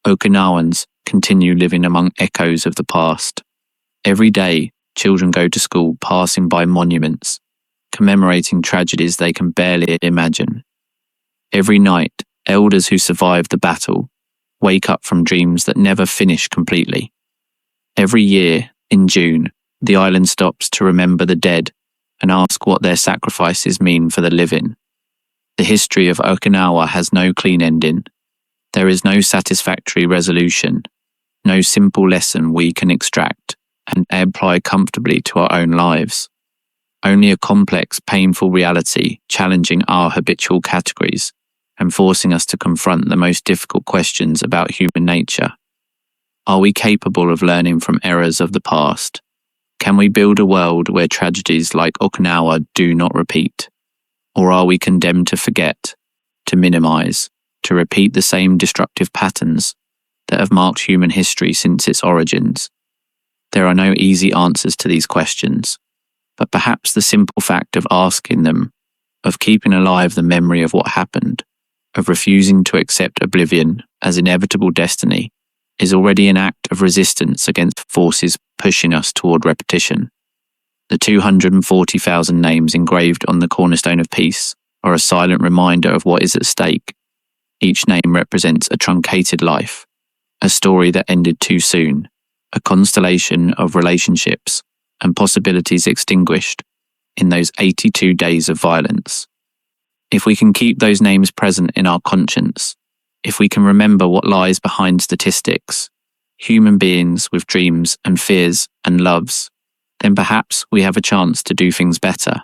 Okinawans continue living among echoes of the past. Every day, children go to school passing by monuments, commemorating tragedies they can barely imagine. Every night, elders who survived the battle wake up from dreams that never finish completely. Every year, in June, the island stops to remember the dead and ask what their sacrifices mean for the living. The history of Okinawa has no clean ending. There is no satisfactory resolution, no simple lesson we can extract and apply comfortably to our own lives. Only a complex, painful reality challenging our habitual categories and forcing us to confront the most difficult questions about human nature. Are we capable of learning from errors of the past? Can we build a world where tragedies like Okinawa do not repeat? Or are we condemned to forget, to minimize, to repeat the same destructive patterns that have marked human history since its origins? There are no easy answers to these questions, but perhaps the simple fact of asking them, of keeping alive the memory of what happened, of refusing to accept oblivion as inevitable destiny, is already an act of resistance against forces pushing us toward repetition. The 240,000 names engraved on the cornerstone of peace are a silent reminder of what is at stake. Each name represents a truncated life, a story that ended too soon, a constellation of relationships and possibilities extinguished in those 82 days of violence. If we can keep those names present in our conscience, if we can remember what lies behind statistics, human beings with dreams and fears and loves, then perhaps we have a chance to do things better.